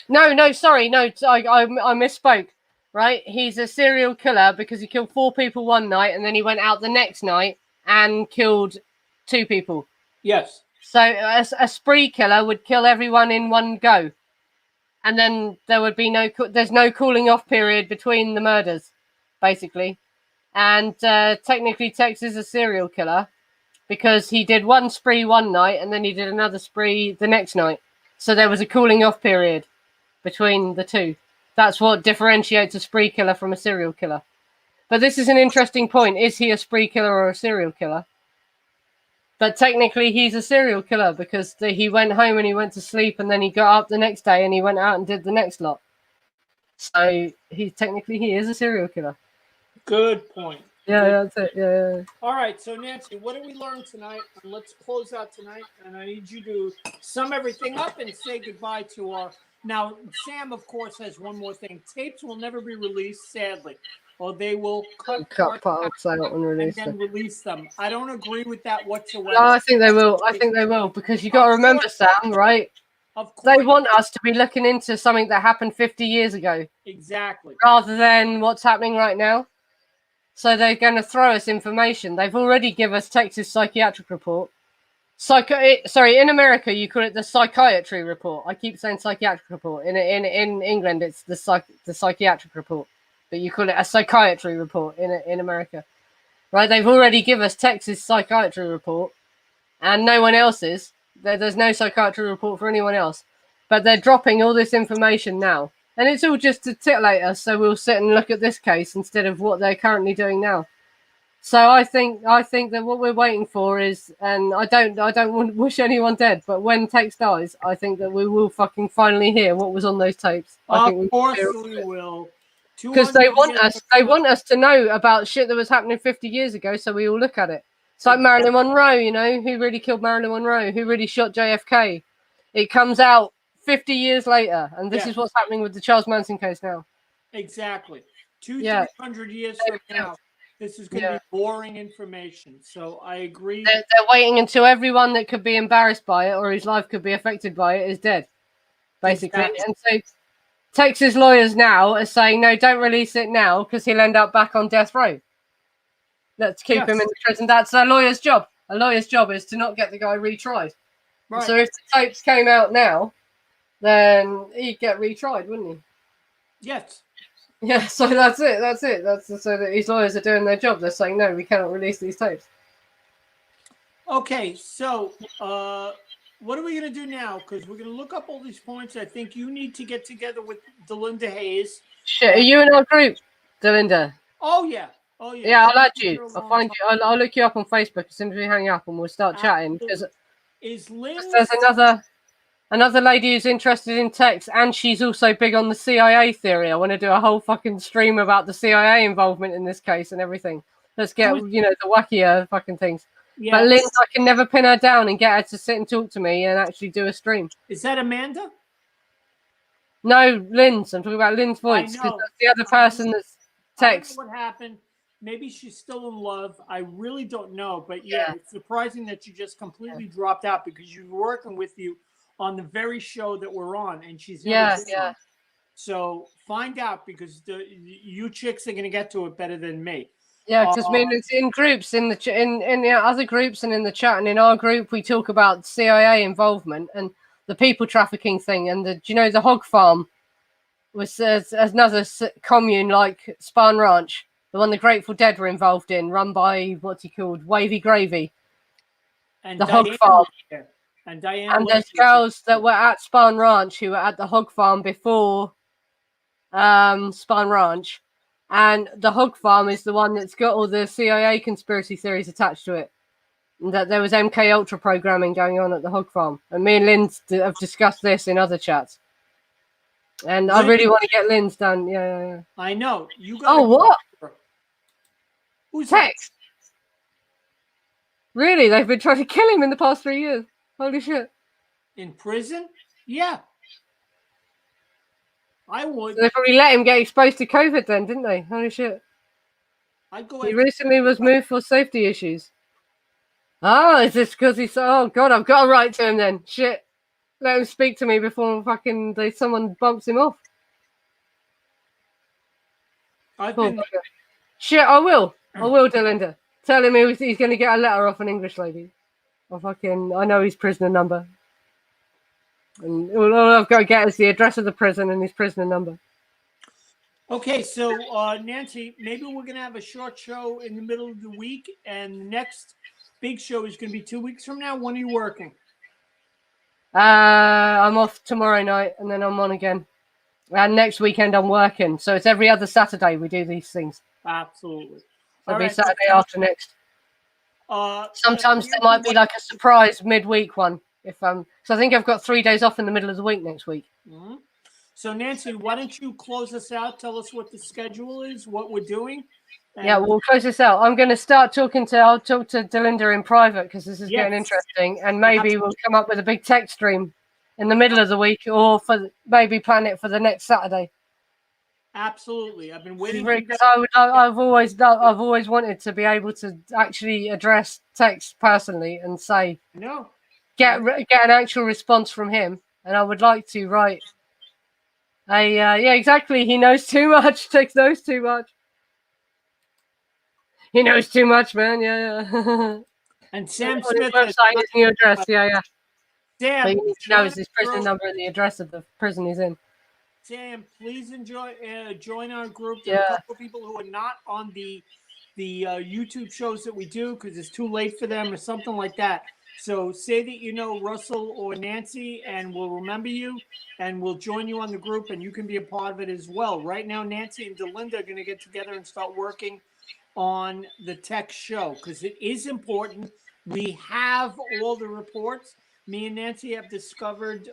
B: No, sorry. No, I misspoke. Right? He's a serial killer because he killed 4 people one night, and then he went out the next night and killed 2 people.
C: Yes.
B: So a spree killer would kill everyone in one go. And then there would be there's no cooling off period between the murders, basically. And technically Tex is a serial killer because he did one spree one night and then he did another spree the next night. So there was a cooling off period between the two. That's what differentiates a spree killer from a serial killer. But this is an interesting point. Is he a spree killer or a serial killer? But technically, he's a serial killer because he went home and he went to sleep and then he got up the next day and he went out and did the next lot. So he is a serial killer.
C: Good point.
B: Yeah, that's it. Yeah.
C: All right. So, Nancy, what did we learn tonight? And let's close out tonight. And I need you to sum everything up and say goodbye to our... Now, Sam, of course, has one more thing. Tapes will never be released, sadly. Or they will cut
B: parts out and release
C: them. Release them. I don't agree with that whatsoever.
B: No, I think they will. Because you got to remember, Sam, right?
C: Of course.
B: They want us to be looking into something that happened 50 years ago.
C: Exactly.
B: Rather than what's happening right now. So they're going to throw us information. They've already given us Texas psychiatric report. In America, you call it the psychiatry report. I keep saying psychiatric report. In England, it's the psychiatric report. But you call it a psychiatry report in America. Right? They've already given us Texas psychiatry report. And no one else's. There's no psychiatry report for anyone else. But they're dropping all this information now. And it's all just to titillate us, so we'll sit and look at this case instead of what they're currently doing now. So I think that what we're waiting for is, and I don't want to wish anyone dead, but when Tex dies, I think that we will fucking finally hear what was on those tapes.
C: Of course we will.
B: Because they want us to know about shit that was happening 50 years ago, so we all look at it. It's like Marilyn Monroe, who really killed Marilyn Monroe, who really shot JFK. It comes out 50 years later, and this is what's happening with the Charles Manson case now.
C: Exactly. 200-300 years from now, this is going to be boring information. So I agree.
B: They're waiting until everyone that could be embarrassed by it or whose life could be affected by it is dead, basically.
C: Exactly.
B: And so Texas lawyers now are saying, no, don't release it now because he'll end up back on death row. Let's keep him in the prison. That's a lawyer's job. A lawyer's job is to not get the guy retried. Right. So if the tapes came out now, then he'd get retried, wouldn't he?
C: Yes.
B: Yeah, so that's it. So that his lawyers are doing their job. They're saying, no, we cannot release these tapes.
C: Okay, so what are we going to do now? Because we're going to look up all these points. I think you need to get together with Delinda Hayes.
B: Shit, are you in our group, Delinda?
C: Oh, yeah.
B: Yeah, I'll add you. I'll find you. I'll look you up on Facebook as soon as we hang up and we'll start chatting. Because there's another lady who's interested in text, and she's also big on the CIA theory. I want to do a whole fucking stream about the CIA involvement in this case and everything. Let's get, the wackier fucking things. Yeah. But Lynn, I can never pin her down and get her to sit and talk to me and actually do a stream.
C: Is that Amanda?
B: No, Lynn's. I'm talking about Lynn's voice, because that's the other person that's text.
C: I don't know what happened. Maybe she's still in love. I really don't know. But it's surprising that you just completely dropped out because she was working with you on the very show that we're on, and she's never been on. So find out, because you chicks are going to get to it better than me.
B: Yeah, because it's in groups, in the other groups and in the chat, and in our group we talk about CIA involvement and the people trafficking thing, and the hog farm was another commune like Spahn Ranch, the one the Grateful Dead were involved in, run by what's he called, Wavy Gravy,
C: and
B: the hog farm.
C: And Diane
B: and there's girls that were at Spahn Ranch who were at the hog farm before Spahn Ranch. And the hog farm is the one that's got all the CIA conspiracy theories attached to it. And that there was MK Ultra programming going on at the hog farm. And me and Lynn have discussed this in other chats. And I really want to get Lynn's done. Yeah.
C: I know. You got.
B: Oh, what?
C: Who's
B: Text? Really? They've been trying to kill him in the past 3 years. Holy shit.
C: In prison? Yeah. I would.
B: They probably let him get exposed to COVID then, didn't they? Holy shit. He recently was moved for safety issues. Oh, is this because he's... Oh, God, I've got to write to him then. Shit. Let him speak to me before someone bumps him off. Shit, I will. I will, Delinda. Tell him he's going to get a letter off an English lady. I know his prisoner number. And all I've got to get is the address of the prison and his prisoner number.
C: Okay, so Nancy, maybe we're going to have a short show in the middle of the week, and the next big show is going to be 2 weeks from now. When are you working?
B: I'm off tomorrow night, and then I'm on again. And next weekend I'm working, so it's every other Saturday we do these things.
C: Absolutely.
B: It'll be Saturday after next. Sometimes there might be like a surprise midweek one. So I think I've got 3 days off in the middle of the week next week.
C: Mm-hmm. So Nancy, why don't you close us out? Tell us what the schedule is, what we're doing.
B: Yeah, we'll close this out. I'm going to start I'll talk to Delinda in private because this is getting interesting, and maybe we'll come up with a big tech stream in the middle of the week, or maybe plan it for the next Saturday.
C: Absolutely, I've been waiting.
B: I've always wanted to be able to actually address text personally and say,
C: no,
B: get an actual response from him, and I would like to write. Exactly. He knows too much. Text knows too much. He knows too much, man. Yeah.
C: And Sam Smith
B: website, his new address. Yeah.
C: Sam,
B: he knows his prison number and the address of the prison he's in.
C: Sam, please join our group. There are a couple of people who are not on the YouTube shows that we do because it's too late for them or something like that. So say that you know Russell or Nancy, and we'll remember you, and we'll join you on the group, and you can be a part of it as well. Right now, Nancy and Delinda are going to get together and start working on the tech show because it is important. We have all the reports. Me and Nancy have discovered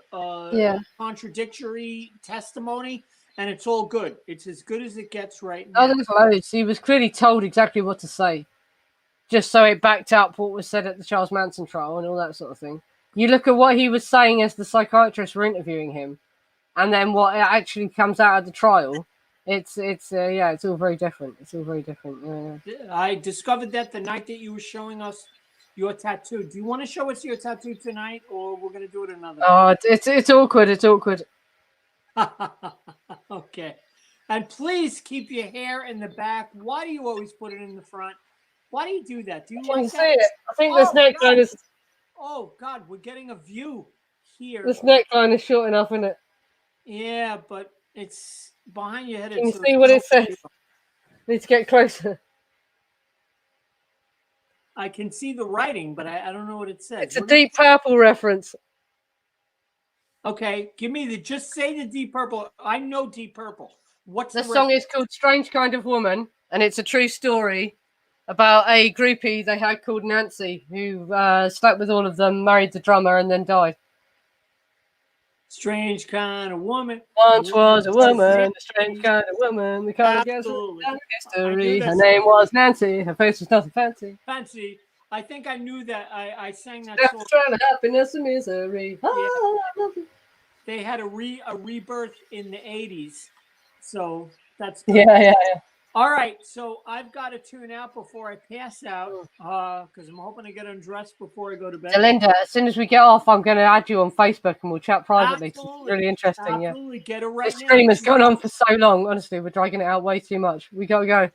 C: contradictory testimony, and it's all good. It's as good as it gets right now.
B: Oh, there's loads. He was clearly told exactly what to say, just so it backed up what was said at the Charles Manson trial and all that sort of thing. You look at what he was saying as the psychiatrists were interviewing him, and then what actually comes out of the trial. It's all very different. It's all very different. Yeah.
C: I discovered that the night that you were showing us your tattoo. Do you want to show us your tattoo tonight, or we're going to do it another?
B: Oh, it's awkward. It's awkward.
C: Okay. And please keep your hair in the back. Why do you always put it in the front? Why do you do that? Do you
B: Can you
C: like
B: see
C: that?
B: it? I think this neckline is.
C: Oh God, we're getting a view here.
B: This neckline is short enough, isn't it?
C: Yeah, but it's behind your head.
B: Can you see what it says? Need to get closer.
C: I can see the writing, but I don't know what it says.
B: It's a Deep Purple reference.
C: Okay, give me just say the Deep Purple. I know Deep Purple. What's
B: The song is called Strange Kind of Woman, and it's a true story about a groupie they had called Nancy, who slept with all of them, married the drummer, and then died.
C: Strange kind of woman.
B: Once was a woman, a strange kind of woman. We can't guess history. Her name was Nancy. Her face was nothing fancy.
C: Fancy. I think I knew that. I sang that
B: That's
C: song.
B: trying to happiness and misery.
C: Yeah. They had a rebirth in the 80s. So that's good.
B: Yeah.
C: All right. So I've got to tune out before I pass out because I'm hoping to get undressed before I go to bed.
B: Linda, as soon as we get off, I'm going to add you on Facebook and we'll chat privately.
C: Absolutely.
B: It's really interesting.
C: Absolutely. Get it right
B: This
C: now.
B: stream has gone on for so long. Honestly, we're dragging it out way too much. We got to go.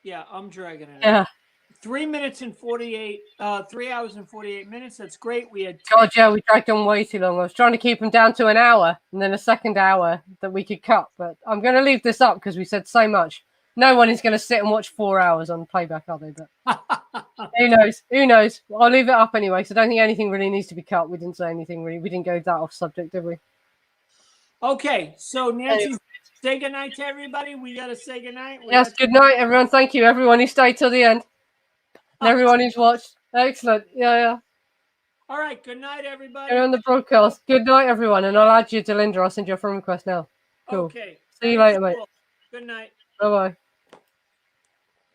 C: Yeah, I'm dragging it out.
B: Yeah.
C: 3 minutes and 48, 3 hours and 48 minutes. That's great. We had.
B: God, yeah, we dragged on way too long. I was trying to keep them down to an hour and then a second hour that we could cut. But I'm going to leave this up because we said so much. No one is going to sit and watch 4 hours on playback, are they? But who knows? Who knows? I'll leave it up anyway. So I don't think anything really needs to be cut. We didn't say anything really. We didn't go that off subject, did we?
C: Okay, so Nancy, say goodnight to everybody. We got to say goodnight.
B: Yes, good night, everyone. Thank you, everyone who stayed till the end. And everyone who's watched. Excellent. Yeah.
C: All right, good night, everybody.
B: You're on the broadcast. Good night, everyone. And I'll add you to Linda. I'll send you a friend request now. Cool.
C: Okay.
B: See you later, mate.
C: Good night.
B: Bye-bye.